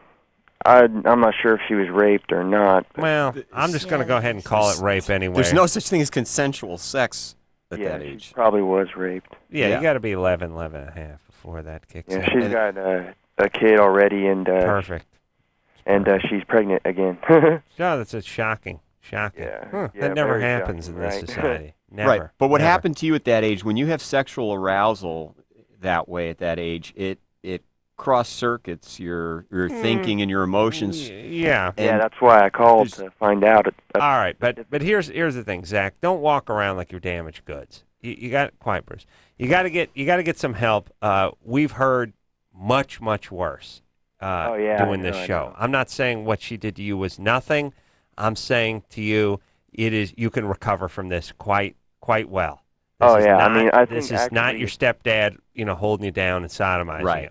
Speaker 19: I'm not sure if she was raped or not.
Speaker 3: Well, I'm just going to go ahead and call it rape anyway.
Speaker 4: There's no such thing as consensual sex at that age.
Speaker 19: She probably was raped.
Speaker 3: Yeah, you got to be 11 and a half before that kicks in.
Speaker 19: Yeah, she's got a kid already, and
Speaker 3: perfect.
Speaker 19: And she's pregnant again.
Speaker 3: No, that's shocking.
Speaker 19: Yeah,
Speaker 3: that never
Speaker 19: very
Speaker 3: happens
Speaker 19: shocking,
Speaker 3: in this
Speaker 19: right?
Speaker 3: society. Never.
Speaker 4: Right. But what
Speaker 3: Never.
Speaker 4: happened to you at that age, when you have sexual arousal that way at that age, it cross circuits your thinking and your emotions.
Speaker 3: Yeah.
Speaker 19: Yeah, that's why I called to find out.
Speaker 3: All right, but here's the thing, Zach. Don't walk around like you're damaged goods. You got quiet, Bruce. You got to get some help. We've heard much worse. Doing this show. I'm not saying what she did to you was nothing. I'm saying to you, you can recover from this quite well. This is not your stepdad, holding you down and sodomizing you.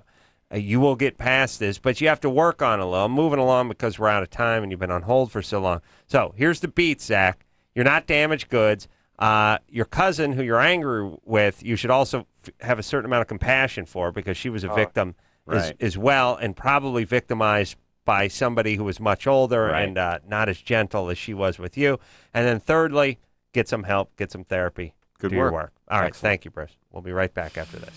Speaker 3: You will get past this, but you have to work on it a little. I'm moving along because we're out of time and you've been on hold for so long. So here's the beat, Zach. You're not damaged goods. Your cousin, who you're angry with, you should also have a certain amount of compassion for because she was a victim as well, and probably victimized by somebody who was much older and not as gentle as she was with you. And then thirdly, get some help, get some therapy.
Speaker 4: Good
Speaker 3: Do your
Speaker 4: work.
Speaker 3: work. All right,
Speaker 4: Excellent.
Speaker 3: thank you, Bruce. We'll be right back after this.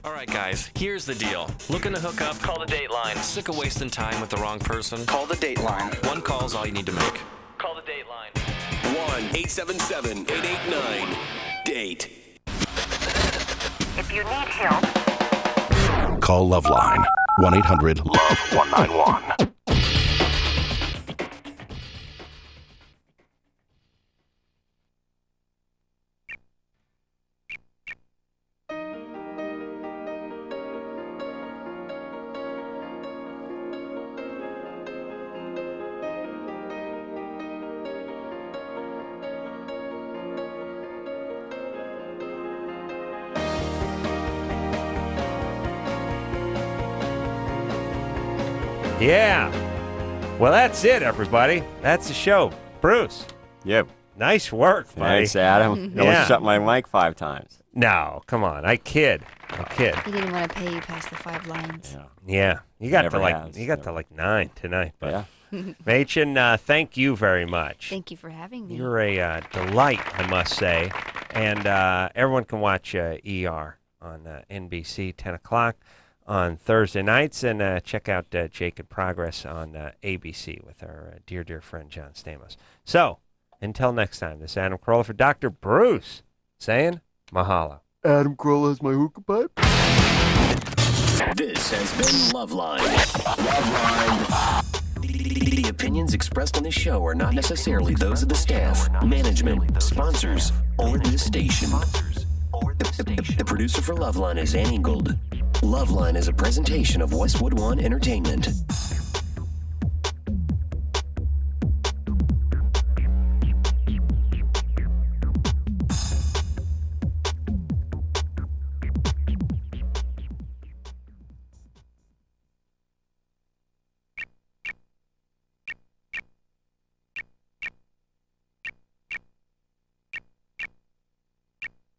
Speaker 2: All right, guys, here's the deal. Looking to hook up? Call the Dateline. Sick of wasting time with the wrong person? Call the Dateline. One call's all you need to make. Call the Dateline.
Speaker 11: 1-877-889-DATE.
Speaker 12: If you need help,
Speaker 11: Call LoveLine. 1-800-LOVE-191.
Speaker 3: Yeah. Well, that's it, everybody. That's the show. Bruce.
Speaker 4: Yep.
Speaker 3: Nice work, buddy.
Speaker 4: Thanks, Adam. You almost shut my mic 5 times.
Speaker 3: No, come on. I kid.
Speaker 1: He didn't want to pay you past the 5 lines.
Speaker 3: Yeah. You got
Speaker 4: Never
Speaker 3: to
Speaker 4: has.
Speaker 3: you got to like 9 tonight. But
Speaker 4: Yeah.
Speaker 3: Mädchen, thank you very much.
Speaker 1: Thank you for having me.
Speaker 3: You're a delight, I must say. And everyone can watch ER on NBC 10 o'clock on Thursday nights, and check out Jake in Progress on ABC with our dear, dear friend John Stamos. So, until next time, this is Adam Carolla for Dr. Bruce saying mahalo.
Speaker 4: Adam Carolla has my hookah pipe.
Speaker 18: This has been LoveLine. LoveLine. The opinions expressed on this show are not necessarily those of the staff, management, sponsors, or this station. The producer for LoveLine is Annie Gold. LoveLine is a presentation of Westwood One Entertainment.